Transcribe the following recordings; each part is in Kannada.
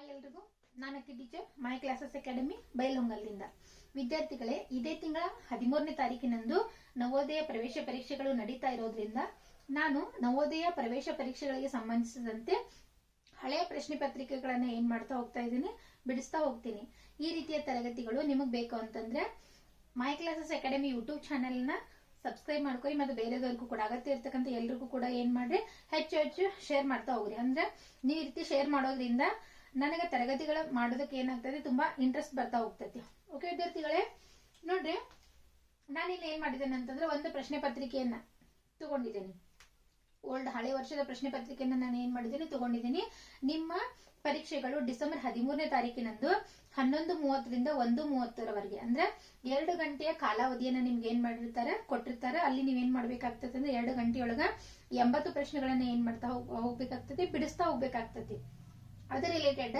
ಹಾಯ್ ಎಲ್ರಿಗೂ, ನಾನು ಅಕ್ಕಿ ಟೀಚರ್ ಮೈ ಕ್ಲಾಸಸ್ ಅಕಾಡೆಮಿ ಬೈಲಹೊಂಗಲದಿಂದ. ವಿದ್ಯಾರ್ಥಿಗಳೇ, ಇದೇ ತಿಂಗಳ 13ನೇ ತಾರೀಕಿನಂದು ನವೋದಯ ಪ್ರವೇಶ ಪರೀಕ್ಷೆಗಳು ನಡೀತಾ ಇರೋದ್ರಿಂದ ನಾನು ನವೋದಯ ಪ್ರವೇಶ ಪರೀಕ್ಷೆಗಳಿಗೆ ಸಂಬಂಧಿಸಿದಂತೆ ಹಳೆಯ ಪ್ರಶ್ನೆ ಪತ್ರಿಕೆಗಳನ್ನ ಏನ್ ಮಾಡ್ತಾ ಹೋಗ್ತಾ ಇದ್ದೀನಿ, ಬಿಡಿಸ್ತಾ ಹೋಗ್ತೀನಿ. ಈ ರೀತಿಯ ತರಗತಿಗಳು ನಿಮಗ್ ಬೇಕು ಅಂತಂದ್ರೆ my classes academy YouTube channel ನ ಸಬ್ಸ್ಕ್ರೈಬ್ ಮಾಡ್ಕೊರಿ. ಮತ್ತೆ ಬೇರೆದವ್ರಿಗೂ ಕೂಡ ಅಗತ್ಯ ಇರ್ತಕ್ಕಂಥ ಎಲ್ರಿಗೂ ಕೂಡ ಏನ್ ಮಾಡ್ರಿ, ಹೆಚ್ಚು ಹೆಚ್ಚು ಶೇರ್ ಮಾಡ್ತಾ ಹೋಗ್ರಿ. ಅಂದ್ರೆ ನೀವು ಈ ರೀತಿ ಶೇರ್ ಮಾಡೋದ್ರಿಂದ ನನಗೆ ತರಗತಿಗಳ ಮಾಡೋದಕ್ಕೆ ಏನಾಗ್ತದೆ, ತುಂಬಾ ಇಂಟ್ರೆಸ್ಟ್ ಬರ್ತಾ ಹೋಗ್ತೈತಿ. ಓಕೆ ವಿದ್ಯಾರ್ಥಿಗಳೇ, ನೋಡ್ರಿ, ನಾನಿಲ್ಲಿ ಏನ್ ಮಾಡಿದ್ದೇನೆ ಅಂತಂದ್ರೆ ಒಂದು ಪ್ರಶ್ನೆ ಪತ್ರಿಕೆಯನ್ನ ತಗೊಂಡಿದ್ದೇನೆ. ಹಳೆ ವರ್ಷದ ಪ್ರಶ್ನೆ ಪತ್ರಿಕೆಯನ್ನ ನಾನು ಏನ್ ಮಾಡಿದ್ದೀನಿ, ತಗೊಂಡಿದ್ದೀನಿ. ನಿಮ್ಮ ಪರೀಕ್ಷೆಗಳು ಡಿಸೆಂಬರ್ 13ನೇ ತಾರೀಕಿನಂದು 11:30ರಿಂದ 1:30ರವರೆಗೆ ಅಂದ್ರೆ 2 ಗಂಟೆಯ ಕಾಲಾವಧಿಯನ್ನ ನಿಮ್ಗೆ ಏನ್ ಮಾಡಿರ್ತಾರೆ, ಕೊಟ್ಟಿರ್ತಾರೆ. ಅಲ್ಲಿ ನೀವೇನ್ ಮಾಡ್ಬೇಕಾಗ್ತದೆ ಅಂದ್ರೆ 2 ಗಂಟೆಯೊಳಗ 80 ಪ್ರಶ್ನೆಗಳನ್ನ ಏನ್ ಮಾಡ್ತಾ ಹೋಗ್ಬೇಕಾಗ್ತದೆ, ಬಿಡಿಸ್ತಾ ಹೋಗ್ಬೇಕಾಗ್ತದೆ. ಅದ್ರ ರಿಲೇಟೆಡ್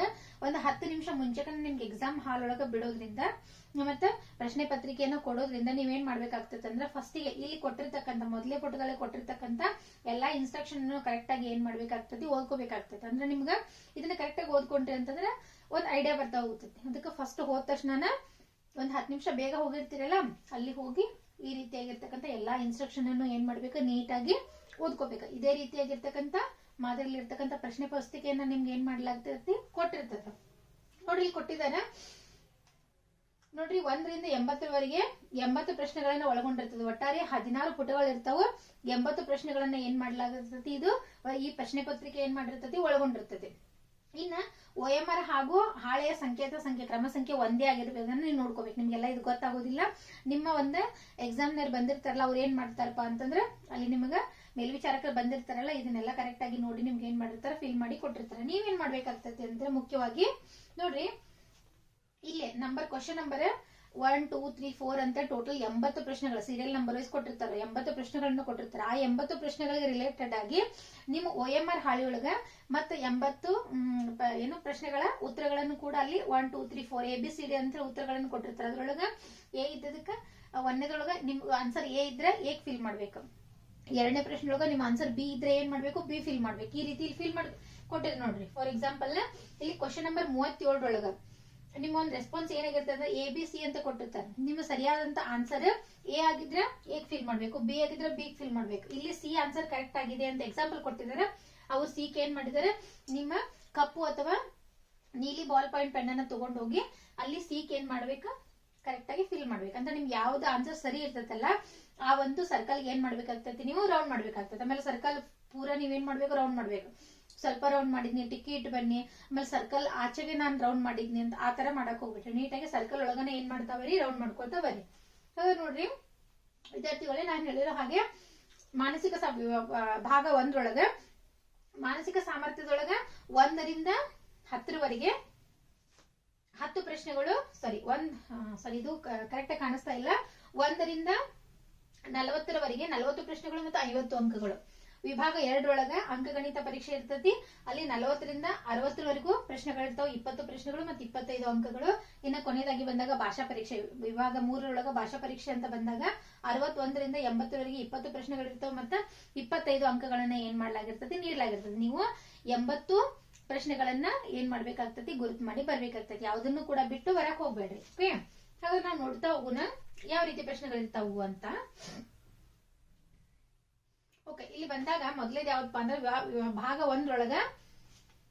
ಒಂದು 10 ನಿಮಿಷ ಮುಂಚೆಕನೆ ನಿಮ್ಗೆ ಎಕ್ಸಾಮ್ ಹಾಲ್ ಒಳಗ ಬಿಡೋದ್ರಿಂದ ಮತ್ತೆ ಪ್ರಶ್ನೆ ಪತ್ರಿಕೆಯನ್ನು ಕೊಡೋದ್ರಿಂದ ನೀವೇನ್ ಮಾಡ್ಬೇಕಾಗ್ತದೆ ಅಂದ್ರೆ ಫಸ್ಟಿಗೆ ಇಲ್ಲಿ ಕೊಟ್ಟಿರ್ತಕ್ಕಂಥ ಮೊದಲೇ ಪುಟದಲ್ಲಿ ಕೊಟ್ಟಿರ್ತಕ್ಕಂಥ ಎಲ್ಲಾ ಇನ್ಸ್ಟ್ರಕ್ಷನ್ ಕರೆಕ್ಟ್ ಆಗಿ ಏನ್ ಮಾಡ್ಬೇಕಾಗ್ತದೆ, ಓದ್ಕೋಬೇಕಾಗ್ತದೆ. ಅಂದ್ರೆ ನಿಮ್ಗ ಇದನ್ನ ಕರೆಕ್ಟ್ ಆಗಿ ಓದ್ಕೊಂಡ್ರಿ ಅಂತಂದ್ರೆ ಒಂದ್ ಐಡಿಯಾ ಬರ್ತಾ ಹೋಗ್ತದೆ. ಅದಕ್ಕೆ ಫಸ್ಟ್ ಹೋದ ತಕ್ಷಣ ಒಂದ್ 10 ನಿಮಿಷ ಬೇಗ ಹೋಗಿರ್ತೀರಲ್ಲ, ಅಲ್ಲಿ ಹೋಗಿ ಈ ರೀತಿಯಾಗಿರ್ತಕ್ಕಂಥ ಎಲ್ಲಾ ಇನ್ಸ್ಟ್ರಕ್ಷನ್ ಅನ್ನು ಏನ್ ಮಾಡ್ಬೇಕು, ನೀಟಾಗಿ ಓದ್ಕೋಬೇಕು. ಇದೇ ರೀತಿಯಾಗಿರ್ತಕ್ಕಂಥ ಮಾದರಿಯಲ್ಲಿ ಇರ್ತಕ್ಕಂಥ ಪ್ರಶ್ನೆ ಪುಸ್ತಿಕೆಯನ್ನ ನಿಮ್ಗೆ ಏನ್ ಮಾಡ್ಲಾಗ್ತದೆ, ಕೊಟ್ಟಿರ್ತದೆ. ನೋಡ್ರಿ, ಇಲ್ಲಿ ಕೊಟ್ಟಿದ್ದಾರೆ ನೋಡ್ರಿ, 1ರಿಂದ 80ರವರೆಗೆ 80 ಪ್ರಶ್ನೆಗಳನ್ನ ಒಳಗೊಂಡಿರ್ತದೆ. ಒಟ್ಟಾರೆ 16 ಪುಟಗಳು ಇರ್ತಾವ. 80 ಪ್ರಶ್ನೆಗಳನ್ನ ಏನ್ ಮಾಡ್ಲಾಗಿರ್ತದೆ, ಇದು ಈ ಪ್ರಶ್ನೆ ಪತ್ರಿಕೆ ಏನ್ ಮಾಡಿರ್ತದೆ, ಒಳಗೊಂಡಿರ್ತದೆ. ಇನ್ನ OMR ಹಾಗೂ ಹಾಳೆಯ ಸಂಖ್ಯೆ ಕ್ರಮ ಸಂಖ್ಯೆ ಒಂದೇ ಆಗಿರ್ಬೇಕನ್ನ ನೀವು ನೋಡ್ಕೋಬೇಕು. ನಿಮ್ಗೆಲ್ಲ ಇದು ಗೊತ್ತಾಗೋದಿಲ್ಲ. ನಿಮ್ಮ ಒಂದು ಎಕ್ಸಾಮ್ನರ್ ಬಂದಿರ್ತಾರಲ್ಲ, ಅವ್ರು ಏನ್ ಮಾಡ್ತಾರಪ್ಪ ಅಂತಂದ್ರೆ ಅಲ್ಲಿ ನಿಮಗ ಮೇಲ್ವಿಚಾರಕರು ಬಂದಿರ್ತಾರಲ್ಲ, ಇದನ್ನೆಲ್ಲ ಕರೆಕ್ಟ್ ಆಗಿ ನೋಡಿ ನಿಮ್ಗೆ ಏನ್ ಮಾಡಿರ್ತಾರೆ, ಫಿಲ್ ಮಾಡಿ ಕೊಟ್ಟಿರ್ತಾರೆ. ನೀವೇನ್ ಮಾಡ್ಬೇಕಾಗ್ತದೆ ಅಂದ್ರೆ ಮುಖ್ಯವಾಗಿ ನೋಡ್ರಿ, ಇಲ್ಲೇ ಕ್ವಶನ್ ನಂಬರ್ 1, 2, 3, 4 ಅಂತ ಟೋಟಲ್ 80 ಪ್ರಶ್ನೆಗಳು ಸೀರಿಯಲ್ ನಂಬರ್ ವೈಸ್ ಕೊಟ್ಟಿರ್ತಾರೆ. 80 ಪ್ರಶ್ನೆಗಳನ್ನ ಕೊಟ್ಟಿರ್ತಾರೆ. ಆ 80 ಪ್ರಶ್ನೆಗಳಿಗೆ ರಿಲೇಟೆಡ್ ಆಗಿ ನಿಮ್ಮ OMR ಹಾಳೆಯೊಳಗ ಮತ್ತೆ 80 ಪ್ರಶ್ನೆಗಳ ಉತ್ತರಗಳನ್ನು ಕೂಡ ಅಲ್ಲಿ 1, 2, 3, 4 ABCD ಅಂತ ಉತ್ತರಗಳನ್ನು ಕೊಟ್ಟಿರ್ತಾರೆ. ಅದ್ರೊಳಗ ಎ ಇದ್ದದಕ್ಕ ಒಂದೇದೊಳಗ ನಿಮ್ ಆನ್ಸರ್ ಎ ಇದ್ರೆ ಎ ಫಿಲ್ ಮಾಡ್ಬೇಕು. 2ನೇ ಪ್ರಶ್ನೆ ಒಳಗ ನಿಮ್ಮ ಆನ್ಸರ್ ಬಿ ಇದ್ರೆ ಏನ್ ಮಾಡ್ಬೇಕು, ಬಿ ಫಿಲ್ ಮಾಡ್ಬೇಕು. ಈ ರೀತಿ ಫಿಲ್ ಮಾಡಿ ಕೊಟ್ಟಿರ್ ನೋಡ್ರಿ. ಫಾರ್ ಎಕ್ಸಾಂಪಲ್ ಇಲ್ಲಿ ಕ್ವಶನ್ ನಂಬರ್ 37 ಒಳಗ ನಿಮ್ಮ ಒಂದು ರೆಸ್ಪಾನ್ಸ್ ಏನಾಗಿರ್ತದೆ, ABC ಅಂತ ಕೊಟ್ಟಿರ್ತಾರೆ. ನಿಮ್ಮ ಸರಿಯಾದಂತ ಆನ್ಸರ್ ಎ ಆಗಿದ್ರೆ ಎ ಫಿಲ್ ಮಾಡ್ಬೇಕು, ಬಿ ಆಗಿದ್ರೆ ಬಿ ಫಿಲ್ ಮಾಡ್ಬೇಕು. ಇಲ್ಲಿ ಸಿ ಆನ್ಸರ್ ಕರೆಕ್ಟ್ ಆಗಿದೆ ಅಂತ ಎಕ್ಸಾಂಪಲ್ ಕೊಟ್ಟಿದ್ದಾರೆ. ಅವ್ರು ಸಿ ಗೆ ಏನ್ ಮಾಡಿದ್ದಾರೆ, ನಿಮ್ಮ ಕಪ್ಪು ಅಥವಾ ನೀಲಿ ಬಾಲ್ ಪಾಯಿಂಟ್ ಪೆನ್ ಅನ್ನ ತಗೊಂಡು ಹೋಗಿ ಅಲ್ಲಿ ಸಿ ಗೆ ಏನ್ ಮಾಡ್ಬೇಕು, ಕರೆಕ್ಟ್ ಆಗಿ ಫಿಲ್ ಮಾಡ್ಬೇಕು. ಅಂತ ನಿಮ್ಗೆ ಯಾವ್ದು ಆನ್ಸರ್ ಸರಿ ಇರ್ತೈತಲ್ಲ ಆ ಒಂದು ಸರ್ಕಲ್ ಏನ್ ಮಾಡ್ಬೇಕಾಗ್ತೈತಿ, ನೀವು ರೌಂಡ್ ಮಾಡ್ಬೇಕಾಗ್ತದೆ. ಆಮೇಲೆ ಸರ್ಕಲ್ ಪೂರಾ ನೀವೇನ್ ಮಾಡ್ಬೇಕು, ರೌಂಡ್ ಮಾಡ್ಬೇಕು. ಸ್ವಲ್ಪ ರೌಂಡ್ ಮಾಡಿದ್ನಿ, ಟಿಕ್ಕಿ ಇಟ್ಟು ಬನ್ನಿ, ಆಮೇಲೆ ಸರ್ಕಲ್ ಆಚೆಗೆ ನಾನ್ ರೌಂಡ್ ಮಾಡಿದ್ನಿ ಅಂತ ಆ ತರ ಮಾಡಕ್ ಹೋಗ್ಬಿಟ್ರಿ. ನೀಟಾಗಿ ಸರ್ಕಲ್ ಒಳಗನೆ ಏನ್ ಮಾಡ್ತಾ ಬರಿ, ರೌಂಡ್ ಮಾಡ್ಕೊಳ್ತಾ ಬರಿ. ನೋಡ್ರಿ ವಿದ್ಯಾರ್ಥಿಗಳೇ, ನಾನು ಹೇಳಿರೋ ಹಾಗೆ ಮಾನಸಿಕ ಭಾಗ 1ರೊಳಗ ಮಾನಸಿಕ ಸಾಮರ್ಥ್ಯದೊಳಗ 1ರಿಂದ 10ರವರೆಗೆ 10 ಪ್ರಶ್ನೆಗಳು. ಇದು ಕರೆಕ್ಟ್ ಆಗಿ ಕಾಣಿಸ್ತಾ ಇಲ್ಲ. 1ರಿಂದ 40ರವರೆಗೆ 40 ಪ್ರಶ್ನೆಗಳು ಮತ್ತು 50 ಅಂಕಗಳು. ವಿಭಾಗ 2ರೊಳಗ ಅಂಕಗಣಿತ ಪರೀಕ್ಷೆ ಇರ್ತತಿ. ಅಲ್ಲಿ 40ರಿಂದ 60ರವರೆಗೂ ಪ್ರಶ್ನೆಗಳಿರ್ತಾವ. 20 ಪ್ರಶ್ನೆಗಳು ಮತ್ತು 25 ಅಂಕಗಳು. ಇನ್ನು ಕೊನೆಯದಾಗಿ ಬಂದಾಗ ಭಾಷಾ ಪರೀಕ್ಷೆ ವಿಭಾಗ 3ರೊಳಗ ಭಾಷಾ ಪರೀಕ್ಷೆ ಅಂತ ಬಂದಾಗ 61ರಿಂದ 80ರವರೆಗೆ 20 ಪ್ರಶ್ನೆಗಳಿರ್ತಾವ ಮತ್ತು 25 ಅಂಕಗಳನ್ನ ಏನ್ ಮಾಡ್ಲಾಗಿರ್ತದೆ, ನೀಡಲಾಗಿರ್ತದೆ. ನೀವು 80 ಪ್ರಶ್ನೆಗಳನ್ನ ಏನ್ ಮಾಡ್ಬೇಕಾಗ್ತತಿ, ಗುರುತು ಮಾಡಿ ಬರ್ಬೇಕಾಗ್ತತಿ. ಯಾವ್ದನ್ನು ಕೂಡ ಬಿಟ್ಟು ಬರಕ್ ಹೋಗ್ಬೇಡ್ರಿ. ಓಕೆ, ಹಾಗಾದ್ರೆ ನಾವು ನೋಡ್ತಾ ಹೋಗೋಣ ಯಾವ ರೀತಿ ಪ್ರಶ್ನೆಗಳಿರ್ತಾವು ಅಂತ. ಓಕೆ, ಇಲ್ಲಿ ಬಂದಾಗ ಮೊದಲೇದು ಯಾವ್ದಪ್ಪ ಅಂದ್ರೆ ಭಾಗ 1ರೊಳಗ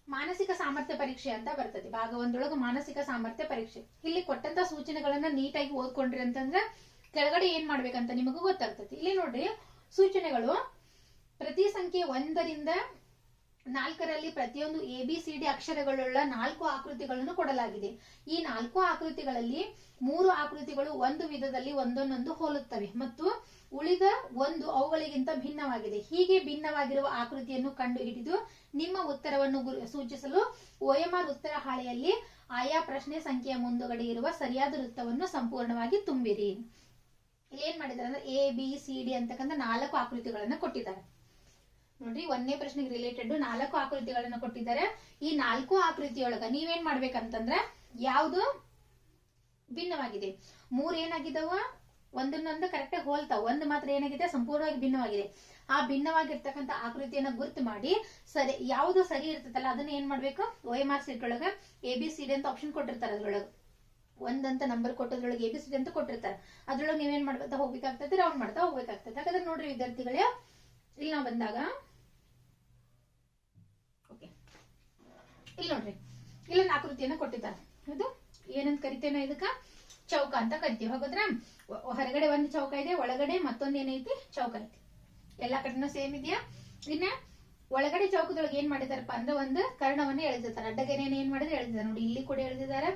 ಮಾನಸಿಕ ಸಾಮರ್ಥ್ಯ ಪರೀಕ್ಷೆ ಅಂತ ಬರ್ತದೆ. ಭಾಗ 1ರೊಳಗ ಮಾನಸಿಕ ಸಾಮರ್ಥ್ಯ ಪರೀಕ್ಷೆ. ಇಲ್ಲಿ ಕೊಟ್ಟಂತ ಸೂಚನೆಗಳನ್ನ ನೀಟಾಗಿ ಓದ್ಕೊಂಡ್ರಿ ಅಂತಂದ್ರೆ ಕೆಳಗಡೆ ಏನ್ ಮಾಡ್ಬೇಕಂತ ನಿಮಗೂ ಗೊತ್ತಾಗ್ತದೆ. ಇಲ್ಲಿ ನೋಡ್ರಿ, ಸೂಚನೆಗಳು ಪ್ರತಿ ಸಂಖ್ಯೆ 1ರಿಂದ 4ರಲ್ಲಿ ಪ್ರತಿಯೊಂದು ABCD ಅಕ್ಷರಗಳುಳ್ಳ 4 ಆಕೃತಿಗಳನ್ನು ಕೊಡಲಾಗಿದೆ. ಈ 4 ಆಕೃತಿಗಳಲ್ಲಿ 3 ಆಕೃತಿಗಳು ಒಂದು ವಿಧದಲ್ಲಿ ಒಂದನ್ನೊಂದು ಹೋಲುತ್ತವೆ ಮತ್ತು ಉಳಿದ ಒಂದು ಅವುಗಳಿಗಿಂತ ಭಿನ್ನವಾಗಿದೆ. ಹೀಗೆ ಭಿನ್ನವಾಗಿರುವ ಆಕೃತಿಯನ್ನು ಕಂಡು ಹಿಡಿದು ನಿಮ್ಮ ಉತ್ತರವನ್ನು ಸೂಚಿಸಲು OMR ಉತ್ತರ ಹಾಳೆಯಲ್ಲಿ ಆಯಾ ಪ್ರಶ್ನೆ ಸಂಖ್ಯೆಯ ಮುಂದುಗಡೆ ಇರುವ ಸರಿಯಾದ ವೃತ್ತವನ್ನು ಸಂಪೂರ್ಣವಾಗಿ ತುಂಬಿರಿ. ಇಲ್ಲಿ ಏನ್ ಮಾಡಿದ್ದಾರೆ ಅಂದ್ರೆ ABCD ಅಂತಕ್ಕಂಥ 4 ಆಕೃತಿಗಳನ್ನ ಕೊಟ್ಟಿದ್ದಾರೆ. ನೋಡ್ರಿ, 1ನೇ ಪ್ರಶ್ನೆಗೆ ರಿಲೇಟೆಡ್ 4 ಆಕೃತಿಗಳನ್ನ ಕೊಟ್ಟಿದ್ದಾರೆ. ಈ 4 ಆಕೃತಿಯೊಳಗ ನೀವೇನ್ ಮಾಡ್ಬೇಕಂತಂದ್ರೆ ಯಾವ್ದು ಭಿನ್ನವಾಗಿದೆ, 3 ಏನಾಗಿದಾವ ಒಂದನ್ನೊಂದು ಕರೆಕ್ಟ್ ಆಗಿ ಹೋಲ್ತಾವ, ಒಂದು ಮಾತ್ರ ಏನಾಗಿದೆ ಸಂಪೂರ್ಣವಾಗಿ ಭಿನ್ನವಾಗಿದೆ. ಆ ಭಿನ್ನವಾಗಿರ್ತಕ್ಕಂಥ ಆಕೃತಿಯನ್ನ ಗುರ್ತು ಮಾಡಿ ಸರಿ ಯಾವುದು ಸರಿ ಇರ್ತದಲ್ಲ ಅದನ್ನ ಏನ್ ಮಾಡ್ಬೇಕು, OMR ಶೀಟ್ ಒಳಗ ABCD ಅಂತ ಆಪ್ಷನ್ ಕೊಟ್ಟಿರ್ತಾರೆ. ಅದ್ರೊಳಗ ಒಂದಂತ ನಂಬರ್ ಕೊಟ್ಟದ್ರೊಳಗೆ ABCD ಅಂತ ಕೊಟ್ಟಿರ್ತಾರೆ. ಅದ್ರೊಳಗೆ ನೀವೇನ್ ಮಾಡ್ತಾ ಹೋಗ್ಬೇಕಾಗ್ತದೆ, ರೌಂಡ್ ಮಾಡ್ತಾ ಹೋಗ್ಬೇಕಾಗ್ತದೆ. ಹಾಗಾದ್ರೆ ನೋಡ್ರಿ ವಿದ್ಯಾರ್ಥಿಗಳೇ, ಇಲ್ಲಿ ನಾವು ಬಂದಾಗ ಓಕೆ, ಇಲ್ಲಿ ನೋಡ್ರಿ ಇಲ್ಲೊಂದು ಆಕೃತಿಯನ್ನ ಕೊಟ್ಟಿದ್ದಾರೆ. ಅದು ಏನಂತ ಕರಿತೇನೋ, ಇದಕ್ಕ ಚೌಕ ಅಂತ ಕರಿತೀವಿ. ಹಾಗಾದ್ರೆ ಹೊರಗಡೆ ಒಂದು ಚೌಕ ಇದೆ, ಒಳಗಡೆ ಮತ್ತೊಂದು ಏನೈತಿ ಚೌಕ ಐತಿ. ಎಲ್ಲಾ ಕಡೆನೂ ಸೇಮ್ ಇದೆಯಾ? ಇನ್ನ ಒಳಗಡೆ ಚೌಕದೊಳಗೆ ಏನ್ ಮಾಡಿದಾರಪ್ಪ ಅಂದ್ರೆ ಒಂದು ಕರ್ಣವನ್ನ ಎಳೆದಿರ್ತಾರೆ. ಅಡ್ಡಗೆರೆಯನ್ನು ಏನ್ ಮಾಡಿದ್ರೆ ಎಳೆದಿದ್ದಾರೆ ನೋಡಿ. ಇಲ್ಲಿ ಕೂಡ ಎಳೆದಿದ್ದಾರೆ,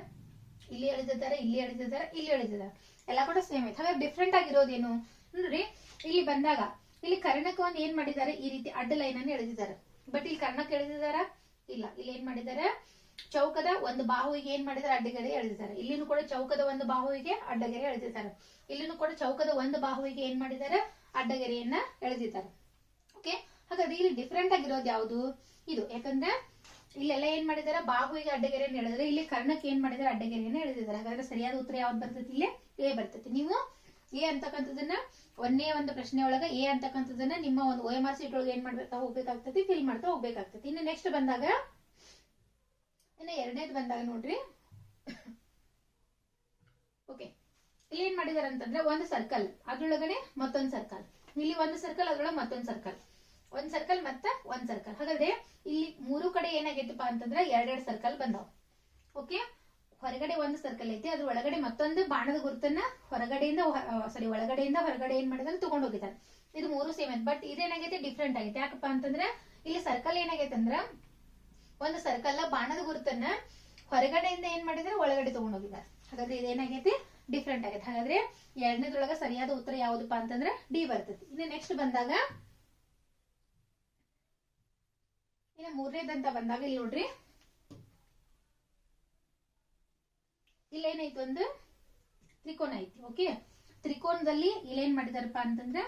ಇಲ್ಲಿ ಎಳೆದಿದ್ದಾರೆ, ಇಲ್ಲಿ ಎಳೆದಿದ್ದಾರೆ, ಇಲ್ಲಿ ಎಳೆದಿದ್ದಾರೆ. ಎಲ್ಲಾ ಕೂಡ ಸೇಮ್ ಐತಿ. ಹಾಗಾದ್ರೆ ಡಿಫ್ರೆಂಟ್ ಆಗಿರೋದೇನು ನೋಡ್ರಿ, ಇಲ್ಲಿ ಬಂದಾಗ ಇಲ್ಲಿ ಕರ್ಣಕ್ಕೆ ಒಂದು ಏನ್ ಮಾಡಿದ್ದಾರೆ, ಈ ರೀತಿ ಅಡ್ಡ ಲೈನ್ ಅನ್ನು ಎಳೆದಿದ್ದಾರೆ. ಬಟ್ ಇಲ್ಲಿ ಕರ್ಣಕ್ಕೆ ಎಳೆದಿದ್ದಾರ ಇಲ್ಲ. ಇಲ್ಲಿ ಏನ್ ಮಾಡಿದ್ದಾರೆ, ಚೌಕದ ಒಂದು ಬಾಹುವಿಗೆ ಏನ್ ಮಾಡಿದ್ದಾರೆ, ಅಡ್ಡಗೆರೆ ಎಳೆದಿದ್ದಾರೆ. ಇಲ್ಲಿನೂ ಕೂಡ ಚೌಕದ ಒಂದು ಬಾಹುವಿಗೆ ಅಡ್ಡಗೆರೆ ಎಳೆದಿದ್ದಾರೆ. ಇಲ್ಲಿನೂ ಕೂಡ ಚೌಕದ ಒಂದು ಬಾಹುವಿಗೆ ಏನ್ ಮಾಡಿದ್ದಾರೆ, ಅಡ್ಡಗೆರೆಯನ್ನ ಎಳೆದಿದ್ದಾರೆ. ಓಕೆ, ಹಾಗಾದ್ರೆ ಇಲ್ಲಿ ಡಿಫ್ರೆಂಟ್ ಆಗಿರೋದು ಯಾವುದು, ಇದು. ಯಾಕಂದ್ರೆ ಇಲ್ಲೆಲ್ಲ ಏನ್ ಮಾಡಿದಾರೆ, ಬಾಹುವಿಗೆ ಅಡ್ಡಗೆರೆಯನ್ನು ಎಳೆದ್ರೆ, ಇಲ್ಲಿ ಕರ್ಣಕ್ಕೆ ಏನ್ ಮಾಡಿದಾರೆ, ಅಡ್ಡಗೆರೆಯನ್ನು ಎಳೆದಿದ್ದಾರೆ. ಹಾಗಾದ್ರೆ ಸರಿಯಾದ ಉತ್ತರ ಯಾವ್ದು ಬರ್ತೈತಿ, ಇಲ್ಲಿ ಎ ಬರ್ತೈತಿ. ನೀವು ಎ ಅಂತಕ್ಕಂಥದನ್ನ ಒಂದೇ ಒಂದು ಪ್ರಶ್ನೆ ಒಳಗ ಎ ಅಂತಕ್ಕಂಥದನ್ನ ನಿಮ್ಮ ಒಂದು OMR ಶೀಟ್ ಒಳಗೆ ಏನ್ ಮಾಡ್ತಾ ಹೋಗ್ಬೇಕಾಗ್ತತಿ, ಫಿಲ್ ಮಾಡ್ತಾ ಹೋಗ್ಬೇಕಾಗ್ತತಿ. ಇನ್ನು ನೆಕ್ಸ್ಟ್ ಬಂದಾಗ, ಇನ್ನು ಎರಡನೇದು ಬಂದಾಗ ನೋಡ್ರಿ, ಓಕೆ, ಇಲ್ಲಿ ಏನ್ ಮಾಡಿದಾರೆ ಅಂತಂದ್ರೆ ಒಂದು ಸರ್ಕಲ್, ಅದ್ರೊಳಗಡೆ ಮತ್ತೊಂದು ಸರ್ಕಲ್, ಇಲ್ಲಿ ಒಂದು ಸರ್ಕಲ್, ಅದ್ರೊಳಗೆ ಮತ್ತೊಂದು ಸರ್ಕಲ್, ಒಂದ್ ಸರ್ಕಲ್ ಮತ್ತೆ ಒಂದ್ ಸರ್ಕಲ್. ಹಾಗಾದ್ರೆ ಇಲ್ಲಿ ಮೂರು ಕಡೆ ಏನಾಗೈತಪ್ಪ ಅಂತಂದ್ರೆ ಎರಡೆರಡು ಸರ್ಕಲ್ ಬಂದಾವ್. ಓಕೆ, ಹೊರಗಡೆ ಒಂದು ಸರ್ಕಲ್ ಐತಿ, ಅದ್ರ ಒಳಗಡೆ ಮತ್ತೊಂದು ಬಾಣದ ಗುರುತನ್ನ ಒಳಗಡೆಯಿಂದ ಹೊರಗಡೆ ಏನ್ ಮಾಡಿದಾರೆ, ತಗೊಂಡ್ ಹೋಗಿದ್ದಾರೆ. ಇದು ಮೂರು ಸೇಮ್ ಐತಿ. ಬಟ್ ಇದೇನಾಗೈತೆ, ಡಿಫ್ರೆಂಟ್ ಆಗೈತೆ. ಯಾಕಪ್ಪ ಅಂತಂದ್ರೆ ಇಲ್ಲಿ ಸರ್ಕಲ್ ಏನಾಗೈತೆ ಅಂದ್ರ ಒಂದು ಸರ್ಕಲ್ ಬಾಣದ ಗುರುತನ್ನ ಹೊರಗಡೆಯಿಂದ ಏನ್ ಮಾಡಿದ್ರೆ ಒಳಗಡೆ ತಗೊಂಡ್ ಹೋಗಿದ್ದಾರೆ. ಹಾಗಾದ್ರೆ ಇದೇನಾಗೈತಿ, ಡಿಫ್ರೆಂಟ್ ಆಗೈತೆ. ಹಾಗಾದ್ರೆ ಎರಡನೇದ್ರೊಳಗ ಸರಿಯಾದ ಉತ್ತರ ಯಾವ್ದಪ್ಪ ಅಂತಂದ್ರೆ ಡಿ ಬರ್ತೈತಿ. ಇನ್ನು ನೆಕ್ಸ್ಟ್ ಬಂದಾಗ, ಇನ್ನು ಮೂರನೇದಂತ ಬಂದಾಗ ಇಲ್ಲಿ ನೋಡ್ರಿ, ಇಲ್ಲೇನೈತಿ, ಒಂದು ತ್ರಿಕೋನ ಐತಿ. ಓಕೆ, ತ್ರಿಕೋನದಲ್ಲಿ ಇಲ್ಲೇನ್ ಮಾಡಿದಾರಪ್ಪ ಅಂತಂದ್ರೆ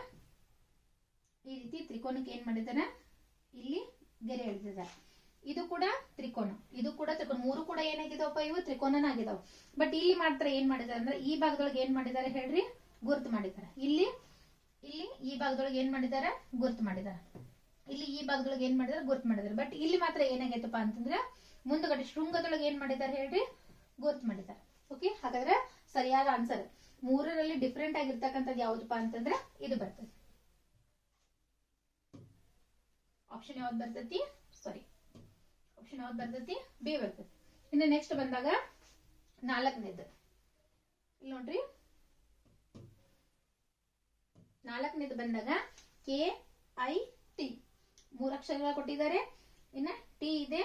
ಈ ರೀತಿ ತ್ರಿಕೋನಕ್ಕೆ ಏನ್ ಮಾಡಿದಾರೆ, ಇಲ್ಲಿ ಗೆರೆ ಎಳೆದಿದ್ದಾರೆ. ಇದು ಕೂಡ ತ್ರಿಕೋನ, ಇದು ಕೂಡ ತ್ರಿಕೋನ, ಮೂರು ಕೂಡ ಏನಾಗಿದಾವಪ್ಪ, ಇವು ತ್ರಿಕೋನನ ಆಗಿದಾವ. ಬಟ್ ಇಲ್ಲಿ ಮಾತ್ರ ಏನ್ ಮಾಡಿದಾರೆ ಅಂದ್ರೆ ಈ ಭಾಗದೊಳಗೆ ಏನ್ ಮಾಡಿದ್ದಾರೆ ಹೇಳ್ರಿ, ಗುರುತು ಮಾಡಿದ್ದಾರೆ. ಇಲ್ಲಿ ಈ ಭಾಗದೊಳಗೆ ಏನ್ ಮಾಡಿದ್ದಾರೆ, ಗುರುತು ಮಾಡಿದ್ದಾರೆ. ಇಲ್ಲಿ ಈ ಭಾಗದೊಳಗೆ ಏನ್ ಮಾಡಿದಾರೆ, ಗುರುತು ಮಾಡಿದ್ದಾರೆ. ಬಟ್ ಇಲ್ಲಿ ಮಾತ್ರ ಏನಾಗೈತಪ್ಪ ಅಂತಂದ್ರೆ ಮುಂದಗಡೆ ಶೃಂಗದೊಳಗೆ ಏನ್ ಮಾಡಿದ್ದಾರೆ ಹೇಳ್ರಿ, ಗುರುತು ಮಾಡಿದ್ದಾರೆ. ಓಕೆ, ಹಾಗಾದ್ರೆ ಸರಿಯಾದ ಆನ್ಸರ್ ಮೂರರಲ್ಲಿ ಡಿಫ್ರೆಂಟ್ ಆಗಿರ್ತಕ್ಕಂಥದ್ದು ಯಾವ್ದಪ್ಪ ಅಂತಂದ್ರೆ ಇದು ಬರ್ತದೆ. ಆಪ್ಷನ್ ಯಾವ್ದು ಬರ್ತೈತಿ, ಆಪ್ಷನ್ ಯಾವ್ದು ಬರ್ತೈತಿ, ಬಿ ಬರ್ತೈತಿ. ಇನ್ನು ನೆಕ್ಸ್ಟ್ ಬಂದಾಗ ನಾಲ್ಕನೇದು, ಇಲ್ಲಿ ನೋಡ್ರಿ, ನಾಲ್ಕನೇದು ಬಂದಾಗ KIT ಮೂರು ಅಕ್ಷರಗಳ ಕೊಟ್ಟಿದ್ದಾರೆ. ಇನ್ನ ಟಿ ಇದೆ,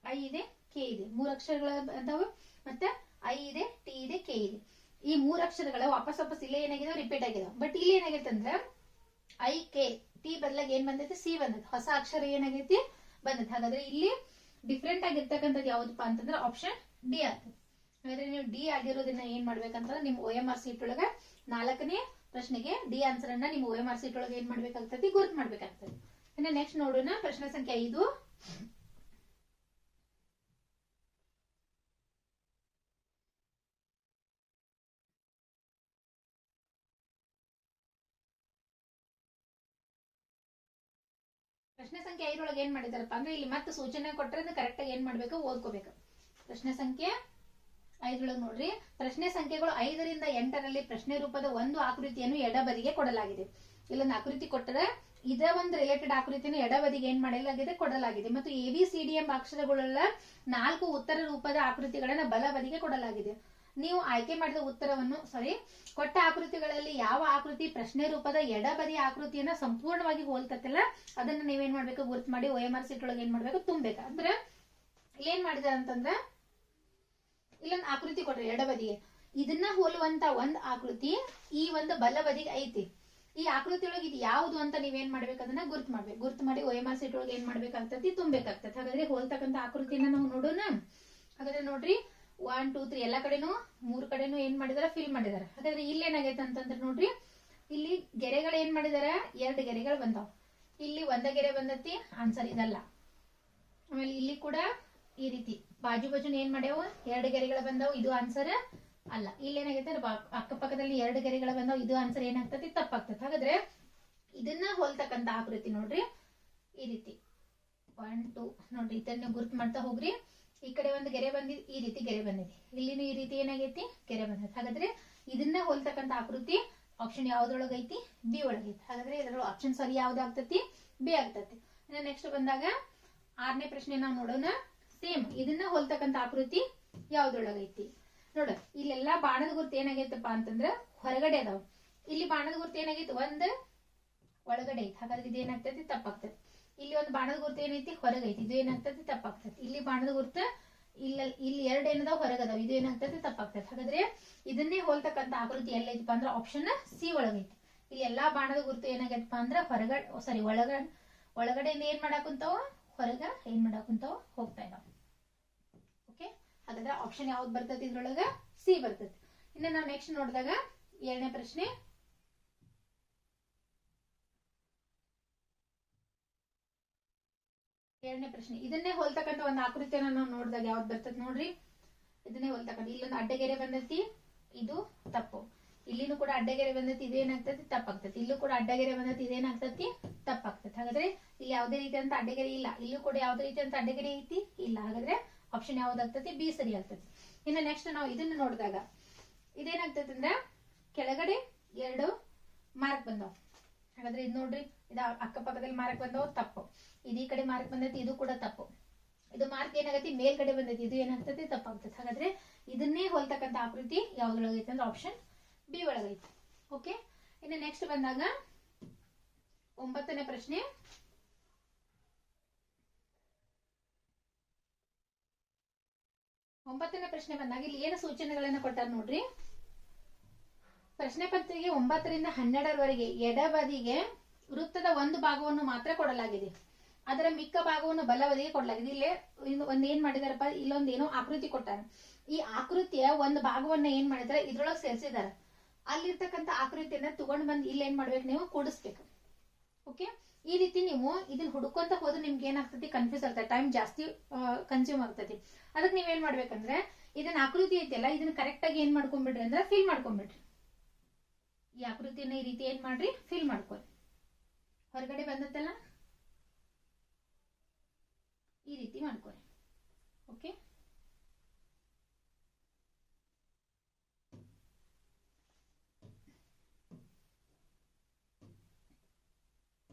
ಐ ಇದೆ, ಕೆ ಇದೆ. ಮೂರು ಅಕ್ಷರಗಳ ಅದಾವ, ಮತ್ತೆ ಐ ಇದೆ, ಟಿ ಇದೆ, ಕೆ ಇದೆ. ಈ ಮೂರು ಅಕ್ಷರಗಳ ವಾಪಸ್ ಇಲ್ಲೇ ಏನಾಗಿದಾವ, ರಿಪೀಟ್ ಆಗಿದಾವ. ಬಟ್ ಇಲ್ಲಿ ಏನಾಗೈತೆ ಅಂದ್ರೆ IK ಟಿ ಬದಲಾಗಿ ಏನ್ ಬಂದೈತಿ, ಸಿ ಬಂದೈತಿ. ಹೊಸ ಅಕ್ಷರ ಏನಾಗೈತಿ, ಬಂದೈತಿ. ಹಾಗಾದ್ರೆ ಇಲ್ಲಿ ಡಿಫ್ರೆಂಟ್ ಆಗಿರ್ತಕ್ಕಂಥದ್ದು ಯಾವ್ದಪ್ಪ ಅಂತಂದ್ರೆ ಆಪ್ಷನ್ ಡಿ ಆಗ್ತದೆ. ಹಾಗಾದ್ರೆ ನೀವು ಡಿ ಆಗಿರೋದನ್ನ ಏನ್ ಮಾಡ್ಬೇಕಂತಂದ್ರೆ ನಿಮ್ OMR ಶೀಟ್ ಒಳಗ 4ನೇ ಪ್ರಶ್ನೆಗೆ ಡಿ ಆನ್ಸರ್ ಅನ್ನ ನಿಮ್ OMR ಶೀಟ್ ಒಳಗೆ ಏನ್ ಮಾಡ್ಬೇಕಾಗ್ತದೆ, ಗುರುತು ಮಾಡ್ಬೇಕಾಗ್ತದೆ. ಇನ್ನು ನೆಕ್ಸ್ಟ್ ನೋಡೋಣ ಪ್ರಶ್ನೆ ಸಂಖ್ಯೆ 5. ಪ್ರಶ್ನೆ ಸಂಖ್ಯೆ 5 ಒಳಗೆ ಏನ್ ಮಾಡಿದಾರಪ್ಪ ಅಂದ್ರೆ ಇಲ್ಲಿ ಮತ್ತೆ ಸೂಚನೆ ಕೊಟ್ಟರೆ ಕರೆಕ್ಟ್ ಆಗಿ ಏನ್ ಮಾಡ್ಬೇಕು, ಓದ್ಕೋಬೇಕು. ಪ್ರಶ್ನೆ ಸಂಖ್ಯೆ 5 ಒಳಗೆ ನೋಡ್ರಿ, ಪ್ರಶ್ನೆ ಸಂಖ್ಯೆಗಳು 5ರಿಂದ 8ರಲ್ಲಿ ಪ್ರಶ್ನೆ ರೂಪದ ಒಂದು ಆಕೃತಿಯನ್ನು ಎಡಬದಿಗೆ ಕೊಡಲಾಗಿದೆ. ಇಲ್ಲೊಂದು ಆಕೃತಿ ಕೊಟ್ಟರೆ ಇದರ ಒಂದು ರಿಲೇಟೆಡ್ ಆಕೃತಿಯನ್ನು ಎಡಬದಿಗೆ ಏನ್ ಮಾಡಲಾಗಿದೆ, ಕೊಡಲಾಗಿದೆ. ಮತ್ತು ABCD ಎಂಬ ಅಕ್ಷರಗಳುಳ್ಳ 4 ಉತ್ತರ ರೂಪದ ಆಕೃತಿಗಳನ್ನ ಬಲಬದಿಗೆ ಕೊಡಲಾಗಿದೆ. ನೀವು ಆಯ್ಕೆ ಮಾಡಿದ ಉತ್ತರವನ್ನು ಕೊಟ್ಟ ಆಕೃತಿಗಳಲ್ಲಿ ಯಾವ ಆಕೃತಿ ಪ್ರಶ್ನೆ ರೂಪದ ಎಡಬದಿ ಆಕೃತಿಯನ್ನ ಸಂಪೂರ್ಣವಾಗಿ ಹೋಲ್ತಲ್ಲ ಅದನ್ನ ನೀವೇನ್ ಮಾಡ್ಬೇಕು, ಗುರುತು ಮಾಡಿ OMR ಶೀಟ್ ಒಳಗೆ ಏನ್ ಮಾಡ್ಬೇಕು, ತುಂಬಬೇಕು. ಅಂದ್ರೆ ಏನ್ ಮಾಡಿದಾರೆ ಅಂತಂದ್ರ ಇಲ್ಲೊಂದು ಆಕೃತಿ ಕೊಟ್ರಿ ಎಡಬದಿಗೆ, ಇದನ್ನ ಹೋಲುವಂತ ಒಂದ್ ಆಕೃತಿ ಈ ಒಂದು ಬಲಬದಿಗೆ ಐತಿ. ಈ ಆಕೃತಿ ಒಳಗೆ ಇದು ಯಾವುದು ಅಂತ ನೀವೇನ್ ಮಾಡ್ಬೇಕು, ಅದನ್ನ ಗುರುತು ಮಾಡ್ಬೇಕು. ಗುರುತು ಮಾಡಿ OMR ಶೀಟ್ ಒಳಗೆ ಏನ್ ಮಾಡ್ಬೇಕಾಗ್ತತಿ, ತುಂಬಬೇಕಾಗ್ತದೆ. ಹಾಗಾದ್ರೆ ಹೋಲ್ತಕ್ಕಂತ ಆಕೃತಿಯನ್ನ ನಾವು ನೋಡೋಣ. ಹಾಗಾದ್ರೆ ನೋಡ್ರಿ 1 2 3 ಎಲ್ಲಾ ಕಡೆನೂ 3 ಕಡೆನೂ ಏನ್ ಮಾಡಿದಾರೆ, ಫಿಲ್ ಮಾಡಿದಾರೆ. ಹಾಗಾದ್ರೆ ಇಲ್ಲಿ ಏನಾಗೈತೆ ಅಂತಂದ್ರೆ ನೋಡ್ರಿ, ಇಲ್ಲಿ ಗೆರೆಗಳು ಏನ್ ಮಾಡಿದಾರೆ, 2 ಗೆರೆಗಳು ಬಂದಾವ್. ಇಲ್ಲಿ ಒಂದ ಗೆರೆ ಬಂದತಿ, ಆನ್ಸರ್ ಇದಲ್ಲ. ಆಮೇಲೆ ಇಲ್ಲಿ ಕೂಡ ಈ ರೀತಿ ಬಾಜು ಬಾಜುನ ಏನ್ ಮಾಡ್ಯಾವ, 2 ಗೆರೆಗಳು ಬಂದಾವು, ಇದು ಆನ್ಸರ್ ಅಲ್ಲ, ಇಲ್ಲಿ ಏನಾಗೈತೆ ಅಕ್ಕಪಕ್ಕದಲ್ಲಿ ಎರಡು ಗೆರೆಗಳ ಬಂದಾವ, ಇದು ಆನ್ಸರ್ ಏನಾಗ್ತದೆ, ತಪ್ಪಾಗ್ತದೆ. ಹಾಗಾದ್ರೆ ಇದನ್ನ ಹೋಲ್ತಕ್ಕಂತ ಆಕೃತಿ ನೋಡ್ರಿ ಈ ರೀತಿ 1 2 ನೋಡ್ರಿ, ಇದನ್ನ ಗುರುತು ಮಾಡ್ತಾ ಹೋಗ್ರಿ. ಈ ಕಡೆ ಒಂದು ಗೆರೆ ಬಂದಿದೆ, ಈ ರೀತಿ ಗೆರೆ ಬಂದಿದೆ, ಇಲ್ಲಿನೂ ಈ ರೀತಿ ಏನಾಗೈತಿ, ಗೆರೆ ಬಂದೈತಿ. ಹಾಗಾದ್ರೆ ಇದನ್ನ ಹೋಲ್ತಕ್ಕಂತ ಆಕೃತಿ ಆಪ್ಷನ್ ಯಾವ್ದ್ರೊಳಗೈತಿ, ಬಿ ಒಳಗೈತಿ. ಹಾಗಾದ್ರೆ ಇದ್ರೊಳಗೆ ಆಪ್ಷನ್ ಸರಿ ಯಾವ್ದಾಗ್ತತಿ, ಬಿ ಆಗ್ತತಿ. ಇನ್ನು ನೆಕ್ಸ್ಟ್ ಬಂದಾಗ 6ನೇ ಪ್ರಶ್ನೆ ನಾವು ನೋಡೋಣ. ಸೇಮ್ ಇದನ್ನ ಹೋಲ್ತಕ್ಕಂತ ಆಕೃತಿ ಯಾವ್ದ್ರೊಳಗೈತಿ ನೋಡ. ಇಲ್ಲೆಲ್ಲಾ ಬಾಣದ ಗುರುತು ಏನಾಗೈತಪ್ಪ ಅಂತಂದ್ರ ಹೊರಗಡೆ ಅದಾವ. ಇಲ್ಲಿ ಬಾಣದ ಗುರುತು ಏನಾಗೈತಿ, ಒಂದ್ ಒಳಗಡೆ ಐತಿ. ಹಾಗಾದ್ರೆ ಇದೇನಾಗ್ತತಿ, ತಪ್ಪಾಗ್ತದೆ. ಇಲ್ಲಿ ಒಂದು ಬಾಣದ ಗುರುತು ಏನೈತಿ, ಹೊರಗೈತಿ. ಇದು ಏನಾಗ್ತದೆ, ತಪ್ಪಾಗ್ತದೆ. ಇಲ್ಲಿ ಬಾಣದ ಗುರುತು ಇಲ್ಲಿ ಎರಡು ಏನದಾವ್, ಹೊರಗದಾವ್. ಇದು ಏನಾಗ್ತದೆ, ತಪ್ಪಾಗ್ತದೆ. ಹಾಗಾದ್ರೆ ಇದನ್ನೇ ಹೋಲ್ತಕ್ಕಂತ ಆಕೃತಿ ಎಲ್ಲೈತಿಪ್ಪ ಅಂದ್ರೆ ಆಪ್ಷನ್ ಸಿ ಒಳಗೈತಿ. ಇಲ್ಲಿ ಎಲ್ಲಾ ಬಾಣದ ಗುರುತು ಏನಾಗೈತಪ್ಪ ಅಂದ್ರೆ ಒಳಗಡೆಯಿಂದ ಏನ್ ಮಾಡಾಕುಂತಾವ, ಹೊರಗ ಏನ್ ಮಾಡಾಕುಂತಾವ, ಹೋಗ್ತಾ ಇದಾವ. ಓಕೆ, ಹಾಗಾದ್ರೆ ಆಪ್ಷನ್ ಯಾವ್ದು ಬರ್ತೈತಿ, ಇದ್ರೊಳಗ ಸಿ ಬರ್ತೈತಿ. ಇನ್ನು ನಾವು ನೆಕ್ಸ್ಟ್ ನೋಡಿದಾಗ 7ನೇ ಪ್ರಶ್ನೆ. ಇದನ್ನೇ ಹೋಲ್ತಕ್ಕಂತ ಒಂದು ಆಕೃತಿಯನ್ನ ನಾವು ನೋಡಿದಾಗ ಯಾವ್ದು ಬರ್ತದೆ ನೋಡ್ರಿ. ಇದನ್ನೇ ಹೋಲ್ತಕ್ಕಂತ, ಇಲ್ಲೊಂದು ಅಡ್ಡಗೆರೆ ಬಂದೈತಿ, ಇದು ತಪ್ಪು. ಇಲ್ಲಿನೂ ಕೂಡ ಅಡ್ಡಗೆರೆ ಬಂದೈತಿ, ಇದೇನಾಗ್ತತಿ, ತಪ್ಪಾಗ್ತತಿ. ಇಲ್ಲೂ ಕೂಡ ಅಡ್ಡಗೆರೆ ಬಂದೈತಿ, ಇದೇನಾಗ್ತತಿ, ತಪ್ಪಾಗ್ತತಿ. ಹಾಗಾದ್ರೆ ಇಲ್ಲಿ ಯಾವುದೇ ರೀತಿಯಂತ ಅಡ್ಡಗೆರೆ ಇಲ್ಲ. ಇಲ್ಲೂ ಕೂಡ ಯಾವುದೇ ರೀತಿಯಂತ ಅಡ್ಡಗೆರೆ ಐತಿ, ಇಲ್ಲ. ಹಾಗಾದ್ರೆ ಆಪ್ಷನ್ ಯಾವ್ದಾಗ್ತತಿ, ಬಿ ಸರಿ ಆಗ್ತತಿ. ಇನ್ನು ನೆಕ್ಸ್ಟ್ ನಾವು ಇದನ್ನ ನೋಡಿದಾಗ ಇದೇನಾಗ್ತತಿ ಅಂದ್ರೆ ಕೆಳಗಡೆ 2 ಮಾರ್ಕ್ ಬಂದಾವ. ಹಾಗಾದ್ರೆ ಇದು ನೋಡ್ರಿ, ಇದು ಅಕ್ಕಪಕ್ಕದಲ್ಲಿ ಮಾರ್ಕ್ ಬಂದವ, ತಪ್ಪು. ಇದು ಈ ಕಡೆ ಮಾರ್ಕ್ ಬಂದೈತಿ, ಇದು ಕೂಡ ತಪ್ಪು. ಇದು ಮಾರ್ಕ್ ಏನಾಗೈತಿ, ಮೇಲ್ಗಡೆ ಬಂದೈತಿ, ಇದು ಏನಾಗ್ತತಿ, ತಪ್ಪಾಗ್ತದೆ. ಹಾಗಾದ್ರೆ ಇದನ್ನೇ ಹೋಲ್ತಕ್ಕಂತ ಆಕೃತಿ ಯಾವ್ದ್ರೊಳಗೈತಿ ಅಂದ್ರೆ ಆಪ್ಷನ್ ಬಿ ಒಳಗೈತಿ. ಓಕೆ, ಇನ್ನು ನೆಕ್ಸ್ಟ್ ಬಂದಾಗ 9ನೇ ಪ್ರಶ್ನೆ. 9ನೇ ಪ್ರಶ್ನೆ ಬಂದಾಗ ಇಲ್ಲಿ ಏನು ಸೂಚನೆಗಳನ್ನ ಕೊಟ್ಟಾರ ನೋಡ್ರಿ. ಪ್ರಶ್ನೆ ಪತ್ರಿಕೆ 9 ರಿಂದ 12ರವರೆಗೆ ಎಡಬದಿಗೆ ವೃತ್ತದ ಒಂದು ಭಾಗವನ್ನು ಮಾತ್ರ ಕೊಡಲಾಗಿದೆ. ಅದರ ಮಿಕ್ಕ ಭಾಗವನ್ನು ಬಲಬದಿಗೆ ಕೊಡಲಾಗಿದೆ. ಇಲ್ಲೇ ಒಂದ್ ಏನ್ ಮಾಡಿದಾರಪ್ಪ, ಇಲ್ಲೊಂದ್ ಏನೋ ಆಕೃತಿ ಕೊಟ್ಟಾರ. ಈ ಆಕೃತಿಯ ಒಂದು ಭಾಗವನ್ನ ಏನ್ ಮಾಡಿದಾರೆ, ಇದ್ರೊಳಗೆ ಸೇರಿಸಿದಾರೆ. ಅಲ್ಲಿರ್ತಕ್ಕಂಥ ಆಕೃತಿಯನ್ನ ತಗೊಂಡ್ ಬಂದ್ ಇಲ್ಲಿ ಏನ್ ಮಾಡ್ಬೇಕು, ನೀವು ಕೂಡಿಸ್ಬೇಕು. ಓಕೆ, ಈ ರೀತಿ ನೀವು ಇದನ್ನ ಹುಡುಕೊಂತ ಹೋದ್ರೆ ನಿಮ್ಗೆ ಏನಾಗ್ತದೆ, ಕನ್ಫ್ಯೂಸ್ ಆಗ್ತದೆ, ಟೈಮ್ ಜಾಸ್ತಿ ಕನ್ಸ್ಯೂಮ್ ಆಗ್ತದೆ. ಅದಕ್ಕೆ ನೀವೇನ್ ಮಾಡ್ಬೇಕಂದ್ರೆ ಇದನ್ನ ಆಕೃತಿ ಐತಿಲ್ಲ, ಇದನ್ನ ಕರೆಕ್ಟ್ ಆಗಿ ಏನ್ ಮಾಡ್ಕೊಂಡ್ಬಿಡ್ರಿ ಅಂದ್ರೆ ಫಿಲ್ ಮಾಡ್ಕೊಂಡ್ಬಿಡ್ರಿ. ಈ ಆಕೃತಿಯನ್ನ ಈ ರೀತಿ ಏನ್ ಮಾಡ್ರಿ, ಫಿಲ್ ಮಾಡ್ಕೊರಿ. ಹೊರಗಡೆ ಬಂದತ್ತಲ್ಲ, ಈ ರೀತಿ ಮಾಡ್ಕೊರಿ. ಓಕೆ,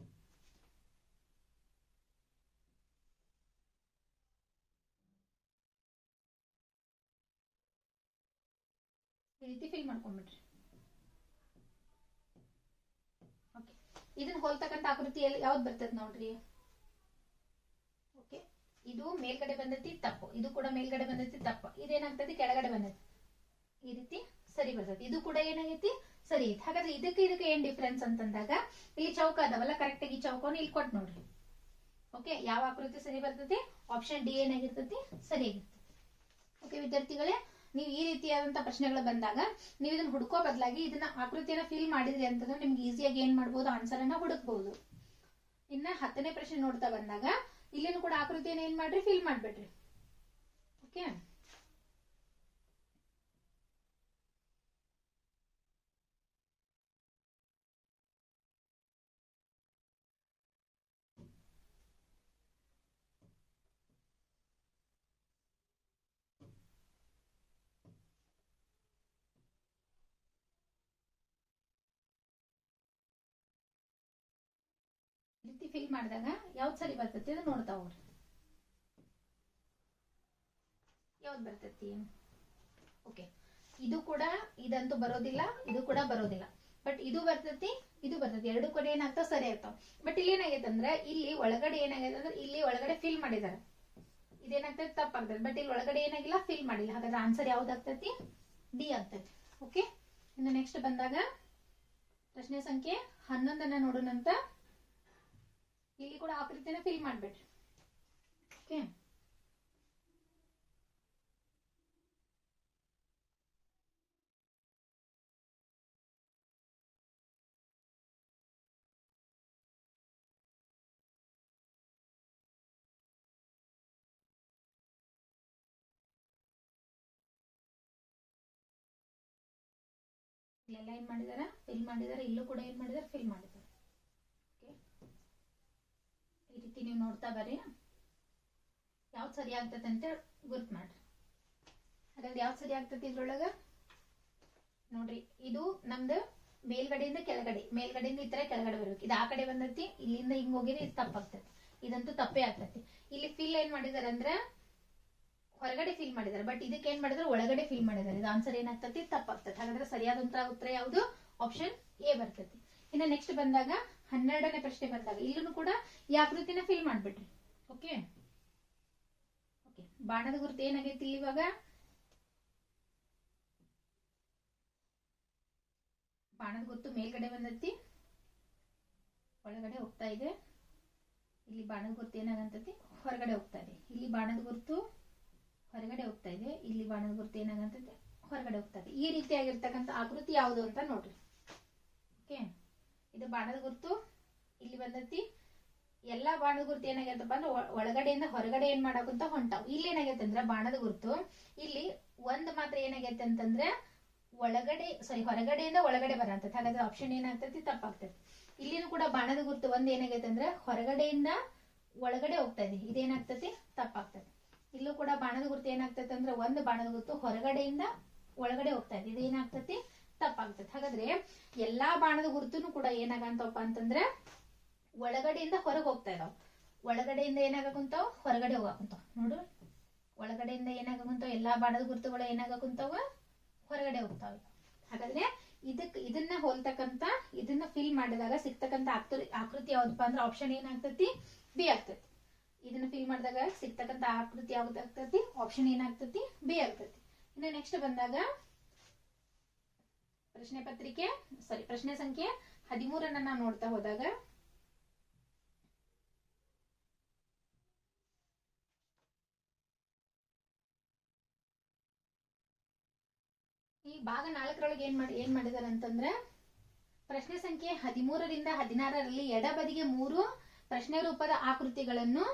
ಈ ರೀತಿ ಫಿಲ್ ಮಾಡ್ಕೊಂಡ್ಬಿಡ್ರಿ. ಓಕೆ, ಇದನ್ನ ಹೋಲ್ತಕ್ಕಂತ ಆಕೃತಿ ಯಾವ್ದು ಬರ್ತದೆ ನೋಡ್ರಿ. ಓಕೆ, ಇದು ಮೇಲ್ಗಡೆ ಬಂದೈತಿ, ತಪ್ಪು. ಇದು ಕೂಡ ಮೇಲ್ಗಡೆ ಬಂದೈತಿ, ತಪ್ಪು. ಇದೇನಾಗ್ತದೆ, ಕೆಳಗಡೆ ಬಂದೈತಿ, ಈ ರೀತಿ ಸರಿ ಬರ್ತೈತಿ. ಇದು ಕೂಡ ಏನಾಗೈತಿ, ಸರಿ ಐತಿ. ಹಾಗಾದ್ರೆ ಇದಕ್ಕೆ ಏನ್ ಡಿಫ್ರೆನ್ಸ್ ಅಂತಂದಾಗ ಇಲ್ಲಿ ಚೌಕ ಅದಾವಲ್ಲ, ಕರೆಕ್ಟ್ ಆಗಿ ಚೌಕವನ್ನು ಇಲ್ಲಿ ಕೊಟ್ಟು ನೋಡ್ರಿ. ಓಕೆ, ಯಾವ ಆಕೃತಿ ಸರಿ ಬರ್ತೈತಿ, ಆಪ್ಷನ್ ಡಿ ಏನಾಗಿರ್ತೈತಿ, ಸರಿ ಆಗಿರ್ತೈತಿ. ಓಕೆ ವಿದ್ಯಾರ್ಥಿಗಳೇ, ನೀವು ಈ ರೀತಿಯಾದಂತಹ ಪ್ರಶ್ನೆಗಳು ಬಂದಾಗ ನೀವು ಇದನ್ನ ಹುಡುಕೋ ಬದಲಾಗಿ ಇದನ್ನ ಆಕೃತಿಯನ್ನ ಫಿಲ್ ಮಾಡಿದ್ರಿ ಅಂತಂದ್ರೆ ನಿಮ್ಗೆ ಈಸಿಯಾಗಿ ಏನ್ ಮಾಡ್ಬೋದು, ಆನ್ಸರ್ ಅನ್ನ ಹುಡುಕ್ಬಹುದು. ಇನ್ನ 10ನೇ ಪ್ರಶ್ನೆ ನೋಡ್ತಾ ಬಂದಾಗ ಇಲ್ಲಿನೂ ಕೂಡ ಆಕೃತಿಯನ್ನ ಏನ್ ಮಾಡ್ರಿ, ಫಿಲ್ ಮಾಡ್ಬಿಡ್ರಿ. ಓಕೆ, ರೀತಿ ಫಿಲ್ ಮಾಡಿದಾಗ ಯಾವ್ದು ಸರಿ ಬರ್ತೈತಿ ಅದು ನೋಡ್ತಾ ಹೋಗ್ರಿ. ಯಾವ್ದು ಬರ್ತೈತಿ. ಓಕೆ, ಇದು ಕೂಡ ಇದಂತೂ ಬರೋದಿಲ್ಲ, ಇದು ಕೂಡ ಬರೋದಿಲ್ಲ. ಬಟ್ ಇದು ಬರ್ತೈತಿ, ಇದು ಬರ್ತೈತಿ. ಎರಡು ಕಡೆ ಏನಾಗ್ತಾವ, ಸರಿ ಆಗ್ತಾವ. ಬಟ್ ಇಲ್ಲಿ ಏನಾಗೈತೆ ಅಂದ್ರೆ ಇಲ್ಲಿ ಒಳಗಡೆ ಏನಾಗೈತೆ ಅಂದ್ರೆ ಇಲ್ಲಿ ಒಳಗಡೆ ಫಿಲ್ ಮಾಡಿದಾರೆ, ಇದೇನಾಗ್ತೈತಿ, ತಪ್ಪಾಗ್ತದೆ. ಬಟ್ ಇಲ್ಲಿ ಒಳಗಡೆ ಏನಾಗಿಲ್ಲ, ಫಿಲ್ ಮಾಡಿಲ್ಲ. ಹಾಗಾದ್ರೆ ಆನ್ಸರ್ ಯಾವ್ದಾಗ್ತೈತಿ, ಡಿ ಆಗ್ತೈತಿ. ಓಕೆ, ಇನ್ನು ನೆಕ್ಸ್ಟ್ ಬಂದಾಗ ಪ್ರಶ್ನೆ ಸಂಖ್ಯೆ 11 ನೋಡೋಣಂತ. ಇಲ್ಲಿ ಕೂಡ ಆಕೃತಿನ ಫಿಲ್ ಮಾಡ್ಬೇಡ್ರಿ. ಓಕೆ, ಇಲ್ಲೆಲ್ಲ ಏನ್ ಮಾಡಿದಾರೆ, ಫಿಲ್ ಮಾಡಿದಾರೆ. ಇಲ್ಲೂ ಕೂಡ ಏನ್ ಮಾಡಿದಾರೆ, ಫಿಲ್ ಮಾಡಿದಾರೆ. ಓಕೆ, ಈ ರೀತಿ ನೀವು ನೋಡ್ತಾ ಬರ್ರಿ, ಯಾವ್ದು ಸರಿ ಆಗ್ತದೆ ಅಂತ ಗುರ್ತು ಮಾಡ್ರಿ. ಹಾಗಾದ್ರೆ ಯಾವ್ದು ಸರಿ ಆಗ್ತದೆ ಇದ್ರೊಳಗ ನೋಡ್ರಿ. ಇದು ನಮ್ದು ಮೇಲ್ಗಡೆಯಿಂದ ಕೆಳಗಡೆ, ಮೇಲ್ಗಡೆಯಿಂದ ಈ ತರ ಕೆಳಗಡೆ ಬರ್ಬೇಕು. ಇದು ಆ ಕಡೆ ಬಂದೈತಿ, ಇಲ್ಲಿಂದ ಹಿಂಗ್ ಹೋಗಿದ್ರೆ ಇದು ತಪ್ಪಾಗ್ತೈತಿ. ಇದಂತೂ ತಪ್ಪೇ ಆಗ್ತೈತಿ. ಇಲ್ಲಿ ಫಿಲ್ ಏನ್ ಮಾಡಿದಾರೆ ಅಂದ್ರೆ ಹೊರಗಡೆ ಫಿಲ್ ಮಾಡಿದಾರೆ, ಬಟ್ ಇದಕ್ಕೆ ಏನ್ ಮಾಡಿದ್ರೆ ಒಳಗಡೆ ಫಿಲ್ ಮಾಡಿದಾರೆ. ಇದು ಆನ್ಸರ್ ಏನಾಗ್ತತಿ, ತಪ್ಪಾಗ್ತದೆ. ಹಾಗಾದ್ರೆ ಸರಿಯಾದಂತ ಉತ್ತರ ಯಾವುದು, ಆಪ್ಷನ್ ಎ ಬರ್ತೈತಿ. ಇನ್ನು ನೆಕ್ಸ್ಟ್ ಬಂದಾಗ 12ನೇ ಪ್ರಶ್ನೆ ಬಂದಾಗ ಇಲ್ಲೂ ಕೂಡ ಈ ಆಕೃತಿನ ಫಿಲ್ ಮಾಡ್ಬಿಟ್ರಿ. ಓಕೆ ಓಕೆ, ಬಾಣದ ಗುರುತು ಏನಾಗೈತಿ ಇವಾಗ, ಬಾಣದ ಗುರುತು ಮೇಲ್ಗಡೆ ಬಂದೈತಿ, ಒಳಗಡೆ ಹೋಗ್ತಾ ಇದೆ. ಇಲ್ಲಿ ಬಾಣದ ಗುರುತು ಏನಾಗಂತತಿ, ಹೊರಗಡೆ ಹೋಗ್ತಾ ಇದೆ. ಇಲ್ಲಿ ಬಾಣದ ಗುರುತು ಹೊರಗಡೆ ಹೋಗ್ತಾ ಇದೆ, ಇಲ್ಲಿ ಬಾಣದ ಗುರುತು ಏನಾಗಂತತಿ, ಹೊರಗಡೆ ಹೋಗ್ತಾ ಇದೆ. ಈ ರೀತಿಯಾಗಿರ್ತಕ್ಕಂಥ ಆಕೃತಿ ಯಾವುದು ಅಂತ ನೋಡ್ರಿ. ಓಕೆ, ಇದು ಬಾಣದ ಗುರುತು ಇಲ್ಲಿ ಬಂದೈತಿ. ಎಲ್ಲಾ ಬಾಣದ ಗುರುತು ಏನಾಗೈತಪ್ಪ ಅಂದ್ರೆ ಒಳಗಡೆಯಿಂದ ಹೊರಗಡೆ ಏನ್ ಮಾಡಾಕಂತ ಹೊಂಟಾವ್. ಇಲ್ಲಿ ಏನಾಗೈತೆ ಅಂದ್ರೆ ಬಾಣದ ಗುರುತು ಇಲ್ಲಿ ಒಂದ್ ಮಾತ್ರ ಏನಾಗೈತೆ ಅಂತಂದ್ರೆ ಒಳಗಡೆ, ಹೊರಗಡೆಯಿಂದ ಒಳಗಡೆ ಬರಂತೈತಿ. ಹಾಗಾದ್ರೆ ಆಪ್ಷನ್ ಏನಾಗ್ತೈತಿ, ತಪ್ಪಾಗ್ತೈತಿ. ಇಲ್ಲಿನೂ ಕೂಡ ಬಾಣದ ಗುರುತು ಒಂದ್ ಏನಾಗೈತೆ ಅಂದ್ರೆ ಹೊರಗಡೆಯಿಂದ ಒಳಗಡೆ ಹೋಗ್ತಾ ಇದೆ, ಇದೇನಾಗ್ತತಿ, ತಪ್ಪಾಗ್ತದೆ. ಇಲ್ಲೂ ಕೂಡ ಬಾಣದ ಗುರುತು ಏನಾಗ್ತೈತೆ ಅಂದ್ರೆ ಒಂದು ಬಾಣದ ಗುರುತು ಹೊರಗಡೆಯಿಂದ ಒಳಗಡೆ ಹೋಗ್ತಾ ಇದೆ, ಇದೇನಾಗ್ತತಿ, ತಪ್ಪಾಗ್ತದೆ. ಹಾಗಾದ್ರೆ ಎಲ್ಲಾ ಬಾಣದ ಗುರುತುನು ಕೂಡ ಏನಾಗಂತವಪ್ಪ ಅಂತಂದ್ರೆ ಒಳಗಡೆಯಿಂದ ಹೊರಗೆ ಹೋಗ್ತಾ ಇದಾವ. ಒಳಗಡೆಯಿಂದ ಏನಾಗಕುಂತಾವ, ಹೊರಗಡೆ ಹೋಗಾಕುಂತಾವ. ನೋಡು, ಒಳಗಡೆಯಿಂದ ಏನಾಗಕುಂತಾವ, ಎಲ್ಲಾ ಬಾಣದ ಗುರುತುಗಳು ಏನಾಗಕುಂತಾವ, ಹೊರಗಡೆ ಹೋಗ್ತಾವೆ. ಹಾಗಾದ್ರೆ ಇದನ್ನ ಹೋಲ್ತಕ್ಕಂತ, ಇದನ್ನ ಫಿಲ್ ಮಾಡಿದಾಗ ಸಿಗ್ತಕ್ಕಂತ ಆಕೃತಿ ಯಾವ್ದಪ್ಪ ಅಂದ್ರೆ ಆಪ್ಷನ್ ಏನಾಗ್ತತಿ, ಬಿ ಆಗ್ತತಿ. ಇದನ್ನ ಫಿಲ್ ಮಾಡಿದಾಗ ಸಿಗ್ತಕ್ಕಂತ ಆಕೃತಿ ಯಾವ್ದಾಗ್ತತಿ, ಆಪ್ಷನ್ ಏನಾಗ್ತತಿ, ಬಿ ಆಗ್ತತಿ. ಇನ್ನು ನೆಕ್ಸ್ಟ್ ಬಂದಾಗ ಪ್ರಶ್ನೆ ಸಂಖ್ಯೆ 13 ನಾವು ನೋಡ್ತಾ ಹೋದಾಗ ಈ ಭಾಗ 4ರೊಳಗೆ ಏನ್ ಮಾಡಿದಾರೆ ಅಂತಂದ್ರೆ ಪ್ರಶ್ನೆ ಸಂಖ್ಯೆ 13ರಿಂದ 16ರಲ್ಲಿ ಎಡಬದಿಗೆ 3 ಪ್ರಶ್ನೆ ರೂಪದ ಆಕೃತಿಗಳನ್ನು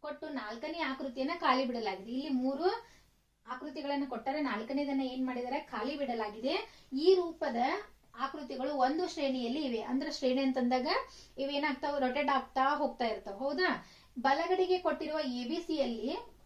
ಕೊಟ್ಟು 4ನೇ ಆಕೃತಿಯನ್ನ ಖಾಲಿ ಬಿಡಲಾಗಿದೆ. ಇಲ್ಲಿ 3 ಆಕೃತಿಗಳನ್ನು ಕೊಟ್ಟರೆ 4ನೇದನ್ನ ಏನ್ ಮಾಡಿದರೆ, ಖಾಲಿ ಬಿಡಲಾಗಿದೆ. ಈ ರೂಪದ ಆಕೃತಿಗಳು ಒಂದು ಶ್ರೇಣಿಯಲ್ಲಿ ಇವೆ. ಅಂದ್ರೆ ಶ್ರೇಣಿ ಅಂತಂದಾಗ ಇವೇನಾಗ್ತಾವ, ರೊಟೇಟ್ ಆಗ್ತಾ ಹೋಗ್ತಾ ಇರ್ತಾವ. ಹೌದಾ, ಬಲಗಡೆಗೆ ಕೊಟ್ಟಿರುವ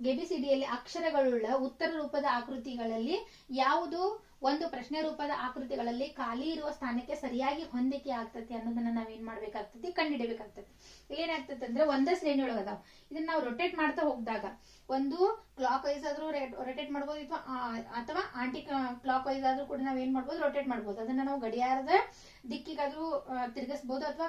ಎಬಿಸಿಡಿಯಲ್ಲಿ ಅಕ್ಷರಗಳುಳ್ಳ ಉತ್ತರ ರೂಪದ ಆಕೃತಿಗಳಲ್ಲಿ ಯಾವುದು ಒಂದು ಪ್ರಶ್ನೆ ರೂಪದ ಆಕೃತಿಗಳಲ್ಲಿ ಖಾಲಿ ಇರುವ ಸ್ಥಾನಕ್ಕೆ ಸರಿಯಾಗಿ ಹೊಂದಿಕೆ ಆಗ್ತತಿ ಅನ್ನೋದನ್ನ ನಾವೇನ್ ಮಾಡ್ಬೇಕಾಗ್ತತಿ, ಕಂಡುಹಿಡಬೇಕಾಗ್ತತಿ. ಇಲ್ಲೇನಾಗ್ತತಿ ಅಂದ್ರೆ ಒಂದೇ ಶ್ರೇಣಿ ಒಳಗದಾವ್. ಇದನ್ನ ನಾವು ರೊಟೇಟ್ ಮಾಡ್ತಾ ಹೋಗಿದಾಗ ಒಂದು ಕ್ಲಾಕ್ ವೈಸ್ ಆದ್ರೂ ರೊಟೇಟ್ ಮಾಡ್ಬೋದು, ಅಥವಾ ಆಂಟಿ ಕ್ಲಾಕ್ ವೈಸ್ ಆದ್ರೂ ಕೂಡ ನಾವ್ ಏನ್ ಮಾಡ್ಬೋದು, ರೊಟೇಟ್ ಮಾಡ್ಬೋದು. ಅದನ್ನ ನಾವು ಗಡಿಯಾರದ ದಿಕ್ಕಿಗಾದ್ರೂ ತಿರ್ಗಿಸಬಹುದು, ಅಥವಾ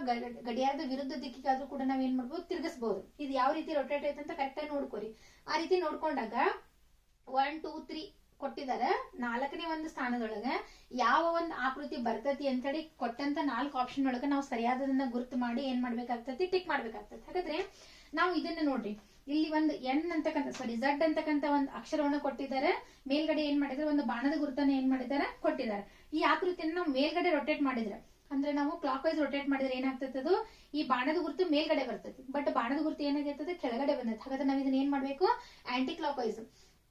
ಗಡಿಯಾರದ ವಿರುದ್ಧ ದಿಕ್ಕಿಗಾದ್ರೂ ಕೂಡ ನಾವ್ ಏನ್ ಮಾಡ್ಬೋದು, ತಿರ್ಗಿಸಬಹುದು. ಇದು ಯಾವ ರೀತಿ ರೊಟೇಟ್ ಐತೆ ಅಂತ ಕರೆಕ್ಟ್ ಆಗಿ ನೋಡ್ಕೋರಿ. ಆ ರೀತಿ ನೋಡ್ಕೊಂಡಾಗ 1 2 3 ಕೊಟ್ಟಿದ್ದಾರೆ. 4ನೇ ಒಂದು ಸ್ಥಾನದೊಳಗ ಯಾವ ಒಂದು ಆಕೃತಿ ಬರ್ತತಿ ಅಂತ ಹೇಳಿ ಕೊಟ್ಟಂತ 4 ಆಪ್ಷನ್ ಒಳಗ ನಾವು ಸರಿಯಾದದನ್ನ ಗುರುತು ಮಾಡಿ ಏನ್ ಮಾಡ್ಬೇಕಾಗ್ತತಿ, ಟಿಕ್ ಮಾಡ್ಬೇಕಾಗ್ತತಿ. ಹಾಗಾದ್ರೆ ನಾವು ಇದನ್ನ ನೋಡ್ರಿ, ಇಲ್ಲಿ ಒಂದು ಝಡ್ ಅಂತಕ್ಕಂತ ಒಂದು ಅಕ್ಷರವನ್ನ ಕೊಟ್ಟಿದ್ದಾರೆ. ಮೇಲ್ಗಡೆ ಏನ್ ಮಾಡಿದ್ರೆ ಒಂದು ಬಾಣದ ಗುರುತನ್ನ ಏನ್ ಮಾಡಿದ್ದಾರೆ, ಕೊಟ್ಟಿದ್ದಾರೆ. ಈ ಆಕೃತಿಯನ್ನ ನಾವು ಮೇಲ್ಗಡೆ ರೊಟೇಟ್ ಮಾಡಿದ್ರೆ, ಅಂದ್ರೆ ನಾವು ಕ್ಲಾಕ್ ವೈಸ್ ರೊಟೇಟ್ ಮಾಡಿದ್ರೆ ಏನಾಗ್ತದೆ, ಅದು ಈ ಬಾಣದ ಗುರುತು ಮೇಲ್ಗಡೆ ಬರ್ತದೆ. ಬಟ್ ಬಾಣದ ಗುರುತು ಏನಾಗಿರ್ತದೆ, ಕೆಳಗಡೆ ಬಂದೈತೆ. ಹಾಗಾದ್ರೆ ನಾವ್ ಇದನ್ನ ಏನ್ ಮಾಡ್ಬೇಕು, ಆಂಟಿ ಕ್ಲಾಕ್ ವೈಸ್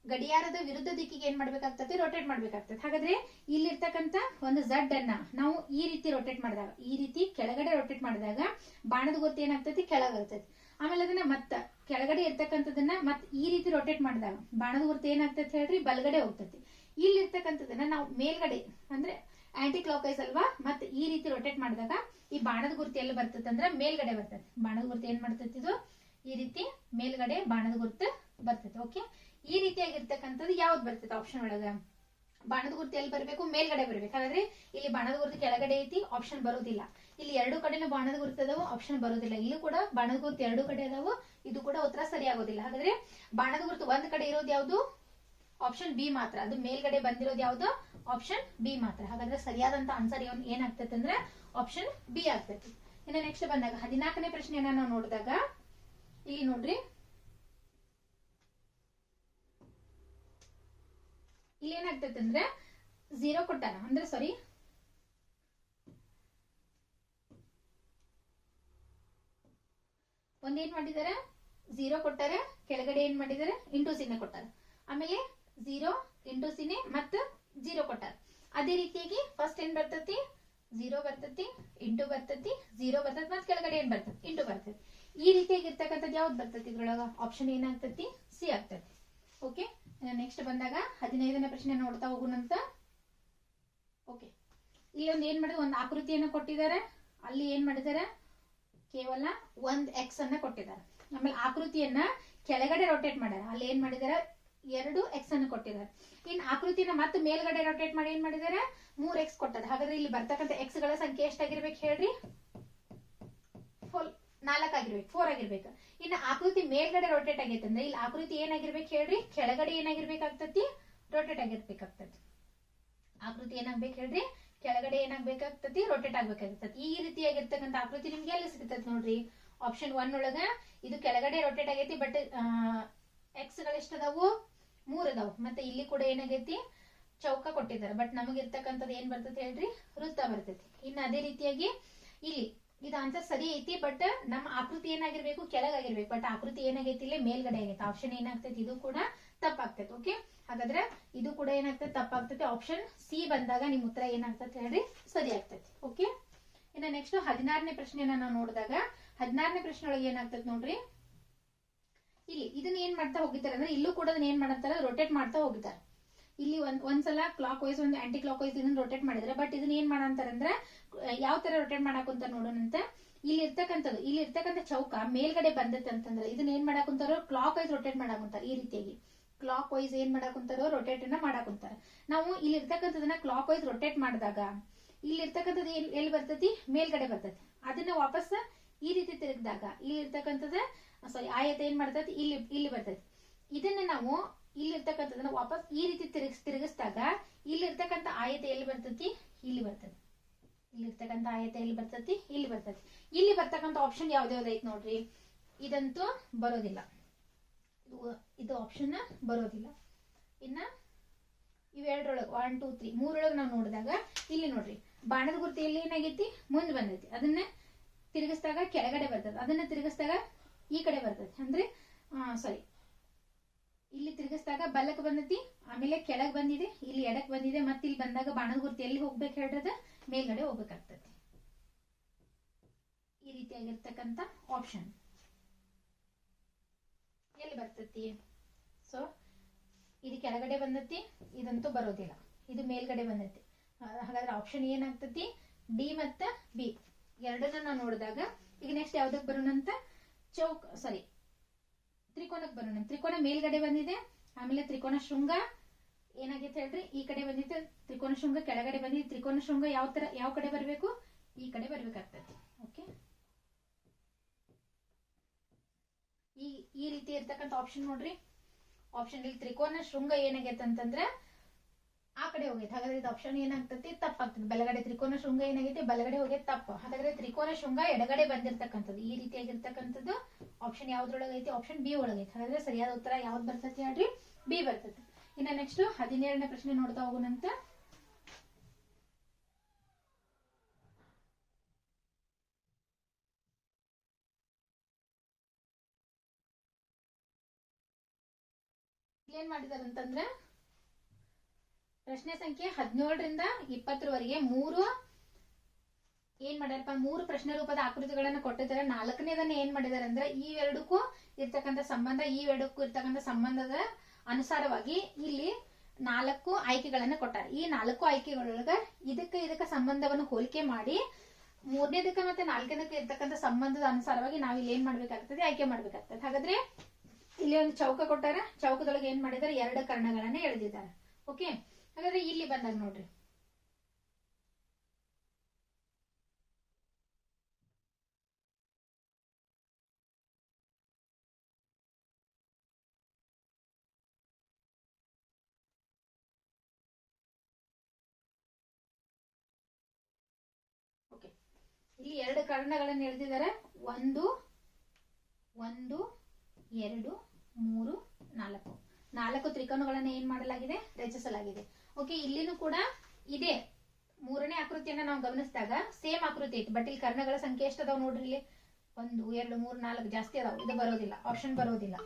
ಗಡಿಯಾರದ ವಿರುದ್ಧ ದಿಕ್ಕಿಗೆ ಏನ್ ಮಾಡ್ಬೇಕಾಗ್ತದೆ, ರೊಟೇಟ್ ಮಾಡ್ಬೇಕಾಗ್ತದೆ. ಹಾಗಾದ್ರೆ ಇಲ್ಲಿರ್ತಕ್ಕಂತ ಒಂದು ಝಡ್ ಅನ್ನ ನಾವು ಈ ರೀತಿ ರೊಟೇಟ್ ಮಾಡಿದಾಗ, ಈ ರೀತಿ ಕೆಳಗಡೆ ರೊಟೇಟ್ ಮಾಡಿದಾಗ ಬಾಣದ ಗುರುತು ಏನಾಗ್ತದೆ, ಕೆಳಗಿರ್ತದೆ. ಆಮೇಲೆ ಅದನ್ನ ಮತ್ತ ಕೆಳಗಡೆ ಇರ್ತಕ್ಕಂಥದನ್ನ ಮತ್ ಈ ರೀತಿ ರೊಟೇಟ್ ಮಾಡಿದಾಗ ಬಾಣದ ಗುರುತು ಏನಾಗ್ತದೆ ಹೇಳ್ರಿ, ಬಲಗಡೆ ಹೋಗ್ತದೆ. ಇಲ್ಲಿ ಇರ್ತಕ್ಕಂಥದನ್ನ ನಾವು ಮೇಲ್ಗಡೆ ಅಂದ್ರೆ ಆಂಟಿ ಕ್ಲಾಕ್ ವೈಸ್ ಅಲ್ವಾ, ಮತ್ತೆ ಈ ರೀತಿ ರೊಟೇಟ್ ಮಾಡಿದಾಗ ಈ ಬಾಣದ ಗುರುತು ಎಲ್ಲಿ ಬರ್ತದೆ ಅಂದ್ರೆ ಮೇಲ್ಗಡೆ ಬರ್ತದೆ. ಬಾಣದ ಗುರುತು ಏನ್ ಮಾಡ್ತೈತಿ, ಇದು ಈ ರೀತಿ ಮೇಲ್ಗಡೆ ಬಾಣದ ಗುರುತು ಬರ್ತದೆ. ಓಕೆ, ಈ ರೀತಿಯಾಗಿರ್ತಕ್ಕಂಥದ್ದು ಯಾವ್ದು ಬರ್ತದೆ ಆಪ್ಷನ್ ಒಳಗ, ಬಾಣದ ಗುರುತು ಎಲ್ಲಿ ಬರಬೇಕು, ಮೇಲ್ಗಡೆ ಬರ್ಬೇಕು. ಹಾಗಾದ್ರೆ ಇಲ್ಲಿ ಬಾಣದ ಗುರುತು ಕೆಳಗಡೆ ಐತಿ, ಆಪ್ಷನ್ ಬರೋದಿಲ್ಲ. ಇಲ್ಲಿ ಎರಡು ಕಡೆನೂ ಬಾಣದ ಗುರುತು ಅದಾವು, ಆಪ್ಷನ್ ಬರೋದಿಲ್ಲ. ಇಲ್ಲೂ ಕೂಡ ಬಾಣದ ಗುರುತು ಎರಡು ಕಡೆ ಅದಾವು, ಇದು ಕೂಡ ಉತ್ತರ ಸರಿ ಆಗೋದಿಲ್ಲ. ಹಾಗಾದ್ರೆ ಬಾಣದ ಗುರುತು ಒಂದ್ ಕಡೆ ಇರೋದು ಯಾವ್ದು, ಆಪ್ಷನ್ ಬಿ ಮಾತ್ರ. ಅದು ಮೇಲ್ಗಡೆ ಬಂದಿರೋದು ಯಾವ್ದು, ಆಪ್ಷನ್ ಬಿ ಮಾತ್ರ. ಹಾಗಾದ್ರೆ ಸರಿಯಾದಂತ ಆನ್ಸರ್ ಏನಾಗ್ತೈತೆ ಅಂದ್ರೆ ಆಪ್ಷನ್ ಬಿ ಆಗ್ತೈತಿ. ಇನ್ನು ನೆಕ್ಸ್ಟ್ ಬಂದಾಗ 14ನೇ ಪ್ರಶ್ನೆಯನ್ನ ನಾವು ನೋಡಿದಾಗ ಇಲ್ಲಿ ನೋಡ್ರಿ, ಇಲ್ಲಿ ಏನಾಗ್ತೈತೆ ಅಂದ್ರೆ 0 ಕೊಟ್ಟಾರ, ಅಂದ್ರೆ ಸಾರಿ ಒಂದೇನ್ ಮಾಡಿದಾರೆ, 0 ಕೊಟ್ಟಾರೆ, ಕೆಳಗಡೆ ಏನ್ ಮಾಡಿದಾರೆ, ಇಂಟು ಚಿಹ್ನೆ ಕೊಟ್ಟಾರ. ಆಮೇಲೆ 0 ಇಂಟು ಚಿಹ್ನೆ ಮತ್ತು 0 ಕೊಟ್ಟಾರ. ಅದೇ ರೀತಿಯಾಗಿ ಫಸ್ಟ್ ಏನ್ ಬರ್ತತಿ 0 ಬರ್ತತಿ, ಇಂಟು ಬರ್ತತಿ, 0 ಬರ್ತತಿ, ಮತ್ತೆ ಕೆಳಗಡೆ ಏನ್ ಬರ್ತತಿ ಇಂಟು ಬರ್ತತಿ. ಈ ರೀತಿಯಾಗಿ ಇರ್ತಕ್ಕಂಥದ್ದು ಯಾವ್ದು ಬರ್ತತಿ ಇದ್ರೊಳಗ? ಆಪ್ಷನ್ ಏನಾಗ್ತತಿ? ಸಿ ಆಗ್ತತಿ. ಓಕೆ, ನೆಕ್ಸ್ಟ್ ಬಂದಾಗ 15ನೇ ಪ್ರಶ್ನೆ ನೋಡ್ತಾ ಹೋಗುಣಂತ. ಓಕೆ, ಇಲ್ಲಿ ಒಂದು ಏನ್ ಮಾಡಿದ್ರೆ ಒಂದು ಆಕೃತಿಯನ್ನ ಕೊಟ್ಟಿದ್ದಾರೆ. ಅಲ್ಲಿ ಏನ್ ಮಾಡಿದ್ದಾರೆ? ಕೇವಲ ಒಂದ್ ಎಕ್ಸ್ ಅನ್ನ ಕೊಟ್ಟಿದ್ದಾರೆ. ಆಮೇಲೆ ಆಕೃತಿಯನ್ನ ಕೆಳಗಡೆ ರೊಟೇಟ್ ಮಾಡ್ಯಾರ. ಅಲ್ಲಿ ಏನ್ ಮಾಡಿದಾರೆ? 2 ಎಕ್ಸ್ ಅನ್ನು ಕೊಟ್ಟಿದ್ದಾರೆ. ಇನ್ ಆಕೃತಿನ ಮತ್ತೆ ಮೇಲ್ಗಡೆ ರೊಟೇಟ್ ಮಾಡಿ ಏನ್ ಮಾಡಿದಾರೆ? 3 ಎಕ್ಸ್ ಕೊಟ್ಟದ. ಹಾಗಾದ್ರೆ ಇಲ್ಲಿ ಬರ್ತಕ್ಕಂಥ ಎಕ್ಸ್ ಗಳ ಸಂಖ್ಯೆ ಎಷ್ಟಾಗಿರ್ಬೇಕು ಹೇಳ್ರಿ? 4 ಆಗಿರ್ಬೇಕು, 4 ಆಗಿರ್ಬೇಕು. ಇನ್ನು ಆಕೃತಿ ಮೇಲ್ಗಡೆ ರೊಟೇಟ್ ಆಗೈತೆ ಅಂದ್ರೆ ಇಲ್ಲಿ ಆಕೃತಿ ಏನಾಗಿರ್ಬೇಕು ಹೇಳ್ರಿ? ಕೆಳಗಡೆ ಏನಾಗಿರ್ಬೇಕಾಗ್ತತಿ? ರೊಟೇಟ್ ಆಗಿರ್ಬೇಕಾಗ್ತತಿ. ಆಕೃತಿ ಏನಾಗ್ಬೇಕು ಹೇಳ್ರಿ? ಕೆಳಗಡೆ ಏನಾಗ್ಬೇಕಾಗ್ತತಿ? ರೊಟೇಟ್ ಆಗ್ಬೇಕಾಗ್ತತಿ. ಈ ರೀತಿಯಾಗಿರ್ತಕ್ಕಂಥ ಆಕೃತಿ ನಿಮ್ಗೆ ಎಲ್ಲಿ ಸಿಗ್ತದೆ ನೋಡ್ರಿ? ಆಪ್ಷನ್ 1 ಒಳಗ ಇದು ಕೆಳಗಡೆ ರೊಟೇಟ್ ಆಗೈತಿ, ಬಟ್ ಎಕ್ಸ್ ಗಳು ಎಷ್ಟದಾವು? 3 ಅದಾವು. ಮತ್ತೆ ಇಲ್ಲಿ ಕೂಡ ಏನಾಗೈತಿ? ಚೌಕ ಕೊಟ್ಟಿದ್ದಾರೆ. ಬಟ್ ನಮಗೆ ಇರ್ತಕ್ಕಂಥದ್ದು ಏನ್ ಬರ್ತೈತಿ ಹೇಳ್ರಿ? ವೃತ್ತ ಬರ್ತೈತಿ. ಇನ್ನು ಅದೇ ರೀತಿಯಾಗಿ ಇಲ್ಲಿ ಇದು ಆನ್ಸರ್ ಸರಿ ಐತಿ, ಬಟ್ ನಮ್ಮ ಆಕೃತಿ ಏನಾಗಿರ್ಬೇಕು? ಕೆಳಗಾಗಿರ್ಬೇಕು. ಬಟ್ ಆಕೃತಿ ಏನಾಗೈತಿ? ಇಲ್ಲಿ ಮೇಲ್ಗಡೆ ಆಗೈತಿ. ಆಪ್ಷನ್ ಏನಾಗ್ತೈತಿ? ಇದು ಕೂಡ ತಪ್ಪಾಗ್ತೈತಿ. ಓಕೆ, ಹಾಗಾದ್ರೆ ಇದು ಕೂಡ ಏನಾಗ್ತೈತಿ? ತಪ್ಪಾಗ್ತೈತಿ. ಆಪ್ಷನ್ ಸಿ ಬಂದಾಗ ನಿಮ್ ಉತ್ತರ ಏನಾಗ್ತೈತಿ ಹೇಳ್ರಿ? ಸರಿ ಆಗ್ತೈತಿ. ಓಕೆ, ಇನ್ನು ನೆಕ್ಸ್ಟ್ 16ನೇ ಪ್ರಶ್ನೆನ ನಾವು ನೋಡಿದಾಗ 16ನೇ ಪ್ರಶ್ನೆ ಒಳಗೆ ಏನಾಗ್ತೈತಿ ನೋಡ್ರಿ? ಇಲ್ಲಿ ಇದನ್ನ ಏನ್ ಮಾಡ್ತಾ ಹೋಗಿದ್ದಾರೆ ಅಂದ್ರೆ ಇಲ್ಲೂ ಕೂಡ ಏನ್ ಮಾಡಂತಾರ? ರೊಟೇಟ್ ಮಾಡ್ತಾ ಹೋಗಿದ್ದಾರೆ. ಇಲ್ಲಿ ಒಂದ್ಸಲ ಕ್ಲಾಕ್ ವೈಸ್, ಒಂದು ಆಂಟಿ ಕ್ಲಾಕ್ ವೈಸ್ ಇದನ್ನ ರೊಟೇಟ್ ಮಾಡಿದ್ರೆ, ಬಟ್ ಇದನ್ನ ಏನ್ ಮಾಡಂತಾರ ಅಂದ್ರೆ ಯಾವ ತರ ರೊಟೇಟ್ ಮಾಡಾಕುಂತಾರ ನೋಡೋಣಂತ. ಇಲ್ಲಿ ಇರ್ತಕ್ಕಂಥ ಚೌಕ ಮೇಲ್ಗಡೆ ಬಂದೈತೆ ಅಂತಂದ್ರೆ ಇದನ್ನ ಏನ್ ಮಾಡಾಕುಂತಾರೋ? ಕ್ಲಾಕ್ ವೈಸ್ ರೊಟೇಟ್ ಮಾಡಾಕುಂತಾರ. ಈ ರೀತಿಯಾಗಿ ಕ್ಲಾಕ್ ವೈಸ್ ಏನ್ ಮಾಡಾಕುಂತಾರೋ? ರೊಟೇಟ್ ಅನ್ನ ಮಾಡಾಕುಂತಾರ. ನಾವು ಇಲ್ಲಿ ಇರ್ತಕ್ಕಂಥದನ್ನ ಕ್ಲಾಕ್ ವೈಸ್ ರೊಟೇಟ್ ಮಾಡಿದಾಗ ಇಲ್ಲಿ ಇರ್ತಕ್ಕಂಥದ್ದು ಎಲ್ಲಿ ಬರ್ತೈತಿ? ಮೇಲ್ಗಡೆ ಬರ್ತೈತಿ. ಅದನ್ನ ವಾಪಸ್ ಈ ರೀತಿ ತಿರುಗಿದಾಗ ಇಲ್ಲಿ ಇರ್ತಕ್ಕಂಥದ ಆಯತ ಏನ್ ಮಾಡ್ತೈತಿ? ಇಲ್ಲಿ ಬರ್ತೈತಿ. ಇದನ್ನ ನಾವು ಇಲ್ಲಿ ಇರ್ತಕ್ಕಂಥದನ್ನ ವಾಪಸ್ ಈ ರೀತಿ ತಿರುಗಿಸಿದಾಗ ಇಲ್ಲಿ ಇರ್ತಕ್ಕಂಥ ಆಯತ ಎಲ್ಲಿ ಬರ್ತೈತಿ? ಇಲ್ಲಿ ಬರ್ತೈತಿ. ಇಲ್ಲಿ ಇರ್ತಕ್ಕಂಥ ಆಯತ ಎಲ್ಲಿ ಬರ್ತೈತಿ? ಇಲ್ಲಿ ಬರ್ತೈತಿ. ಇಲ್ಲಿ ಬರ್ತಕ್ಕಂಥ ಆಪ್ಷನ್ ಯಾವ್ದು ಐತಿ ನೋಡ್ರಿ? ಇದಂತೂ ಬರೋದಿಲ್ಲ. ಇದು ಆಪ್ಷನ್ ಬರೋದಿಲ್ಲ. ಇನ್ನ ಇವೆರಡರೊಳಗೆ 1 2 3 ಮೂರೊಳಗೆ ನಾವು ನೋಡಿದಾಗ ಇಲ್ಲಿ ನೋಡ್ರಿ ಬಾಣದ ಗುರುತು ಎಲ್ಲಿ ಏನಾಗೈತಿ? ಮುಂದೆ ಬಂದೈತಿ. ಅದನ್ನ ತಿರುಗಿಸಿದಾಗ ಕೆಳಗಡೆ ಬರ್ತದೆ. ಅದನ್ನ ತಿರುಗಿಸಿದಾಗ ಈ ಕಡೆ ಬರ್ತದೆ. ಅಂದ್ರೆ ಸಾರಿ, ಇಲ್ಲಿ ತಿರುಗಿಸಿದಾಗ ಬಲಕ್ಕೆ ಬಂದೈತಿ, ಆಮೇಲೆ ಕೆಳಗೆ ಬಂದಿದೆ, ಇಲ್ಲಿ ಎಡಕ್ಕೆ ಬಂದಿದೆ, ಮತ್ತೆ ಇಲ್ಲಿ ಬಂದಾಗ ಬಾಣದ ಗುರುತು ಎಲ್ಲಿ ಹೋಗ್ಬೇಕು ಹೇಳ್ರದ? ಮೇಲ್ಗಡೆ ಹೋಗ್ಬೇಕಾಗ್ತದೆ. ಈ ರೀತಿಯಾಗಿರ್ತಕ್ಕಂಥ ಆಪ್ಷನ್ ಎಲ್ಲಿ ಬರ್ತೈತಿ? ಸೊ ಇದು ಕೆಳಗಡೆ ಬಂದೈತಿ, ಇದಂತೂ ಬರೋದಿಲ್ಲ. ಇದು ಮೇಲ್ಗಡೆ ಬಂದೈತಿ. ಹಾಗಾದ್ರೆ ಆಪ್ಷನ್ ಏನಾಗ್ತತಿ? ಡಿ ಮತ್ತ ಬಿ ಎರಡನ್ನ ನಾವು ನೋಡಿದಾಗ ಈಗ ನೆಕ್ಸ್ಟ್ ಯಾವ್ದಕ್ ಬರೋಣಂತ? ತ್ರಿಕೋನಕ್ಕೆ ಬರೋಣ. ತ್ರಿಕೋನ ಮೇಲ್ಗಡೆ ಬಂದಿದೆ, ಆಮೇಲೆ ತ್ರಿಕೋನ ಶೃಂಗ ಏನಾಗೈತೆ ಹೇಳ್ರಿ? ಈ ಕಡೆ ಬಂದಿದೆ. ತ್ರಿಕೋನ ಶೃಂಗ ಕೆಳಗಡೆ ಬಂದಿದೆ. ತ್ರಿಕೋನ ಶೃಂಗ ಯಾವ ಕಡೆ ಬರಬೇಕು? ಈ ಕಡೆ ಬರ್ಬೇಕಾಗ್ತದೆ. ಓಕೆ, ಈ ರೀತಿ ಇರ್ತಕ್ಕಂಥ ಆಪ್ಷನ್ ನೋಡ್ರಿ. ಆಪ್ಷನ್ ಇಲ್ಲಿ ತ್ರಿಕೋನ ಶೃಂಗ ಏನಾಗೈತೆ ಅಂತಂದ್ರೆ ಆ ಕಡೆ ಹೋಗೈತೆ. ಹಾಗಾದ್ರೆ ಇದು ಆಪ್ಷನ್ ಏನಾಗ್ತತಿ? ತಪ್ಪಾಗ್ತದೆ. ಬಲಗಡೆ ತ್ರಿಕೋನ ಶೃಂಗ ಏನಾಗೈತೆ? ಬಲಗಡೆ ಹೋಗೈತೆ, ತಪ್ಪು. ಹಾಗಾದ್ರೆ ತ್ರಿಕೋನ ಶೃಂಗ ಎಡಗಡೆ ಬಂದಿರ್ತಕ್ಕಂಥದ್ದು ಈ ರೀತಿಯಾಗಿರ್ತಕ್ಕಂಥದ್ದು ಆಪ್ಷನ್ ಯಾವ್ದ್ರೊಳಗೈತಿ? ಆಪ್ಷನ್ ಬಿ ಒಳಗೈತೆ. ಹಾಗಾದ್ರೆ ಸರಿಯಾದ ಉತ್ತರ ಯಾವ್ದು ಬರ್ತತಿ ಹೇಳ್ರಿ? ಬಿ ಬರ್ತತಿ. ಇನ್ನ ನೆಕ್ಸ್ಟ್ 17ನೇ ಪ್ರಶ್ನೆ ನೋಡ್ತಾ ಹೋಗೋಣಂತ. ಏನ್ ಮಾಡಿದಾರೆ ಅಂತಂದ್ರೆ ಪ್ರಶ್ನೆ ಸಂಖ್ಯೆ 17ರಿಂದ 20ರವರೆಗೆ ಏನ್ ಮಾಡ್ಯಾರಪ್ಪ? 3 ಪ್ರಶ್ನೆ ರೂಪದ ಆಕೃತಿಗಳನ್ನ ಕೊಟ್ಟಿದ್ದಾರೆ. 4ನೇದನ್ನ ಏನ್ ಮಾಡಿದಾರೆ ಅಂದ್ರೆ ಇವೆರಡಕ್ಕೂ ಇರ್ತಕ್ಕಂಥ ಸಂಬಂಧದ ಅನುಸಾರವಾಗಿ ಇಲ್ಲಿ 4 ಆಯ್ಕೆಗಳನ್ನ ಕೊಟ್ಟಾರೆ. ಈ 4 ಆಯ್ಕೆಗಳೊಳಗ ಇದಕ್ಕೆ ಸಂಬಂಧವನ್ನು ಹೋಲಿಕೆ ಮಾಡಿ 3ನೇದಕ್ಕೆ ಮತ್ತೆ 4ನೇದಕ್ಕೆ ಇರ್ತಕ್ಕಂಥ ಸಂಬಂಧದ ಅನುಸಾರವಾಗಿ ನಾವು ಇಲ್ಲಿ ಏನ್ ಮಾಡ್ಬೇಕಾಗ್ತದೆ? ಆಯ್ಕೆ ಮಾಡ್ಬೇಕಾಗ್ತದೆ. ಹಾಗಾದ್ರೆ ಇಲ್ಲಿ ಒಂದು ಚೌಕ ಕೊಟ್ಟಾರ. ಚೌಕದೊಳಗೆ ಏನ್ ಮಾಡಿದಾರೆ? 2 ಕರ್ಣಗಳನ್ನ ಎಳೆದಿದ್ದಾರೆ. ಓಕೆ, ಹಾಗಾದ್ರೆ ಇಲ್ಲಿ ಬಂದಾಗ ನೋಡ್ರಿ ಇಲ್ಲಿ 2 ಕರ್ಣಗಳನ್ನು ಎಳೆದಿದ್ದಾರೆ. 1 1 2 3 4 4 ತ್ರಿಕೋನಗಳನ್ನ ಏನ್ ಮಾಡಲಾಗಿದೆ? ರಚಿಸಲಾಗಿದೆ. ಓಕೆ, ಇಲ್ಲಿನೂ ಕೂಡ ಇದೆ. 3ನೇ ಆಕೃತಿಯನ್ನ ನಾವು ಗಮನಿಸಿದಾಗ ಸೇಮ್ ಆಕೃತಿ ಐತಿ, ಬಟ್ ಇಲ್ಲಿ ಕರ್ಣಗಳ ಸಂಖ್ಯೆ ಎಷ್ಟು ಅದಾವ ನೋಡ್ರಿ? ಇಲ್ಲಿ 1 2 3 4 ಜಾಸ್ತಿ ಅದಾವ. ಇದು ಬರೋದಿಲ್ಲ, ಆಪ್ಷನ್ ಬರೋದಿಲ್ಲ.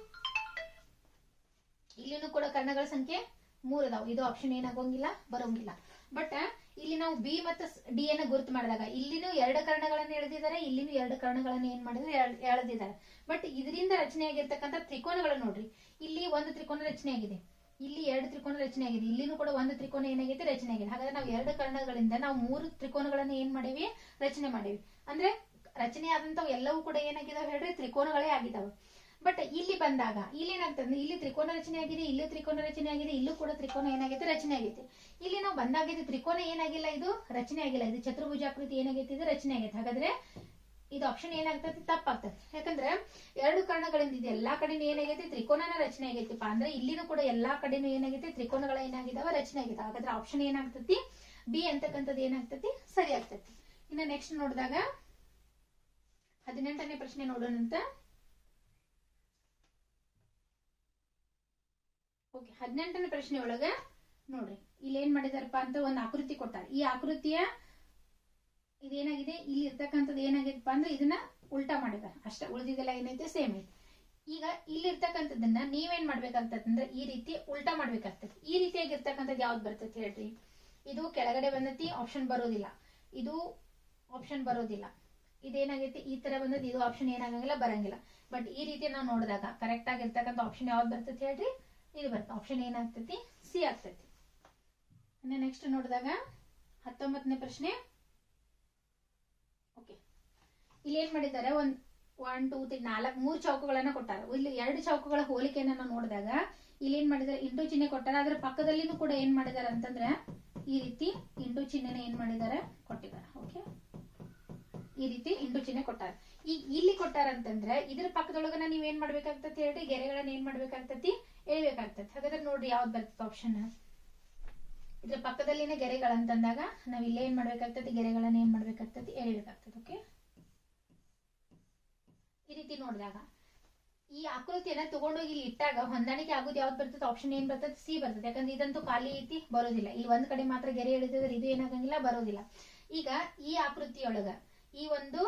ಇಲ್ಲಿನೂ ಕೂಡ ಕರ್ಣಗಳ ಸಂಖ್ಯೆ 3 ಅದಾವ. ಇದು ಆಪ್ಷನ್ ಏನಾಗೋಂಗಿಲ್ಲ, ಬರೋಂಗಿಲ್ಲ. ಬಟ್ ಇಲ್ಲಿ ನಾವು ಬಿ ಮತ್ತು ಡಿ ಅನ್ನ ಗುರುತು ಮಾಡಿದಾಗ ಇಲ್ಲಿನೂ 2 ಕರ್ಣಗಳನ್ನು ಎಳೆದಿದ್ದಾರೆ, ಇಲ್ಲಿನೂ 2 ಕರ್ಣಗಳನ್ನು ಏನ್ ಮಾಡಿದ್ರೆ ಎಳೆದಿದ್ದಾರೆ. ಬಟ್ ಇದರಿಂದ ರಚನೆ ಆಗಿರ್ತಕ್ಕಂಥ ತ್ರಿಕೋನಗಳು ನೋಡ್ರಿ, ಇಲ್ಲಿ ಒಂದು ತ್ರಿಕೋನ ರಚನೆ ಆಗಿದೆ, ಇಲ್ಲಿ 2 ತ್ರಿಕೋನ ರಚನೆ ಆಗಿದೆ, ಇಲ್ಲಿನೂ ಕೂಡ ಒಂದು ತ್ರಿಕೋನ ಏನಾಗಿದೆ ರಚನೆ ಆಗಿದೆ. ಹಾಗಾದ್ರೆ ನಾವು 2 ಕರ್ಣಗಳಿಂದ ನಾವು 3 ತ್ರಿಕೋನಗಳನ್ನ ಏನ್ ಮಾಡೇವಿ ರಚನೆ ಮಾಡೇವಿ. ಅಂದ್ರೆ ರಚನೆ ಆದಂತವು ಎಲ್ಲವೂ ಕೂಡ ಏನಾಗಿದಾವೆ ಹೇಳ್ರಿ ತ್ರಿಕೋನಗಳೇ ಆಗಿದಾವೆ. ಬಟ್ ಇಲ್ಲಿ ಬಂದಾಗ ಇಲ್ಲಿ ಏನಾಗ್ತದೆ, ಇಲ್ಲಿ ತ್ರಿಕೋನ ರಚನೆ ಆಗಿದೆ, ಇಲ್ಲೂ ತ್ರಿಕೋನ ರಚನೆ ಆಗಿದೆ, ಇಲ್ಲೂ ಕೂಡ ತ್ರಿಕೋನ ಏನಾಗೈತೆ ರಚನೆ ಆಗೈತೆ. ಇಲ್ಲಿ ನಾವು ಬಂದಾಗಿದೆ ತ್ರಿಕೋನ ಏನಾಗಿಲ್ಲ, ಇದು ರಚನೆ ಆಗಿಲ್ಲ, ಇದು ಚತುರ್ಭುಜಾಕೃತಿ ಏನಾಗೈತೆ ಇದು ರಚನೆ ಆಗೈತೆ. ಹಾಗಾದ್ರೆ ಇದು ಆಪ್ಷನ್ ಏನಾಗ್ತದೆ ತಪ್ಪಾಗ್ತದೆ. ಯಾಕಂದ್ರೆ 2 ಕರ್ಣಗಳಿಂದ ಇದು ಎಲ್ಲಾ ಕಡೆನೂ ಏನಾಗೈತೆ ತ್ರಿಕೋನನ ರಚನೆ ಆಗೈತಿಪ್ಪ ಅಂದ್ರೆ ಇಲ್ಲಿನೂ ಕೂಡ ಎಲ್ಲಾ ಕಡೆನೂ ಏನಾಗೈತೆ ತ್ರಿಕೋನಗಳ ಏನಾಗಿದಾವ ರಚನೆ ಆಗಿದಾವ. ಹಾಗಾದ್ರೆ ಆಪ್ಷನ್ ಏನಾಗ್ತತಿ ಬಿ ಅಂತಕ್ಕಂಥದ್ದು ಏನಾಗ್ತತಿ ಸರಿ ಆಗ್ತತಿ. ಇನ್ನು ನೆಕ್ಸ್ಟ್ ನೋಡಿದಾಗ 18ನೇ ಪ್ರಶ್ನೆ ನೋಡೋಣಂತ. ಓಕೆ, 18ನೇ ಪ್ರಶ್ನೆ ಒಳಗ ನೋಡ್ರಿ ಇಲ್ಲಿ ಏನ್ ಮಾಡಿದಾರಪ್ಪ ಅಂತ ಒಂದು ಆಕೃತಿ ಕೊಟ್ಟಾರ. ಈ ಆಕೃತಿಯ ಇದೇನಾಗಿದೆ, ಇಲ್ಲಿ ಇರ್ತಕ್ಕಂಥದ್ದು ಏನಾಗಿದೆಪ್ಪ ಅಂದ್ರೆ ಇದನ್ನ ಉಲ್ಟಾ ಮಾಡಿದಾರೆ ಅಷ್ಟೇ, ಉಳಿದಿದೆಲ್ಲ ಏನೈತೆ ಸೇಮ್ ಐತೆ. ಈಗ ಇಲ್ಲಿ ಇರ್ತಕ್ಕಂಥದ್ದನ್ನ ನೀವೇನ್ ಮಾಡ್ಬೇಕಾಗ್ತದಂದ್ರೆ ಈ ರೀತಿ ಉಲ್ಟಾ ಮಾಡ್ಬೇಕಾಗ್ತದೆ. ಈ ರೀತಿಯಾಗಿರ್ತಕ್ಕಂಥದ್ದು ಯಾವ್ದು ಬರ್ತೈತಿ ಹೇಳ್ರಿ, ಇದು ಕೆಳಗಡೆ ಬಂದತಿ ಆಪ್ಷನ್ ಬರೋದಿಲ್ಲ, ಇದು ಆಪ್ಷನ್ ಬರೋದಿಲ್ಲ, ಇದೇನಾಗೈತಿ ಈ ತರ ಬಂದದ್ದು ಇದು ಆಪ್ಷನ್ ಏನಾಗಂಗಿಲ್ಲ ಬರಂಗಿಲ್ಲ. ಬಟ್ ಈ ರೀತಿ ನಾವು ನೋಡಿದಾಗ ಕರೆಕ್ಟ್ ಆಗಿರ್ತಕ್ಕಂಥ ಆಪ್ಷನ್ ಯಾವ್ದು ಬರ್ತೈತಿ ಹೇಳ್ರಿ, ಇದು ಬರ್ತದೆ. ಆಪ್ಷನ್ ಏನಾಗ್ತೈತಿ ಸಿ ಆಗ್ತೈತಿ. ನೆಕ್ಸ್ಟ್ ನೋಡಿದಾಗ 19ನೇ ಪ್ರಶ್ನೆ. ಓಕೆ, ಇಲ್ಲಿ ಏನ್ ಮಾಡಿದ್ದಾರೆ, 1 2 3 4 ಚೌಕಗಳನ್ನ ಕೊಟ್ಟಾರ. ಇಲ್ಲಿ 2 ಚೌಕಗಳ ಹೋಲಿಕೆಯನ್ನ ನಾವು ನೋಡಿದಾಗ ಇಲ್ಲಿ ಏನ್ ಮಾಡಿದಾರೆ ಇಂಟು ಚಿಹ್ನೆ ಕೊಟ್ಟಾರ. ಅದ್ರ ಪಕ್ಕದಲ್ಲಿನೂ ಕೂಡ ಏನ್ ಮಾಡಿದಾರೆ ಅಂತಂದ್ರೆ ಈ ರೀತಿ ಇಂಟು ಚಿಹ್ನೆನ ಏನ್ ಮಾಡಿದಾರೆ ಕೊಟ್ಟಿದ್ದಾರೆ. ಓಕೆ, ಈ ರೀತಿ ಇಂಟು ಚಿಹ್ನೆ ಕೊಟ್ಟಾರ. ಈಗ ಇಲ್ಲಿ ಕೊಟ್ಟಾರ ಅಂತಂದ್ರೆ ಇದ್ರ ಪಕ್ಕದೊಳಗನ ನೀವ್ ಏನ್ ಮಾಡ್ಬೇಕಾಗ್ತತಿ ಹೇಳ್ರಿ, ಗೆರೆಗಳನ್ನ ಏನ್ ಮಾಡ್ಬೇಕಾಗ್ತತಿ ಎಳಿಬೇಕಾಗ್ತತಿ. ಹಾಗಾದ್ರೆ ನೋಡ್ರಿ ಯಾವ್ದು ಬರ್ತದೆ ಆಪ್ಷನ್, ಇದ್ರ ಪಕ್ಕದಲ್ಲಿನ ಗೆರೆಗಳಂತಂದಾಗ ನಾವ್ ಇಲ್ಲೇ ಏನ್ ಮಾಡ್ಬೇಕಾಗ್ತತಿ ಗೆರೆಗಳನ್ನ ಏನ್ ಮಾಡ್ಬೇಕಾಗ್ತತಿ ಎಳಿಬೇಕಾಗ್ತದೆ. ಓಕೆ, ಈ ರೀತಿ ನೋಡಿದಾಗ ಈ ಆಕೃತಿಯನ್ನ ತಗೊಂಡೋಗಿ ಇಲ್ಲಿ ಇಟ್ಟಾಗ ಹೊಂದಾಣಿಕೆ ಆಗೋದು ಯಾವ್ದು ಬರ್ತದೆ, ಆಪ್ಷನ್ ಏನ್ ಬರ್ತದೆ ಸಿ ಬರ್ತದೆ. ಯಾಕಂದ್ರೆ ಇದಂತೂ ಖಾಲಿ ಐತಿ ಬರೋದಿಲ್ಲ, ಇಲ್ಲಿ ಒಂದ್ ಕಡೆ ಮಾತ್ರ ಗೆರೆ ಎಳಿತಿದ್ರೆ ಇದು ಏನಾಗಂಗಿಲ್ಲ ಬರೋದಿಲ್ಲ. ಈಗ ಈ ಆಕೃತಿಯೊಳಗ ಈ ಒಂದು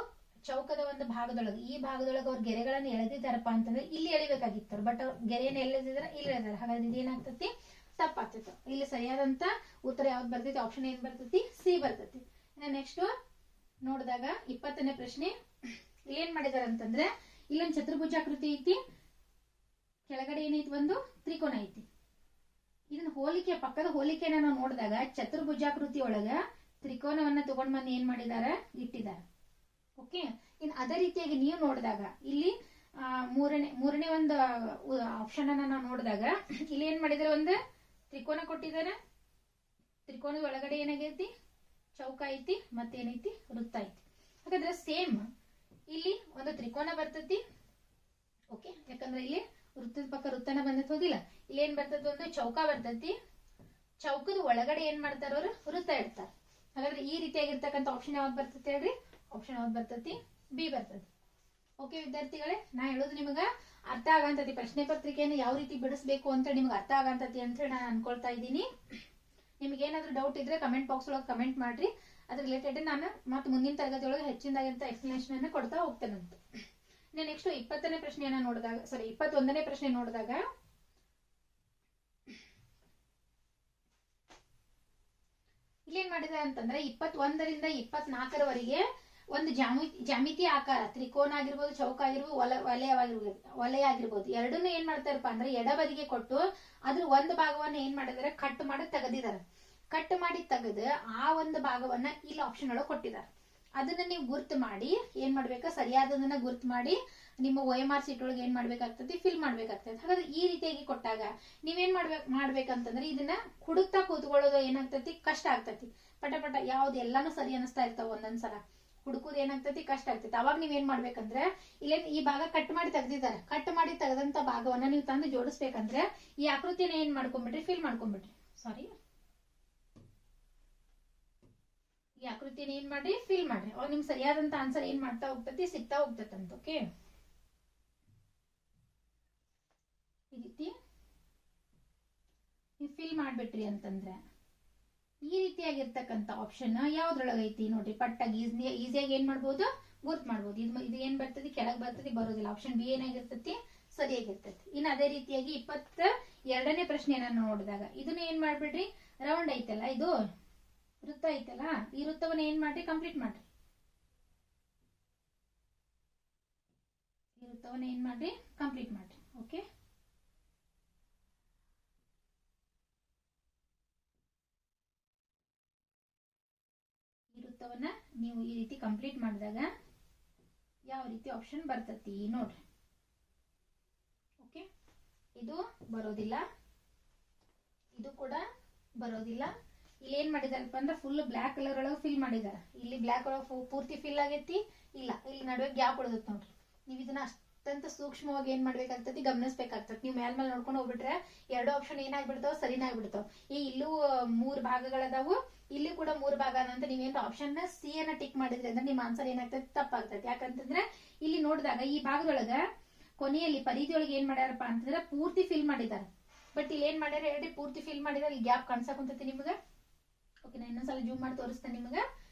ಚೌಕದ ಒಂದು ಭಾಗದೊಳಗ ಈ ಭಾಗದೊಳಗ ಅವ್ರ ಗೆರೆಗಳನ್ನ ಎಳೆದಿದ್ದಾರಪ್ಪ ಅಂತಂದ್ರೆ ಇಲ್ಲಿ ಎಳಿಬೇಕಾಗಿತ್ತು. ಬಟ್ ಅವ್ರ ಗೆರೆಯನ್ನು ಎಳೆದಿದ್ದಾರೆ ಇಲ್ಲಿ ಎಳೆದಾರೆ. ಹಾಗಾದ್ರೆ ಇದೇನಾಗ್ತತಿ ತಪ್ಪಾಗ್ತೈತಿ. ಇಲ್ಲಿ ಸರಿಯಾದಂತ ಉತ್ತರ ಯಾವ್ದು ಬರ್ತೈತಿ, ಆಪ್ಷನ್ ಏನ್ ಬರ್ತೈತಿ ಸಿ ಬರ್ತೈತಿ. ನೆಕ್ಸ್ಟ್ ನೋಡಿದಾಗ 20ನೇ ಪ್ರಶ್ನೆ. ಇಲ್ಲಿ ಏನ್ ಮಾಡಿದಾರೆ ಅಂತಂದ್ರೆ ಇಲ್ಲೊಂದು ಚತುರ್ಭುಜಾಕೃತಿ ಐತಿ, ಕೆಳಗಡೆ ಏನೈತಿ ಒಂದು ತ್ರಿಕೋನ ಐತಿ. ಇದನ್ನ ಹೋಲಿಕೆ ಪಕ್ಕದ ಹೋಲಿಕೆನ ನಾವು ನೋಡಿದಾಗ ಚತುರ್ಭುಜಾಕೃತಿ ಒಳಗ ತ್ರಿಕೋನವನ್ನ ತಗೊಂಡ್ ಬಂದು ಏನ್ ಮಾಡಿದಾರೆ ಇಟ್ಟಿದ್ದಾರೆ. ಓಕೆ, ಇನ್ ಅದೇ ರೀತಿಯಾಗಿ ನೀವು ನೋಡಿದಾಗ ಇಲ್ಲಿ ಮೂರನೇ ಒಂದು ಆಪ್ಷನ್ ಅನ್ನ ನಾವು ನೋಡಿದಾಗ ಇಲ್ಲಿ ಏನ್ ಮಾಡಿದಾರೆ ಒಂದು ತ್ರಿಕೋನ ಕೊಟ್ಟಿದ್ದಾರೆ. ತ್ರಿಕೋನದ ಒಳಗಡೆ ಏನಾಗೈತಿ ಚೌಕ ಐತಿ ಮತ್ತೇನೈತಿ ವೃತ್ತ ಐತಿ. ಹಾಗಾದ್ರೆ ಸೇಮ್ ಇಲ್ಲಿ ಒಂದು ತ್ರಿಕೋನ ಬರ್ತೈತಿ. ಓಕೆ, ಯಾಕಂದ್ರೆ ಇಲ್ಲಿ ವೃತ್ತದ ಪಕ್ಕ ವೃತ್ತನ ಬಂದೈತಿ ಹೋಗಿಲ್ಲ. ಇಲ್ಲಿ ಏನ್ ಬರ್ತೈತಿ ಒಂದು ಚೌಕ ಬರ್ತೈತಿ. ಚೌಕದ ಒಳಗಡೆ ಏನ್ ಮಾಡ್ತಾರ ಅವರು ವೃತ್ತ ಇಡ್ತಾರೆ. ಹಾಗಾದ್ರೆ ಈ ರೀತಿಯಾಗಿರ್ತಕ್ಕಂಥ ಆಪ್ಷನ್ ಯಾವ್ದು ಬರ್ತೈತಿ ಹೇಳ್ರಿ, ಆಪ್ಷನ್ ಯಾವ್ದು ಬರ್ತೈತಿ ಬಿ ಬರ್ತೈತಿ. ಓಕೆ ವಿದ್ಯಾರ್ಥಿಗಳೇ, ನಾ ಹೇಳೋದು ನಿಮಗ ಅರ್ಥ ಆಗಂತತಿ. ಪ್ರಶ್ನೆ ಪತ್ರಿಕೆಯನ್ನು ಯಾವ ರೀತಿ ಬಿಡಿಸ್ಬೇಕು ಅಂತ ನಿಮ್ಗೆ ಅರ್ಥ ಆಗಂತತಿ ಅಂತ ಹೇಳಿ ನಾನು ಅನ್ಕೊಳ್ತಾ ಇದ್ದೀನಿ. ನಿಮ್ಗೆ ಏನಾದ್ರು ಡೌಟ್ ಇದ್ರೆ ಕಮೆಂಟ್ ಬಾಕ್ಸ್ ಒಳಗೆ ಕಮೆಂಟ್ ಮಾಡ್ರಿ. ಅದ್ರ ರಿಲೇಟೆಡ್ ನಾನು ಮತ್ತೆ ಮುಂದಿನ ತರಗತಿ ಒಳಗೆ ಹೆಚ್ಚಿನದಾಗಿಂತ ಎಕ್ಸ್ಪ್ಲನೇಷನ್ ಅನ್ನ ಕೊಡ್ತಾ ಹೋಗ್ತೇನಂತ. ನೆಕ್ಸ್ಟ್ 20ನೇ ಪ್ರಶ್ನೆಯನ್ನ ನೋಡಿದಾಗ 21ನೇ ಪ್ರಶ್ನೆ ನೋಡಿದಾಗ ಇಲ್ಲೇನ್ ಮಾಡಿದ ಅಂತಂದ್ರೆ 21ರಿಂದ 24ರವರೆಗೆ ಒಂದು ಜಾಮಿತಿ ಆಕಾರ ತ್ರಿಕೋನ ಆಗಿರ್ಬೋದು, ಚೌಕ ಆಗಿರ್ಬೋದು, ವಲಯ ಆಗಿರ್ಬೋದು ಎರಡನ್ನೂ ಏನ್ ಮಾಡ್ತಾರಪ್ಪ ಅಂದ್ರೆ ಎಡಬದಿಗೆ ಕೊಟ್ಟು ಅದ್ರ ಒಂದು ಭಾಗವನ್ನ ಏನ್ ಮಾಡಿದಾರೆ ಕಟ್ ಮಾಡಿ ತೆಗೆದಿದ್ದಾರೆ. ಕಟ್ ಮಾಡಿ ತೆಗೆದು ಆ ಒಂದು ಭಾಗವನ್ನ ಇಲ್ಲಿ ಆಪ್ಷನ್ ಒಳಗೆ ಕೊಟ್ಟಿದ್ದಾರೆ. ಅದನ್ನ ನೀವು ಗುರ್ತು ಮಾಡಿ ಏನ್ ಮಾಡ್ಬೇಕು, ಸರಿಯಾದದನ್ನ ಗುರ್ತು ಮಾಡಿ ನಿಮ್ಮ OMR ಶೀಟ್ ಒಳಗೆ ಏನ್ ಮಾಡ್ಬೇಕಾಗ್ತದೆ ಫಿಲ್ ಮಾಡ್ಬೇಕಾಗ್ತದೆ. ಹಾಗಾದ್ರೆ ಈ ರೀತಿಯಾಗಿ ಕೊಟ್ಟಾಗ ನೀವೇನ್ ಮಾಡ್ಬೇಕಂತಂದ್ರೆ ಇದನ್ನ ಹುಡುಕ್ತಾ ಕೂತ್ಕೊಳ್ಳೋದು ಏನಾಗ್ತತಿ ಕಷ್ಟ ಆಗ್ತತಿ. ಪಟ ಪಟ ಯಾವ್ದು ಎಲ್ಲಾನು ಸರಿ ಅನಿಸ್ತಾ ಇರ್ತಾವ, ಒಂದೊಂದ್ಸಲ ಹುಡುಕುದು ಏನಾಗ್ತತಿ ಕಷ್ಟ ಆಗ್ತೈತಿ. ಅವಾಗ ನೀವೇನ್ ಮಾಡ್ಬೇಕಂದ್ರೆ ಇಲ್ಲೇನ್ ಈ ಭಾಗ ಕಟ್ ಮಾಡಿ ತೆಗ್ದಿದ್ದಾರೆ. ಕಟ್ ಮಾಡಿ ತೆಗೆದಂತ ಭಾಗವನ್ನ ನೀವು ತಂದು ಜೋಡಿಸ್ಬೇಕಂದ್ರೆ ಈ ಆಕೃತಿನ ಏನ್ ಮಾಡ್ಕೊಂಡ್ಬಿಟ್ರಿ ಫಿಲ್ ಮಾಡ್ಕೊಂಡ್ಬಿಟ್ರಿ. ಸಾರಿ, ಈ ಆಕೃತಿನ ಏನ್ ಮಾಡ್ರಿ ಫಿಲ್ ಮಾಡ್ರಿ. ಅವಾಗ ನಿಮ್ಗೆ ಸರಿಯಾದಂತ ಆನ್ಸರ್ ಏನ್ ಮಾಡ್ತಾ ಹೋಗ್ತತಿ ಸಿಗ್ತಾ ಹೋಗ್ತದಂತ. ಓಕೆ, ಈ ರೀತಿ ನೀವು ಫಿಲ್ ಮಾಡ್ಬಿಟ್ರಿ ಅಂತಂದ್ರೆ ಈ ರೀತಿಯಾಗಿರ್ತಕ್ಕಂಥ ಆಪ್ಷನ್ ಯಾವ್ದ್ರೊಳಗೈತಿ ನೋಡ್ರಿ, ಪಟ್ಟಾಗಿ ಈಸಿಯಾಗಿ ಏನ್ ಮಾಡ್ಬೋದು ಗುರ್ತ್ ಮಾಡ್ಬೋದು. ಇದು ಏನ್ ಬರ್ತದೆ ಕೆಳಗ್ ಬರ್ತದೆ ಬರೋದಿಲ್ಲ. ಆಪ್ಷನ್ ಬಿ ಏನಾಗಿರ್ತತಿ ಸರಿಯಾಗಿರ್ತತಿ. ಇನ್ನು ಅದೇ ರೀತಿಯಾಗಿ 22ನೇ ಪ್ರಶ್ನೆಯನ್ನ ನೋಡಿದಾಗ ಇದನ್ನ ಏನ್ ಮಾಡ್ಬಿಡ್ರಿ, ರೌಂಡ್ ಐತಲ್ಲ ಇದು ವೃತ್ತ ಐತಲ್ಲ, ಈ ವೃತ್ತವನ್ನ ಏನ್ ಮಾಡ್ರಿ, ಕಂಪ್ಲೀಟ್ ಮಾಡ್ರಿ. ಈ ವೃತ್ತವನ್ನ ಏನ್ ಮಾಡ್ರಿ, ಕಂಪ್ಲೀಟ್ ಮಾಡ್ರಿ. ಓಕೆ, ಈ ವೃತ್ತವನ್ನ ನೀವು ಈ ರೀತಿ ಕಂಪ್ಲೀಟ್ ಮಾಡಿದಾಗ ಯಾವ ರೀತಿ ಆಪ್ಷನ್ ಬರ್ತತಿ ನೋಡ್ರಿ. ಓಕೆ, ಇದು ಬರೋದಿಲ್ಲ, ಇದು ಕೂಡ ಬರೋದಿಲ್ಲ. ಇಲ್ಲಿ ಏನ್ ಮಾಡಿದಾರಪ್ಪ ಅಂದ್ರೆ ಫುಲ್ ಬ್ಲಾಕ್ ಕಲರ್ ಒಳಗೆ ಫಿಲ್ ಮಾಡಿದಾರೆ. ಇಲ್ಲಿ ಬ್ಲಾಕ್ ಒಳಗೆ ಪೂರ್ತಿ ಫಿಲ್ ಆಗೈತಿ, ಇಲ್ಲ ಇಲ್ಲಿ ನಡುವೆ ಗ್ಯಾಪ್ ಉಳಿದತ್ ನೋಡ್ರಿ. ನೀವು ಇದನ್ನ ಅಷ್ಟಂತ ಸೂಕ್ಷ್ಮವಾಗಿ ಏನ್ ಮಾಡ್ಬೇಕಾಗ್ತತಿ, ಗಮನಿಸ್ಬೇಕಾಗ್ತತಿ. ನೀವು ಮೇಲ್ ಮೇಲೆ ನೋಡ್ಕೊಂಡು ಹೋಗ್ಬಿಟ್ರೆ ಎರಡು ಆಪ್ಷನ್ ಏನಾಗ್ಬಿಡ್ತಾವ, ಸರಿನೇ ಆಗ್ಬಿಡ್ತಾವ. ಇಲ್ಲೂ 3 ಭಾಗಗಳದಾವು, ಇಲ್ಲಿ ಕೂಡ 3 ಭಾಗ ಅಂತ ನೀವೇನ್ ಆಪ್ಷನ್ ಸಿ ಅನ್ನ ಟಿಕ್ ಮಾಡಿದ್ರೆ ಅಂದ್ರೆ ನಿಮ್ಮ ಆನ್ಸರ್ ಏನಾಗ್ತದೆ, ತಪ್ಪಾಗ್ತದೆ. ಯಾಕಂತಂದ್ರೆ ಇಲ್ಲಿ ನೋಡಿದಾಗ ಈ ಭಾಗದೊಳಗ ಕೊನೆಯಲ್ಲಿ ಪರಿಧಿಯೊಳಗೆ ಏನ್ ಮಾಡ್ಯಾರಪ್ಪ ಅಂತಂದ್ರೆ ಪೂರ್ತಿ ಫಿಲ್ ಮಾಡಿದಾರೆ. ಬಟ್ ಇಲ್ಲಿ ಏನ್ ಮಾಡ್ಯಾರ ಹೇಳ್ರಿ, ಪೂರ್ತಿ ಫಿಲ್ ಮಾಡಿದಾರೆ. ಇಲ್ಲಿ ಗ್ಯಾಪ್ ಕಾಣಿಸಕುಂತೈತಿ ನಿಮ್ಗ. ಓಕೆ, ನಾ ಇನ್ನೊಂದ್ಸಲ ಜೂಮ್ ಮಾಡಿ ತೋರಿಸ್ತೇನೆ ನಿಮ್ಗ.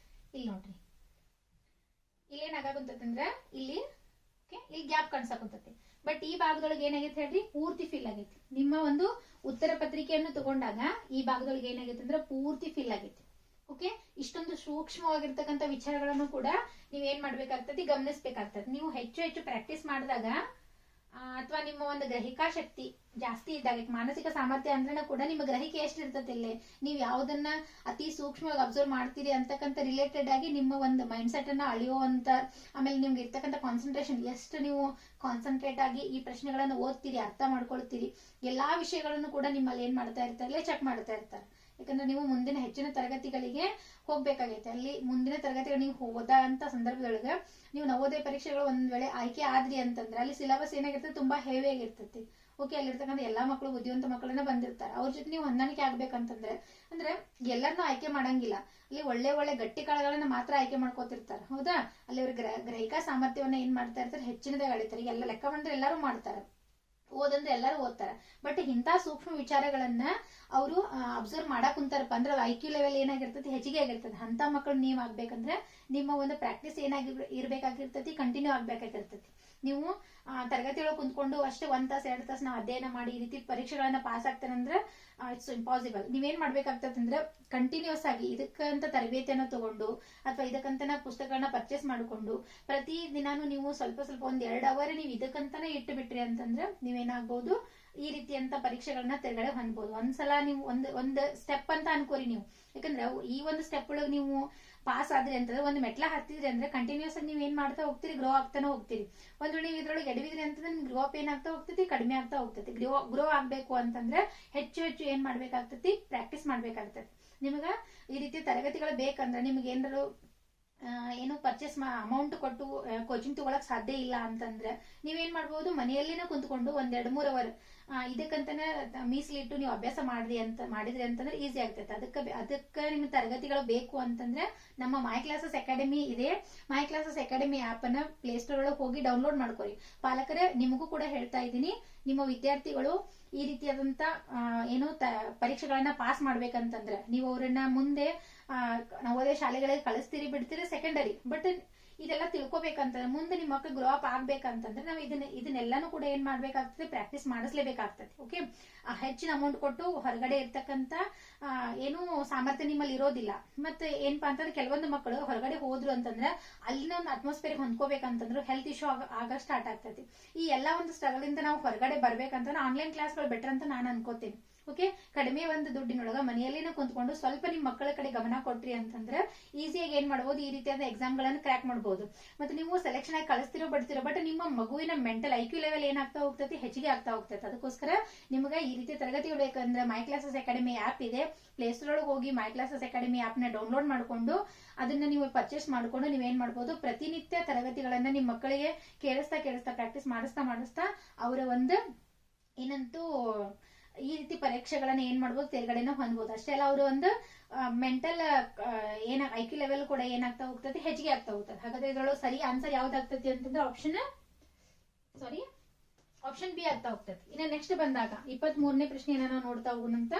ಇಲ್ಲಿ ನೋಡ್ರಿ, ಇಲ್ಲಿ ಏನಾಗಕುಂತಂದ್ರ ಇಲ್ಲಿ ಇಲ್ಲಿ ಗ್ಯಾಪ್ ಕಾಣಿಸಕುಂತೈತಿ. ಬಟ್ ಈ ಭಾಗದೊಳಗೆ ಏನಾಗೈತೆ ಹೇಳ್ರಿ, ಪೂರ್ತಿ ಫಿಲ್ ಆಗೈತಿ. ನಿಮ್ಮ ಒಂದು ಉತ್ತರ ಪತ್ರಿಕೆಯನ್ನು ತಗೊಂಡಾಗ ಈ ಭಾಗದೊಳಗೆ ಏನಾಗೈತೆ ಅಂದ್ರೆ ಪೂರ್ತಿ ಫಿಲ್ ಆಗೈತಿ. ಓಕೆ, ಇಷ್ಟೊಂದು ಸೂಕ್ಷ್ಮವಾಗಿರ್ತಕ್ಕಂಥ ವಿಚಾರಗಳನ್ನು ಕೂಡ ನೀವೇನ್ ಮಾಡ್ಬೇಕಾಗ್ತದೆ, ಗಮನಿಸಬೇಕಾಗ್ತದೆ. ನೀವು ಹೆಚ್ಚು ಹೆಚ್ಚು ಪ್ರಾಕ್ಟೀಸ್ ಮಾಡಿದಾಗ ಅಥವಾ ನಿಮ್ಮ ಒಂದು ಗ್ರಹಿಕಾ ಶಕ್ತಿ ಜಾಸ್ತಿ ಇದ್ದಾಗ, ಮಾನಸಿಕ ಸಾಮರ್ಥ್ಯ ಅಂದ್ರೆ ಕೂಡ ನಿಮ್ಮ ಗ್ರಹಿಕೆ ಎಷ್ಟು ಇರ್ತದೆ, ಇಲ್ಲಿ ನೀವು ಯಾವ್ದನ್ನ ಅತಿ ಸೂಕ್ಷ್ಮವಾಗಿ ಅಬ್ಸರ್ವ್ ಮಾಡ್ತೀರಿ ಅಂತಕ್ಕಂಥ ರಿಲೇಟೆಡ್ ಆಗಿ ನಿಮ್ಮ ಒಂದು ಮೈಂಡ್ ಸೆಟ್ ಅನ್ನ ಅಳಿಯುವಂತ, ಆಮೇಲೆ ನಿಮ್ಗೆ ಇರ್ತಕ್ಕಂಥ ಕಾನ್ಸಂಟ್ರೇಷನ್ ಎಷ್ಟು ನೀವು ಕಾನ್ಸಂಟ್ರೇಟ್ ಆಗಿ ಈ ಪ್ರಶ್ನೆಗಳನ್ನ ಓದ್ತೀರಿ, ಅರ್ಥ ಮಾಡ್ಕೊಳ್ತೀರಿ, ಎಲ್ಲಾ ವಿಷಯಗಳನ್ನು ಕೂಡ ನಿಮ್ಮಲ್ಲಿ ಏನ್ ಮಾಡ್ತಾ ಇರ್ತಾರೆ, ಚೆಕ್ ಮಾಡ್ತಾ ಇರ್ತಾರೆ. ಯಾಕಂದ್ರೆ ನೀವು ಮುಂದಿನ ಹೆಚ್ಚಿನ ತರಗತಿಗಳಿಗೆ ಹೋಗ್ಬೇಕಾಗೈತೆ. ಅಲ್ಲಿ ಮುಂದಿನ ತರಗತಿಗಳು ನೀವು ಹೋದ ಅಂತ ಸಂದರ್ಭದೊಳಗೆ ನೀವು ನವೋದಯ ಪರೀಕ್ಷೆಗಳು ಒಂದ್ ವೇಳೆ ಆಯ್ಕೆ ಆದ್ರಿ ಅಂತಂದ್ರೆ ಅಲ್ಲಿ ಸಿಲೆಬಸ್ ಏನಾಗಿರ್ತದೆ, ತುಂಬಾ ಹೆವಿ ಆಗಿರ್ತೈತಿ. ಓಕೆ, ಅಲ್ಲಿರ್ತಕ್ಕಂಥ ಎಲ್ಲಾ ಮಕ್ಕಳು ಬುದ್ಧಿವಂತ ಮಕ್ಕಳನ್ನ ಬಂದಿರ್ತಾರೆ. ಅವ್ರ ಜೊತೆ ನೀವು ಹೊಂದಾಣಿಕೆ ಆಗ್ಬೇಕಂತಂದ್ರೆ ಅಂದ್ರೆ ಎಲ್ಲರನ್ನೂ ಆಯ್ಕೆ ಮಾಡಂಗಿಲ್ಲ. ಅಲ್ಲಿ ಒಳ್ಳೆ ಒಳ್ಳೆ ಗಟ್ಟಿ ಕಾಳುಗಳನ್ನ ಮಾತ್ರ ಆಯ್ಕೆ ಮಾಡ್ಕೋತಿರ್ತಾರೆ. ಹೌದಾ, ಅಲ್ಲಿ ಅವ್ರ ಗ್ರಹಿಕಾ ಸಾಮರ್ಥ್ಯವನ್ನ ಏನ್ ಮಾಡ್ತಾ ಇರ್ತಾರೆ, ಹೆಚ್ಚಿನದಾಗ ಅಳಿತಾರೆ. ಎಲ್ಲ ಲೆಕ್ಕ ಬಂದ್ರೆ ಎಲ್ಲರೂ ಮಾಡ್ತಾರೆ, ಓದಂದ್ರೆ ಎಲ್ಲರೂ ಓದ್ತಾರೆ. ಬಟ್ ಇಂಥ ಸೂಕ್ಷ್ಮ ವಿಚಾರಗಳನ್ನ ಅವರು ಅಬ್ಸರ್ವ್ ಮಾಡಕ್ ಕುಂತಾರಪ್ಪ ಅಂದ್ರೆ ಐಕ್ಯೂ ಲೆವೆಲ್ ಏನಾಗಿರ್ತದೆ, ಹೆಚ್ಚಿಗೆ ಆಗಿರ್ತದೆ. ಅಂತ ಮಕ್ಕಳು ನೀವ್ ಆಗ್ಬೇಕಂದ್ರೆ ನಿಮ್ಮ ಒಂದು ಪ್ರಾಕ್ಟೀಸ್ ಇರ್ಬೇಕಾಗಿರ್ತತಿ, ಕಂಟಿನ್ಯೂ ಆಗ್ಬೇಕಾಗಿರ್ತತಿ. ನೀವು ತರಗತಿಯೊಳಗೆ ಕುಂತ್ಕೊಂಡು ಅಷ್ಟೇ 1 ತಾಸು 2 ತಾಸು ನಾವು ಅಧ್ಯಯನ ಮಾಡಿ ಈ ರೀತಿ ಪರೀಕ್ಷೆಗಳನ್ನ ಪಾಸ್ ಆಗ್ತಾರಂದ್ರೆ ಇಟ್ಸ್ ಇಂಪಾಸಿಬಲ್. ನೀವೇನ್ ಮಾಡ್ಬೇಕಾಗ್ತದೆ ಅಂದ್ರೆ ಕಂಟಿನ್ಯೂಸ್ ಆಗಿ ಇದಕ್ಕಂತ ತರಬೇತಿಯನ್ನ ತಗೊಂಡು ಅಥವಾ ಇದಕ್ಕಂತ ಪುಸ್ತಕಗಳನ್ನ ಪರ್ಚೇಸ್ ಮಾಡಿಕೊಂಡು ಪ್ರತಿ ದಿನಾನು ನೀವು ಸ್ವಲ್ಪ ಸ್ವಲ್ಪ 1-2 ಅವರ್ ನೀವು ಇದಕ್ಕಂತಾನೆ ಇಟ್ಟು ಬಿಟ್ರಿ ಅಂತಂದ್ರೆ ನೀವೇನಾಗ್ಬಹುದು, ಈ ರೀತಿಯಂತ ಪರೀಕ್ಷೆಗಳನ್ನ ತೆರಗಡೆ ಹೊಂದ್ಬೋದು. ಒಂದ್ಸಲ ನೀವು ಒಂದ್ ಸ್ಟೆಪ್ ಅಂತ ಅನ್ಕೋರಿ ನೀವು. ಯಾಕಂದ್ರೆ ಈ ಒಂದು ಸ್ಟೆಪ್ ಒಳಗೆ ನೀವು ಪಾಸ್ ಆದ್ರಿ ಅಂತಂದ್ರೆ ಒಂದು ಮೆಟ್ಲ ಹತ್ತಿದ್ರಿ ಅಂದ್ರೆ ಕಂಟಿನ್ಯೂಸ್ ಆಗಿ ನೀವ್ ಏನ್ ಮಾಡ್ತಾ ಹೋಗ್ತೀರಿ, ಗ್ರೋ ಆಗ್ತಾನೆ ಹೋಗ್ತೀರಿ. ಒಂದ್ ವೇಳೆ ನೀವು ಇದ್ರೊಳಗೆ ಎಡವಿದ್ರಿ ಅಂತಂದ್ರೆ ನಿಮ್ಗೆ ಗ್ರೋ ಅಪ್ ಏನಾಗ್ತಾ ಹೋಗ್ತೈತಿ, ಕಡಿಮೆ ಆಗ್ತಾ ಹೋಗ್ತೈತಿ. ಗ್ರೋ ಆಗ್ಬೇಕು ಅಂತಂದ್ರೆ ಹೆಚ್ಚು ಹೆಚ್ಚು ಏನ್ ಮಾಡ್ಬೇಕಾಗ್ತತಿ, ಪ್ರಾಕ್ಟೀಸ್ ಮಾಡ್ಬೇಕಾಗ್ತತಿ. ನಿಮಗ ಈ ರೀತಿ ತರಗತಿಗಳು ಬೇಕಂದ್ರೆ ನಿಮ್ಗೆ ಏನಾದ್ರು ಏನು ಪರ್ಚೇಸ್ ಅಮೌಂಟ್ ಕೊಟ್ಟು ಕೋಚಿಂಗ್ ತಗೊಳಕ್ ಸಾಧ್ಯ ಇಲ್ಲ ಅಂತಂದ್ರೆ ನೀವೇನ್ ಮಾಡ್ಬೋದು, ಮನೆಯಲ್ಲಿನ ಕುಂತ್ಕೊಂಡು 1-2-3 ಅವರ್ ಇದಕ್ಕಂತಾನೆ ಮೀಸಲಿಟ್ಟು ನೀವು ಅಭ್ಯಾಸ ಮಾಡಿದ್ರಿ ಅಂತಂದ್ರೆ ಈಸಿ ಆಗ್ತೈತೆ. ಅದಕ್ಕೆ ನಿಮ್ ತರಗತಿಗಳು ಬೇಕು ಅಂತಂದ್ರೆ ನಮ್ಮ ಮೈ ಕ್ಲಾಸಸ್ ಅಕಾಡೆಮಿ ಇದೆ. ಮೈ ಕ್ಲಾಸಸ್ ಅಕಾಡೆಮಿ ಆಪ್ ಅನ್ನ ಪ್ಲೇ ಸ್ಟೋರ್ ಒಳಗೆ ಹೋಗಿ ಡೌನ್ಲೋಡ್ ಮಾಡ್ಕೊರಿ. ಪಾಲಕರೇ, ನಿಮಗೂ ಕೂಡ ಹೇಳ್ತಾ ಇದ್ದೀನಿ, ನಿಮ್ಮ ವಿದ್ಯಾರ್ಥಿಗಳು ಈ ರೀತಿಯಾದಂತ ಏನು ಪರೀಕ್ಷೆಗಳನ್ನ ಪಾಸ್ ಮಾಡ್ಬೇಕಂತಂದ್ರೆ ನೀವು ಅವರನ್ನ ಮುಂದೆ ನವೋದಯ ಶಾಲೆಗಳಿಗೆ ಕಳಿಸ್ತೀರಿ ಬಿಡ್ತೀರಿ ಸೆಕೆಂಡರಿ. ಬಟ್ ಇದೆಲ್ಲ ತಿಳ್ಕೊಬೇಕಂತಂದ್ರೆ ಮುಂದೆ ನಿಮ್ಮ ಮಕ್ಕಳು ಗ್ರೋ ಅಪ್ ಆಗ್ಬೇಕಂತಂದ್ರೆ ನಾವು ಇದನ್ನೆಲ್ಲಾನು ಕೂಡ ಏನ್ ಮಾಡ್ಬೇಕಾಗ್ತದೆ, ಪ್ರಾಕ್ಟೀಸ್ ಮಾಡಿಸ್ಲೇಬೇಕಾಗ್ತದೆ. ಓಕೆ, ಹೆಚ್ಚಿನ ಅಮೌಂಟ್ ಕೊಟ್ಟು ಹೊರಗಡೆ ಇರ್ತಕ್ಕಂತ ಏನು ಸಾಮರ್ಥ್ಯ ನಿಮ್ಮಲ್ಲಿ ಇರೋದಿಲ್ಲ. ಮತ್ತೆ ಏನಪ್ಪಾ ಅಂತಂದ್ರೆ ಕೆಲವೊಂದು ಮಕ್ಕಳು ಹೊರಗಡೆ ಹೋದ್ರು ಅಂತಂದ್ರೆ ಅಲ್ಲಿನ ಒಂದು ಅಟ್ಮಾಸ್ಫಿಯರ್ ಹೊಂದ್ಕೋಬೇಕಂತಂದ್ರೆ ಹೆಲ್ತ್ ಇಶ್ಯೂ ಆಗ ಸ್ಟಾರ್ಟ್ ಆಗ್ತೈತಿ. ಈ ಎಲ್ಲಾ ಒಂದು ಸ್ಟ್ರಗಲ್ ಇಂದ ನಾವು ಹೊರಗಡೆ ಬರ್ಬೇಕಂತಂದ್ರೆ ಆನ್ಲೈನ್ ಕ್ಲಾಸ್ಗಳು ಬೆಟರ್ ಅಂತ ನಾನು ಅನ್ಕೋತೀನಿ. ಓಕೆ, ಕಡಿಮೆ ಒಂದು ದುಡ್ಡಿನೊಳಗ ಮನೆಯಲ್ಲಿನ ಕುಂತ್ಕೊಂಡು ಸ್ವಲ್ಪ ನಿಮ್ ಮಕ್ಕಳ ಕಡೆ ಗಮನ ಕೊಟ್ರಿ ಅಂತಂದ್ರೆ ಈಸಿಯಾಗಿ ಏನ್ ಮಾಡಬಹುದು, ಈ ರೀತಿಯಾದ ಎಕ್ಸಾಮ್ ಗಳನ್ನ ಕ್ರ್ಯಾಕ್ ಮಾಡಬಹುದು. ಮತ್ತೆ ನೀವು ಸೆಲೆಕ್ಷನ್ ಆಗಿ ಕಳಿಸ್ತಿರೋ ಬಿಡ್ತಿರೋ, ಬಟ್ ನಿಮ್ಮ ಮಗುವಿನ ಮೆಂಟಲ್ ಐಕ್ಯೂ ಲೆವೆಲ್ ಏನಾಗ್ತಾ ಹೋಗ್ತೈತಿ, ಹೆಚ್ಚಿಗೆ ಆಗ್ತಾ ಹೋಗ್ತೈತಿ. ಅದಕ್ಕೋಸ್ಕರ ನಿಮ್ಗೆ ಈ ರೀತಿ ತರಗತಿಗಳು ಬೇಕಂದ್ರೆ ಮೈ ಕ್ಲಾಸಸ್ ಅಕಾಡೆಮಿ ಆಪ್ ಇದೆ. ಪ್ಲೇ ಸ್ಟೋರ್ ಒಳಗೆ ಹೋಗಿ ಮೈ ಕ್ಲಾಸಸ್ ಅಕಾಡೆಮಿ ಆಪ್ ನ ಡೌನ್ಲೋಡ್ ಮಾಡ್ಕೊಂಡು ಅದನ್ನ ನೀವು ಪರ್ಚೇಸ್ ಮಾಡ್ಕೊಂಡು ನೀವೇನ್ ಮಾಡ್ಬೋದು, ಪ್ರತಿನಿತ್ಯ ತರಗತಿಗಳನ್ನ ನಿಮ್ ಮಕ್ಕಳಿಗೆ ಕೇಳಿಸ್ತಾ ಪ್ರಾಕ್ಟೀಸ್ ಮಾಡಿಸ್ತಾ ಅವರ ಒಂದು ಏನಂತೂ ಈ ರೀತಿ ಪರೀಕ್ಷೆಗಳನ್ನ ಏನ್ ಮಾಡ್ಬೋದು, ತೇರ್ಗಡೆನ ಹೊಂದ್ಬೋದು. ಅಷ್ಟೇ ಅಲ್ಲ, ಅವರು ಒಂದು ಮೆಂಟಲ್ ಐಕ್ಯೂ ಲೆವೆಲ್ ಕೂಡ ಏನಾಗ್ತಾ ಹೋಗ್ತದೆ, ಹೆಚ್ಚಿಗೆ ಆಗ್ತಾ ಹೋಗ್ತದೆ. ಹಾಗಾದ್ರೆ ಇದ್ರೊಳಗೆ ಸರಿ ಆನ್ಸರ್ ಯಾವ್ದಾಗ್ತದೆ ಅಂತಂದ್ರೆ ಆಪ್ಷನ್ ಬಿ ಆಗ್ತಾ ಹೋಗ್ತದೆ. ಇನ್ನ ನೆಕ್ಸ್ಟ್ ಬಂದಾಗ 23ನೇ ಪ್ರಶ್ನೆಯನ್ನ ನಾವು ನೋಡ್ತಾ ಹೋಗೋಣಂತ.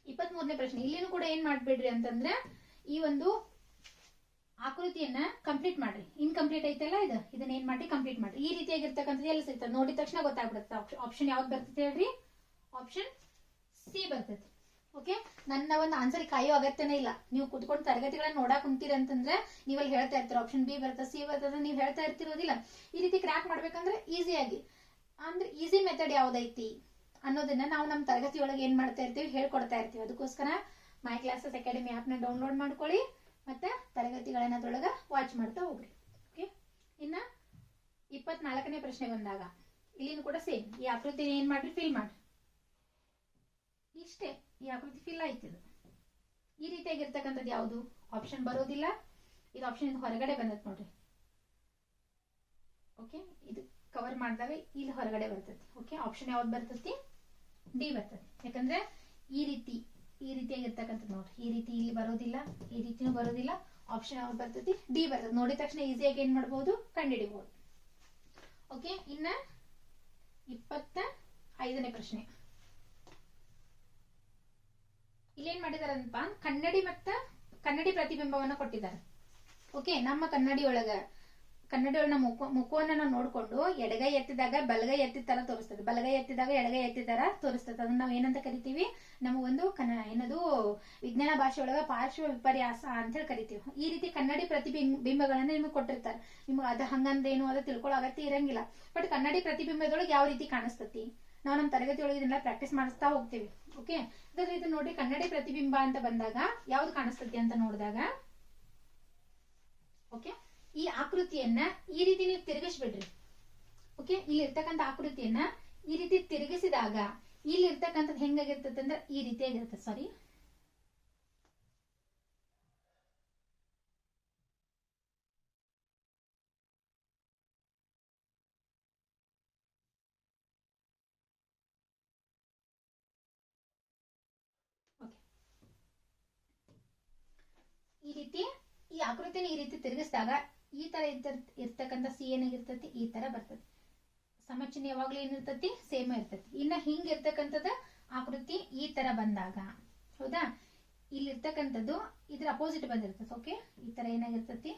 23ನೇ ಪ್ರಶ್ನೆ ಇಲ್ಲಿನೂ ಕೂಡ ಏನ್ ಮಾಡ್ಬೇಡ್ರಿ ಅಂತಂದ್ರೆ ಈ ಒಂದು ಆಕೃತಿಯನ್ನ ಕಂಪ್ಲೀಟ್ ಮಾಡ್ರಿ. ಇನ್ಕಂಪ್ಲೀಟ್ ಐತಲ್ಲ ಇದನ್ನ ಏನ್ ಮಾಡಿ ಕಂಪ್ಲೀಟ್ ಮಾಡ್ರಿ. ಈ ರೀತಿಯಾಗಿರ್ತಕ್ಕಂಥದ್ದು ಎಲ್ಲಿ ಸಿಗ್ತದೆ ನೋಡಿದ ತಕ್ಷಣ ಗೊತ್ತಾಗ್ಬಿಡುತ್ತೆ. ಆಪ್ಷನ್ ಯಾವ್ದು ಬರ್ತದೆ ಹೇಳ್ರಿ, ಆಪ್ಷನ್ ಸಿ ಬರ್ತದೆ. ಓಕೆ, ನನ್ನ ಒಂದು ಆನ್ಸರ್ ಕಾಯೋ ಅಗತ್ಯನೇ ಇಲ್ಲ. ನೀವು ಕುತ್ಕೊಂಡು ತರಗತಿಗಳನ್ನ ನೋಡಕ್ ಕುಂತೀರ ಅಂತಂದ್ರೆ ನೀವಲ್ಲಿ ಹೇಳ್ತಾ ಇರ್ತೀರ ಆಪ್ಷನ್ ಬಿ ಬರ್ತದೆ, ಸಿ ಬರ್ತದೆ, ನೀವು ಹೇಳ್ತಾ ಇರ್ತಿರೋದಿಲ್ಲ. ಈ ರೀತಿ ಕ್ರ್ಯಾಕ್ ಮಾಡ್ಬೇಕಂದ್ರೆ ಈಸಿಯಾಗಿ, ಅಂದ್ರೆ ಈಸಿ ಮೆಥಡ್ ಯಾವ್ದೈತಿ ಅನ್ನೋದನ್ನ ನಾವು ನಮ್ಮ ತರಗತಿ ಒಳಗೆ ಏನ್ ಮಾಡ್ತಾ ಇರ್ತೀವಿ, ಹೇಳ್ಕೊಡ್ತಾ ಇರ್ತೀವಿ. ಅದಕ್ಕೋಸ್ಕರ ಮೈ ಕ್ಲಾಸಸ್ ಅಕಾಡೆಮಿ ಆ್ಯಪ್ನ ಡೌನ್ಲೋಡ್ ಮಾಡ್ಕೊಳ್ಳಿ, ಮತ್ತೆ ತರಗತಿಗಳನ್ನ ಅದ್ರೊಳಗ ವಾಚ್ ಮಾಡ್ತಾ ಹೋಗ್ರಿ. ಓಕೆ, ಇನ್ನ 24ನೇ ಪ್ರಶ್ನೆ ಬಂದಾಗ ಇಲ್ಲಿನೂ ಕೂಡ ಸೇಮ್ ಈ ಆಕೃತಿನ ಏನ್ ಮಾಡ್ರಿ, ಫಿಲ್ ಮಾಡ್ರಿ. ಇಷ್ಟೇ, ಈ ಆಕೃತಿ ಫಿಲ್ ಆಯ್ತಿದು. ಈ ರೀತಿಯಾಗಿರ್ತಕ್ಕಂಥದ್ದು ಯಾವುದು ಆಪ್ಷನ್ ಬರೋದಿಲ್ಲ. ಇದು ಆಪ್ಷನ್ ಹೊರಗಡೆ ಬಂದತ್ ನೋಡ್ರಿ. ಓಕೆ, ಇದು ಕವರ್ ಮಾಡಿದಾಗ ಇಲ್ಲಿ ಹೊರಗಡೆ ಬರ್ತೈತಿ. ಓಕೆ, ಆಪ್ಷನ್ ಯಾವ್ದು ಬರ್ತೈತಿ, ಡಿ ಬರ್ತದೆ. ಯಾಕಂದ್ರೆ ಈ ರೀತಿಯಾಗಿರ್ತಕ್ಕಂಥದ್ದು ನೋಡ್ರಿ, ಈ ರೀತಿ ಇಲ್ಲಿ ಬರೋದಿಲ್ಲ, ಈ ರೀತಿನೂ ಬರೋದಿಲ್ಲ. ಆಪ್ಷನ್ ಯಾವ್ದು ಬರ್ತೈತಿ, ಡಿ ಬರ್ತದೆ. ನೋಡಿದ ತಕ್ಷಣ ಈಸಿಯಾಗಿ ಏನ್ ಮಾಡ್ಬೋದು, ಕಂಡುಹಿಡಿಬಹುದು. ಓಕೆ, ಇನ್ನ 25ನೇ ಪ್ರಶ್ನೆ. ಇಲ್ಲೇನ್ ಮಾಡಿದಾರಂತ, ಕನ್ನಡಿ ಪ್ರತಿಬಿಂಬವನ್ನ ಕೊಟ್ಟಿದ್ದಾರೆ. ಓಕೆ, ನಮ್ಮ ಕನ್ನಡಿ ಒಳಗ ಮುಖವನ್ನ ನಾವು ನೋಡ್ಕೊಂಡು ಎಡಗೈ ಎತ್ತಿದಾಗ ಬಲಗೈ ಎತ್ತಿದ ತರ ತೋರಿಸ್ತದೆ, ಬಲಗೈ ಎತ್ತಿದಾಗ ಎಡಗೈ ಎತ್ತಿದ ತರ ತೋರಿಸ್ತದೆ. ಅದನ್ನ ನಾವು ಏನಂತ ಕರಿತೀವಿ, ನಮ್ಮ ಒಂದು ಏನದು ವಿಜ್ಞಾನ ಭಾಷೆ ಒಳಗ ಪಾರ್ಶ್ವ ವಿಪರ್ಯಾಸ ಅಂತ ಹೇಳಿ ಕರಿತೀವಿ. ಈ ರೀತಿ ಕನ್ನಡಿ ಪ್ರತಿಬಿಂಬಗಳನ್ನ ನಿಮಗೆ ಕೊಟ್ಟಿರ್ತಾರೆ. ನಿಮ್ಗೆ ಅದು ಹಂಗಂದ್ರೇನು ಅದು ತಿಳ್ಕೊಳ್ಳೋ ಅಗತ್ಯ ಇರಂಗಿಲ್ಲ. ಬಟ್ ಕನ್ನಡಿ ಪ್ರತಿಬಿಂಬದೊಳಗೆ ಯಾವ ರೀತಿ ಕಾಣಿಸ್ತತಿ, ನಾವು ನಮ್ಮ ತರಗತಿ ಒಳಗೆ ಇದನ್ನೆಲ್ಲ ಪ್ರಾಕ್ಟೀಸ್ ಮಾಡಿಸ್ತಾ ಹೋಗ್ತೀವಿ. ಓಕೆ, ಅದ್ರ ಇದು ನೋಡಿ, ಕನ್ನಡಿ ಪ್ರತಿಬಿಂಬ ಅಂತ ಬಂದಾಗ ಯಾವ್ದು ಕಾಣಿಸ್ತತಿ ಅಂತ ನೋಡಿದಾಗ, ಓಕೆ, ಈ ಆಕೃತಿಯನ್ನ ಈ ರೀತಿ ನೀವು ತಿರುಗಿಸ್ಬಿಡ್ರಿ. ಓಕೆ, ಇಲ್ಲಿ ಇರ್ತಕ್ಕಂಥ ಆಕೃತಿಯನ್ನ ಈ ರೀತಿ ತಿರುಗಿಸಿದಾಗ ಇಲ್ಲಿ ಇರ್ತಕ್ಕಂಥದ್ದು ಹೆಂಗಾಗಿರ್ತದೆ ಅಂದ್ರೆ ಈ ರೀತಿಯಾಗಿರ್ತದೆ. ಸಾರಿ, ಈ ರೀತಿ ಈ ಆಕೃತಿನ ಈ ರೀತಿ ತಿರುಗಿಸಿದಾಗ ಈ ತರ ಇರ್ತಕ್ಕಂಥ ಸಿ ಏನಾಗಿರ್ತತಿ, ಈ ತರ ಬರ್ತದೆ. ಸಮಚಿಹ್ನೆ ಯಾವಾಗ್ಲೂ ಏನಿರ್ತತಿ, ಸೇಮ್ ಇರ್ತತಿ. ಇನ್ನ ಹಿಂಗ ಇರ್ತಕ್ಕಂಥದ ಆಕೃತಿ ಈ ತರ ಬಂದಾಗ, ಹೌದಾ, ಇಲ್ಲಿ ಇರ್ತಕ್ಕಂಥದ್ದು ಇದ್ರ ಅಪೋಸಿಟ್ ಬಂದಿರ್ತದೆ. ಓಕೆ, ಈ ತರ ಏನಾಗಿರ್ತತಿ,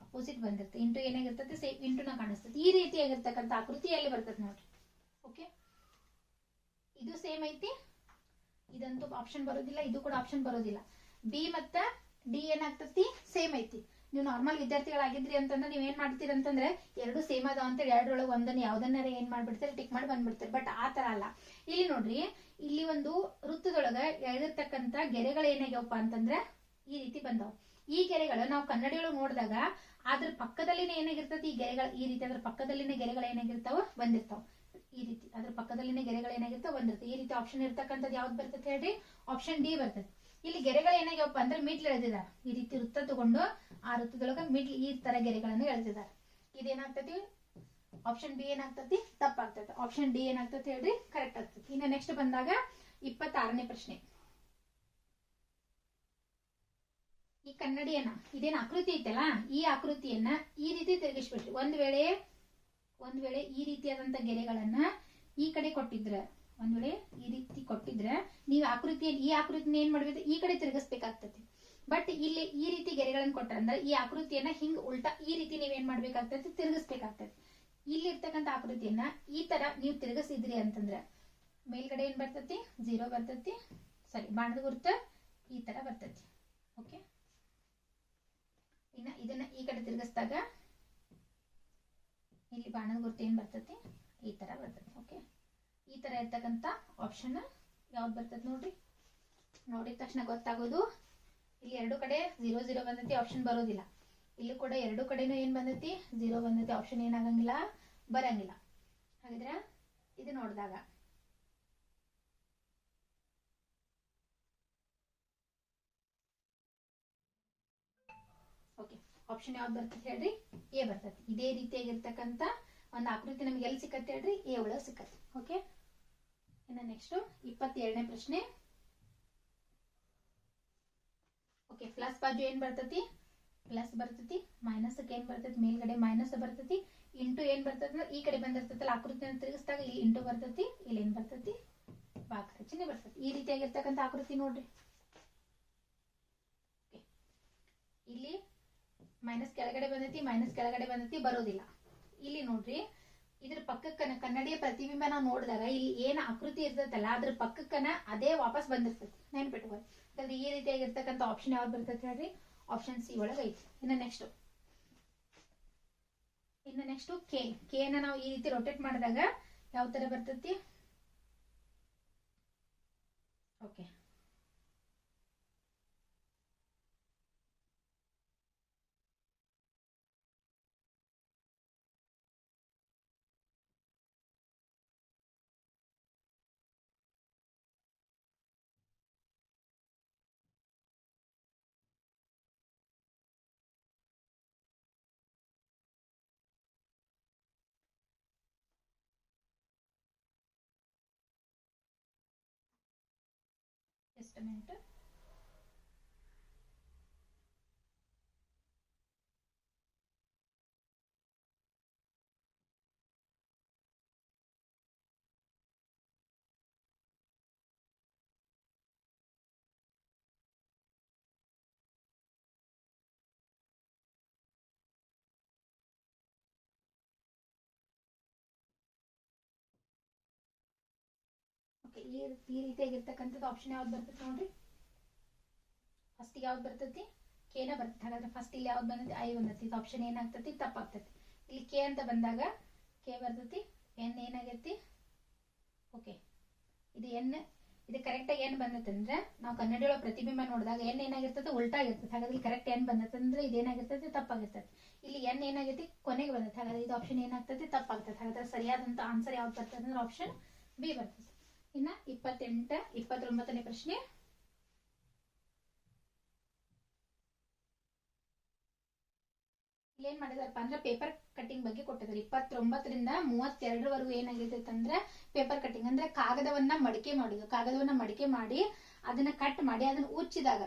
ಅಪೋಸಿಟ್ ಬಂದಿರ್ತದೆ. ಇಂಟು ಏನಾಗಿರ್ತತಿ, ಸೇಮ್ ಇಂಟುನ ಕಾಣಿಸ್ತದೆ. ಈ ರೀತಿಯಾಗಿರ್ತಕ್ಕಂಥ ಆಕೃತಿ ಎಲ್ಲಿ ಬರ್ತದೆ ನೋಡ್ರಿ. ಓಕೆ, ಇದು ಸೇಮ್ ಐತಿ, ಇದಂತೂ ಆಪ್ಷನ್ ಬರೋದಿಲ್ಲ, ಇದು ಕೂಡ ಆಪ್ಷನ್ ಬರೋದಿಲ್ಲ. ಬಿ ಮತ್ತ ಡಿ ಏನಾಗ್ತತಿ, ಸೇಮ್ ಐತಿ. ನೀವು ನಾರ್ಮಲ್ ವಿದ್ಯಾರ್ಥಿಗಳಾಗಿದ್ರಿ ಅಂತಂದ್ರೆ ನೀವ್ ಏನ್ ಮಾಡ್ತೀರಿ ಅಂತಂದ್ರೆ ಎರಡು ಸೇಮ್ ಅದಾವ ಅಂತ ಎರಡರೊಳಗೆ ಒಂದನ್ನ ಯಾವ್ದನ್ನಾರ ಏನ್ ಮಾಡ್ಬಿಡ್ತೀರಿ, ಟಿಕ್ ಮಾಡಿ ಬಂದ್ಬಿಡ್ತೀರಿ. ಬಟ್ ಆ ತರ ಅಲ್ಲ. ಇಲ್ಲಿ ನೋಡ್ರಿ, ಇಲ್ಲಿ ಒಂದು ವೃತ್ತದೊಳಗ ಎಳೆದಿರ್ತಕ್ಕಂಥ ಗೆರೆಗಳು ಏನಾಗ್ಯಾವಪ್ಪ ಅಂತಂದ್ರೆ ಈ ರೀತಿ ಬಂದಾವ. ಈ ಗೆರೆಗಳು ನಾವು ಕನ್ನಡಿಯೊಳಗೆ ನೋಡಿದಾಗ ಅದ್ರ ಪಕ್ಕದಲ್ಲಿನೇ ಏನಾಗಿರ್ತತಿ, ಈ ಗೆರೆಗಳು ಈ ರೀತಿ ಅದ್ರ ಪಕ್ಕದಲ್ಲಿನ ಗೆರೆಗಳು ಏನಾಗಿರ್ತಾವ, ಬಂದಿರ್ತಾವ. ಈ ರೀತಿ ಅದ್ರ ಪಕ್ಕದಲ್ಲಿನ ಗೆರೆಗಳು ಏನಾಗಿರ್ತಾವ, ಬಂದಿರ್ತಾವ. ಈ ರೀತಿ ಆಪ್ಷನ್ ಇರ್ತಕ್ಕಂಥದ್ದು ಯಾವ್ದು ಬರ್ತದೆ ಹೇಳ್ರಿ, ಆಪ್ಷನ್ ಡಿ ಬರ್ತದೆ. ಇಲ್ಲಿ ಗೆರೆಗಳು ಏನಾಗ್ಯಾವಪ್ಪ ಅಂದ್ರೆ ಮಿಡ್ಲ್ ಎಳೆದಿದ್ದಾರೆ. ಈ ರೀತಿ ವೃತ್ತ ತಗೊಂಡು ಆ ವೃತ್ತದೊಳಗ ಮಿಡ್ಲ್ ಈ ತರ ಗೆರೆಗಳನ್ನು ಎಳೆದಿದ್ದಾರೆ. ಇದೇನಾಗ್ತತಿ, ಆಪ್ಷನ್ ಬಿ ಏನಾಗ್ತತಿ, ತಪ್ಪಾಗ್ತದೆ. ಆಪ್ಷನ್ ಡಿ ಏನಾಗ್ತತಿ ಹೇಳ್ರಿ, ಕರೆಕ್ಟ್ ಆಗ್ತದೆ. ಇನ್ನು ನೆಕ್ಸ್ಟ್ ಬಂದಾಗ 26ನೇ ಪ್ರಶ್ನೆ. ಈ ಕನ್ನಡಿಯನ್ನ ಇದೇನ್ ಆಕೃತಿ ಐತಲ್ಲ, ಈ ಆಕೃತಿಯನ್ನ ಈ ರೀತಿ ತಿರುಗಿಸ್ಬಿಟ್ರಿ. ಒಂದ್ ವೇಳೆ ಈ ರೀತಿಯಾದಂತ ಗೆರೆಗಳನ್ನ ಈ ಕಡೆ ಕೊಟ್ಟಿದ್ರೆ, ಒಂದ್ ವೇಳೆ ಈ ರೀತಿ ಕೊಟ್ಟಿದ್ರೆ ನೀವು ಈ ಆಕೃತಿನ ಏನ್ ಮಾಡ್ಬೇಕು, ಈ ಕಡೆ ತಿರುಗಿಸ್ಬೇಕಾಗ್ತತಿ. ಬಟ್ ಇಲ್ಲಿ ಈ ರೀತಿ ಗೆರೆಗಳನ್ನ ಕೊಟ್ಟ ಅಂದ್ರೆ ಈ ಆಕೃತಿಯನ್ನ ಹಿಂಗ್ ಉಲ್ಟಾ ಈ ರೀತಿ ನೀವೇನ್ ಮಾಡ್ಬೇಕಾಗ್ತತಿ, ತಿರುಗಿಸ್ಬೇಕಾಗ್ತತಿ. ಇಲ್ಲಿ ಇರ್ತಕ್ಕಂಥ ಆಕೃತಿಯನ್ನ ಈ ತರ ನೀವು ತಿರುಗಿಸಿದ್ರಿ ಅಂತಂದ್ರೆ ಮೇಲ್ಗಡೆ ಏನ್ ಬರ್ತತಿ, 0 ಬರ್ತತಿ. ಸಾರಿ, ಬಾಣದ ಗುರುತ ಈ ತರ ಬರ್ತತಿ. ಓಕೆ, ಇನ್ನ ಇದನ್ನ ಈ ಕಡೆ ತಿರುಗಿಸಿದಾಗ ಇಲ್ಲಿ ಬಾಣದ ಗುರುತು ಏನ್ ಬರ್ತತಿ, ಈ ತರ ಬರ್ತತಿ. ಓಕೆ, ಈ ತರ ಇರ್ತಕ್ಕಂಥ ಆಪ್ಷನ್ ಯಾವ್ದು ಬರ್ತದೆ ನೋಡ್ರಿ. ನೋಡಿದ ತಕ್ಷಣ ಗೊತ್ತಾಗೋದು, ಇಲ್ಲಿ ಎರಡು ಕಡೆ 0 0 ಬಂದೈತಿ, ಆಪ್ಷನ್ ಬರೋದಿಲ್ಲ. ಇಲ್ಲಿ ಕೂಡ ಎರಡು ಕಡೆನೂ ಏನ್ ಬಂದೈತಿ, 0 ಬಂದೈತಿ, ಆಪ್ಷನ್ ಏನಾಗಂಗಿಲ್ಲ, ಬರಂಗಿಲ್ಲ. ಹಾಗಿದ್ರೆ ಇದು ನೋಡಿದಾಗ ಓಕೆ, ಆಪ್ಷನ್ ಯಾವ್ದು ಬರ್ತದೆ ಹೇಳ್ರಿ, ಎ ಬರ್ತದೆ. ಇದೇ ರೀತಿಯಾಗಿರ್ತಕ್ಕಂಥ ಒಂದು ಆಕೃತಿ ನಮ್ಗೆ ಎಲ್ಲಿ ಸಿಕ್ಕತ್ತೆ ಹೇಳ್ರಿ, ಎ ಒಳಗೆ ಸಿಕ್ಕತ್ತೆ. ಓಕೆ, ಇನ್ನು ನೆಕ್ಸ್ಟ್ 27ನೇ ಪ್ರಶ್ನೆ. ಓಕೆ, ಪ್ಲಸ್ ಬಾಜು ಏನ್ ಬರ್ತತಿ, ಪ್ಲಸ್ ಬರ್ತತಿ. ಮೈನಸ್ ಏನ್ ಬರ್ತತಿ, ಮೇಲ್ಗಡೆ ಮೈನಸ್ ಬರ್ತತಿ. ಇಂಟು ಏನ್ ಬರ್ತದ, ಈ ಕಡೆ ಬಂದಿರ್ತತಲ್ಲ ಆಕೃತಿಯನ್ನು ತಿರುಗಿಸಿದಾಗ ಇಲ್ಲಿ ಇಂಟು ಬರ್ತತಿ, ಇಲ್ಲಿ ಏನ್ ಬರ್ತತಿ, ಭಾಗದ ಚಿಹ್ನೆ ಬರ್ತತಿ. ಈ ರೀತಿಯಾಗಿರ್ತಕ್ಕಂಥ ಆಕೃತಿ ನೋಡ್ರಿ. ಇಲ್ಲಿ ಮೈನಸ್ ಕೆಳಗಡೆ ಬಂದೈತಿ, ಮೈನಸ್ ಕೆಳಗಡೆ ಬಂದೈತಿ, ಬರೋದಿಲ್ಲ. ಇಲ್ಲಿ ನೋಡ್ರಿ, ಇದ್ರ ಪಕ್ಕಕ್ಕನ ಕನ್ನಡಿಯ ಪ್ರತಿಬಿಂಬ ನಾವು ನೋಡಿದಾಗ ಇಲ್ಲಿ ಏನ್ ಆಕೃತಿ ಇರ್ತೈತಲ್ಲ ಅದ್ರ ಪಕ್ಕಕ್ಕನ ಅದೇ ವಾಪಸ್ ಬಂದಿರ್ತೈತಿ, ನೆನ್ಪಿಟ್ಕೊಳ್ಳಿ. ಯಾಕಂದ್ರೆ ಈ ರೀತಿಯಾಗಿರ್ತಕ್ಕಂಥ ಆಪ್ಷನ್ ಯಾವ್ದು ಬರ್ತೈತಿ ಹೇಳ್ರಿ? ಆಪ್ಷನ್ ಸಿ ಒಳಗ ಐತಿ. ಇನ್ನು ನೆಕ್ಸ್ಟ್ ಕೆ ನ ನಾವು ಈ ರೀತಿ ರೊಟೇಟ್ ಮಾಡಿದಾಗ ಯಾವ ತರ ಬರ್ತೈತಿ? Okay, just a minute. ಈ ರೀತಿಯಾಗಿರ್ತಕ್ಕಂಥದ್ದು ಆಪ್ಷನ್ ಯಾವ್ದು ಬರ್ತೈತಿ ನೋಡ್ರಿ? ಫಸ್ಟ್ ಯಾವ್ದು ಬರ್ತೈತಿ? ಕೆನ ಬರ್ತೈತಿ. ಹಾಗಾದ್ರೆ ಫಸ್ಟ್ ಇಲ್ಲಿ ಯಾವ್ದು ಬಂದೈತಿ? ಐ ಬಂದೈತಿ. ಇದು ಆಪ್ಷನ್ ಏನಾಗ್ತೈತಿ? ತಪ್ಪಾಗ್ತೈತಿ. ಇಲ್ಲಿ ಕೆ ಅಂತ ಬಂದಾಗ ಕೆ ಬರ್ತೈತಿ, ಎನ್ ಏನಾಗೈತಿ? ಓಕೆ, ಇದು ಎನ್, ಇದು ಕರೆಕ್ಟ್ ಆಗಿ ಏನ್ ಬಂದೈತೆ ಅಂದ್ರೆ ನಾವು ಕನ್ನಡಿಯೊಳಗೆ ಪ್ರತಿಬಿಂಬ ನೋಡಿದಾಗ ಎನ್ ಏನಾಗಿರ್ತದೆ? ಉಲ್ಟಾ ಆಗಿರ್ತದೆ. ಹಾಗಾದ್ರೆ ಕರೆಕ್ಟ್ ಏನ್ ಬಂದೈತೆ ಅಂದ್ರೆ ಇದೇನಾಗಿರ್ತದೆ? ತಪ್ಪಾಗಿರ್ತದೆ. ಇಲ್ಲಿ ಎನ್ ಏನಾಗೈತಿ? ಕೊನೆಗೆ ಬಂದೈತೆ. ಹಾಗಾದ್ರೆ ಇದು ಆಪ್ಷನ್ ಏನಾಗ್ತದೆ? ತಪ್ಪಾಗ್ತದೆ. ಹಾಗಾದ್ರೆ ಸರಿಯಾದಂತ ಆನ್ಸರ್ ಯಾವ್ದು ಬರ್ತದೆ ಅಂದ್ರೆ ಆಪ್ಷನ್ ಬಿ ಬರ್ತದೆ. ಇನ್ನ 29ನೇ ಪ್ರಶ್ನೆ. ಏನ್ ಮಾಡಿದಾರಪ್ಪ ಅಂದ್ರೆ ಪೇಪರ್ ಕಟಿಂಗ್ ಬಗ್ಗೆ ಕೊಟ್ಟಿದ್ದಾರೆ. 29ರಿಂದ 32ವರೆಗೂ ಏನಾಗಿದೆ ಅಂದ್ರೆ ಪೇಪರ್ ಕಟಿಂಗ್ ಅಂದ್ರೆ ಕಾಗದವನ್ನ ಮಡಿಕೆ ಮಾಡಿ ಅದನ್ನ ಕಟ್ ಮಾಡಿ ಅದನ್ನ ಉಚ್ಚಿದಾಗ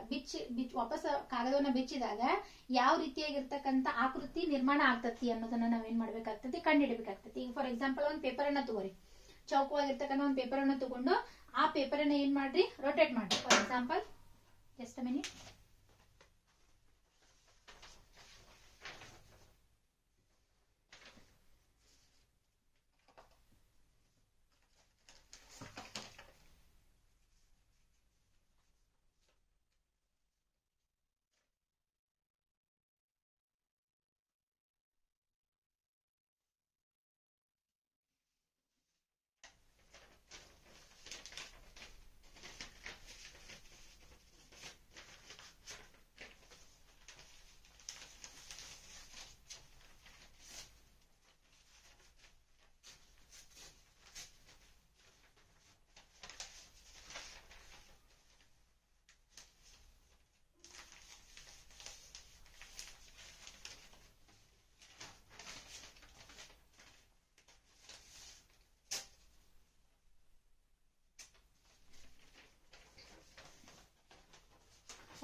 ವಾಪಸ್ ಕಾಗದವನ್ನ ಬಿಚ್ಚಿದಾಗ ಯಾವ ರೀತಿಯಾಗಿರ್ತಕ್ಕಂಥ ಆಕೃತಿ ನಿರ್ಮಾಣ ಆಗ್ತತಿ ಅನ್ನೋದನ್ನ ನಾವೇನ್ ಮಾಡ್ಬೇಕಾಗ್ತತಿ? ಕಂಡುಹಿಡಬೇಕಾಗ್ತತಿ. ಈಗ ಫಾರ್ ಎಕ್ಸಾಂಪಲ್ ಒಂದ್ ಪೇಪರ್ ಅನ್ನ ತಗೋರಿ, ಚೌಕವಾಗಿರ್ತಕ್ಕಂಥ ಒಂದು ಪೇಪರ್ ಅನ್ನ ತಗೊಂಡು ಆ ಪೇಪರ್ ಅನ್ನ ಏನ್ ಮಾಡ್ರಿ? ರೊಟೇಟ್ ಮಾಡ್ರಿ. For example, just a minute.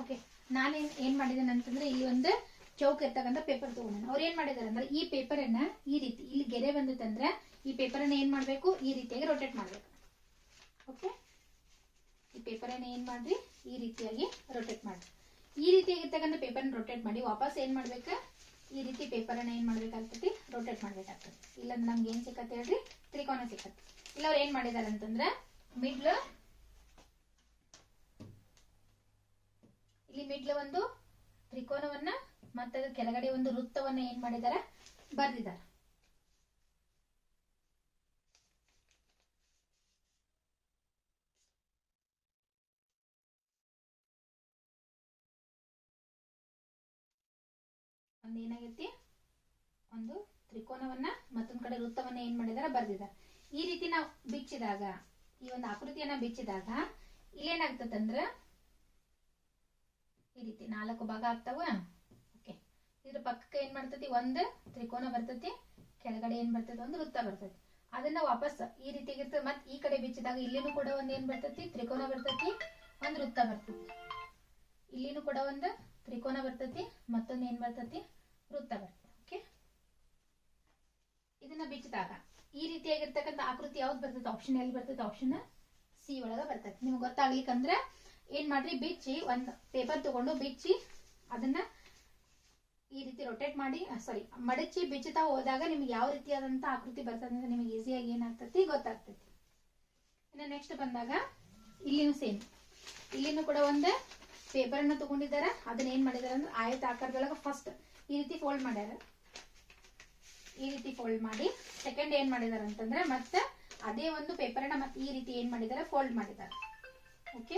Okay, ನಾನೇನ್ ಏನ್ ಮಾಡಿದ್ದೇನೆ ಅಂತಂದ್ರೆ ಇಲ್ಲಿ ಒಂದು ಚೌಕ ಇರ್ತಕ್ಕಂಥ ಪೇಪರ್ ತಗೊಂಡು ಅವ್ರು ಏನ್ ಮಾಡಿದಾರೆ ಅಂದ್ರೆ ಈ ಪೇಪರ್ ಅನ್ನ ಈ ರೀತಿ ಇಲ್ಲಿ ಗೆರೆ ಬಂದಿತ್ತಂದ್ರೆ ಈ ಪೇಪರ್ ಅನ್ನ ಏನ್ ಮಾಡ್ಬೇಕು? ಈ ರೀತಿಯಾಗಿ ರೊಟೇಟ್ ಮಾಡ್ಬೇಕು. ಓಕೆ, ಈ ಪೇಪರ್ ಅನ್ನ ಏನ್ ಮಾಡ್ರಿ? ಈ ರೀತಿಯಾಗಿ ರೊಟೇಟ್ ಮಾಡ್ರಿ. ಈ ರೀತಿಯಾಗಿರ್ತಕ್ಕಂಥ ಪೇಪರ್ ರೊಟೇಟ್ ಮಾಡಿ ವಾಪಸ್ ಏನ್ ಮಾಡ್ಬೇಕ? ಈ ರೀತಿ ಪೇಪರ್ ಅನ್ನ ಏನ್ ಮಾಡ್ಬೇಕಾಗ್ತತಿ? ರೊಟೇಟ್ ಮಾಡ್ಬೇಕಾಗ್ತದೆ. ಇಲ್ಲ ನಮ್ಗೆ ಏನ್ ಸಿಕ್ಕತ್ತೆ ಹೇಳ್ರಿ? ತ್ರಿಕೋನ ಸಿಕ್ಕತ್ತೆ. ಇಲ್ಲ ಅವ್ರು ಏನ್ ಮಾಡಿದಾರೆ ಅಂತಂದ್ರೆ ಮಿಡ್ಲ್ ಒಂದು ತ್ರಿಕೋನವನ್ನ ಮತ್ತೆ ಕೆಳಗಡೆ ಒಂದು ವೃತ್ತವನ್ನ ಏನ್ ಮಾಡಿದಾರೆ? ಬರ್ದಿದ್ದಾರೆ. ಒಂದ್ ಏನಾಗೈತಿ? ಒಂದು ತ್ರಿಕೋನವನ್ನ ಮತ್ತೊಂದ್ ಕಡೆ ವೃತ್ತವನ್ನ ಏನ್ ಮಾಡಿದಾರೆ? ಬರ್ದಿದ್ದಾರೆ. ಈ ರೀತಿ ನಾವು ಬಿಚ್ಚಿದಾಗ, ಈ ಒಂದು ಆಕೃತಿಯನ್ನ ಬಿಚ್ಚಿದಾಗ ಇಲ್ಲೇನಾಗ್ತದಂದ್ರ ಈ ರೀತಿ 4 ಭಾಗ ಆಗ್ತಾವ. ಓಕೆ, ಇದ್ರ ಪಕ್ಕಕ್ಕೆ ಏನ್ ಮಾಡ್ತತಿ? ಒಂದು ತ್ರಿಕೋನ ಬರ್ತತಿ, ಕೆಳಗಡೆ ಏನ್ ಬರ್ತದೆ? ಒಂದು ವೃತ್ತ ಬರ್ತತಿ. ಅದನ್ನ ವಾಪಸ್ ಈ ರೀತಿಯಾಗಿರ್ತದೆ. ಮತ್ ಈ ಕಡೆ ಬಿಚ್ಚಿದಾಗ ಇಲ್ಲಿನೂ ಕೂಡ ಒಂದ್ ಏನ್ ಬರ್ತತಿ? ತ್ರಿಕೋನ ಬರ್ತತಿ, ಒಂದ್ ವೃತ್ತ ಬರ್ತತಿ. ಇಲ್ಲಿನೂ ಕೂಡ ಒಂದು ತ್ರಿಕೋನ ಬರ್ತತಿ, ಮತ್ತೊಂದ್ ಏನ್ ಬರ್ತತಿ? ವೃತ್ತ ಬರ್ತತಿ. ಓಕೆ, ಇದನ್ನ ಬಿಚ್ಚಿದಾಗ ಈ ರೀತಿಯಾಗಿರ್ತಕ್ಕಂಥ ಆಕೃತಿ ಯಾವ್ದು ಬರ್ತದೆ? ಆಪ್ಷನ್ ಎಲ್ಲಿ ಬರ್ತದೆ? ಆಪ್ಷನ್ ಸಿ ಒಳಗ ಬರ್ತದೆ. ನಿಮ್ಗೆ ಗೊತ್ತಾಗ್ಲಿಕ್ಕಂದ್ರೆ ಏನ್ ಮಾಡ್ರಿ? ಬಿಚ್ಚಿ ಒಂದ್ ಪೇಪರ್ ತಗೊಂಡು ಬಿಚ್ಚಿ ಅದನ್ನ ಈ ರೀತಿ ರೊಟೇಟ್ ಮಾಡಿ ಮಡಚಿ ಬಿಚ್ಚುತ್ತಾ ಹೋದಾಗ ನಿಮ್ಗೆ ಯಾವ ರೀತಿಯಾದಂತ ಆಕೃತಿ ಬರ್ತದೆ ಅಂತ ನಿಮಗೆ ಈಸಿಯಾಗಿ ಏನಾಗ್ತತಿ ಗೊತ್ತಾಗ್ತೈತಿ. ಇನ್ನು ನೆಕ್ಸ್ಟ್ ಬಂದಾಗ ಇಲ್ಲಿನೂ ಸೇಮ್, ಇಲ್ಲಿನೂ ಕೂಡ ಒಂದು ಪೇಪರ್ ಅನ್ನ ತಗೊಂಡಿದ್ದಾರೆ. ಅದನ್ನ ಏನ್ ಮಾಡಿದಾರೆ ಅಂದ್ರೆ ಆಯತ ಆಕಾರದೊಳಗ ಫಸ್ಟ್ ಈ ರೀತಿ ಫೋಲ್ಡ್ ಮಾಡ್ಯಾರ. ಈ ರೀತಿ ಫೋಲ್ಡ್ ಮಾಡಿ ಸೆಕೆಂಡ್ ಏನ್ ಮಾಡಿದಾರೆ ಅಂತಂದ್ರೆ ಮತ್ತೆ ಅದೇ ಒಂದು ಪೇಪರ್ ಅನ್ನ ಮತ್ತೆ ಈ ರೀತಿ ಏನ್ ಮಾಡಿದಾರೆ ಫೋಲ್ಡ್ ಮಾಡಿದ್ದಾರೆ. ಓಕೆ,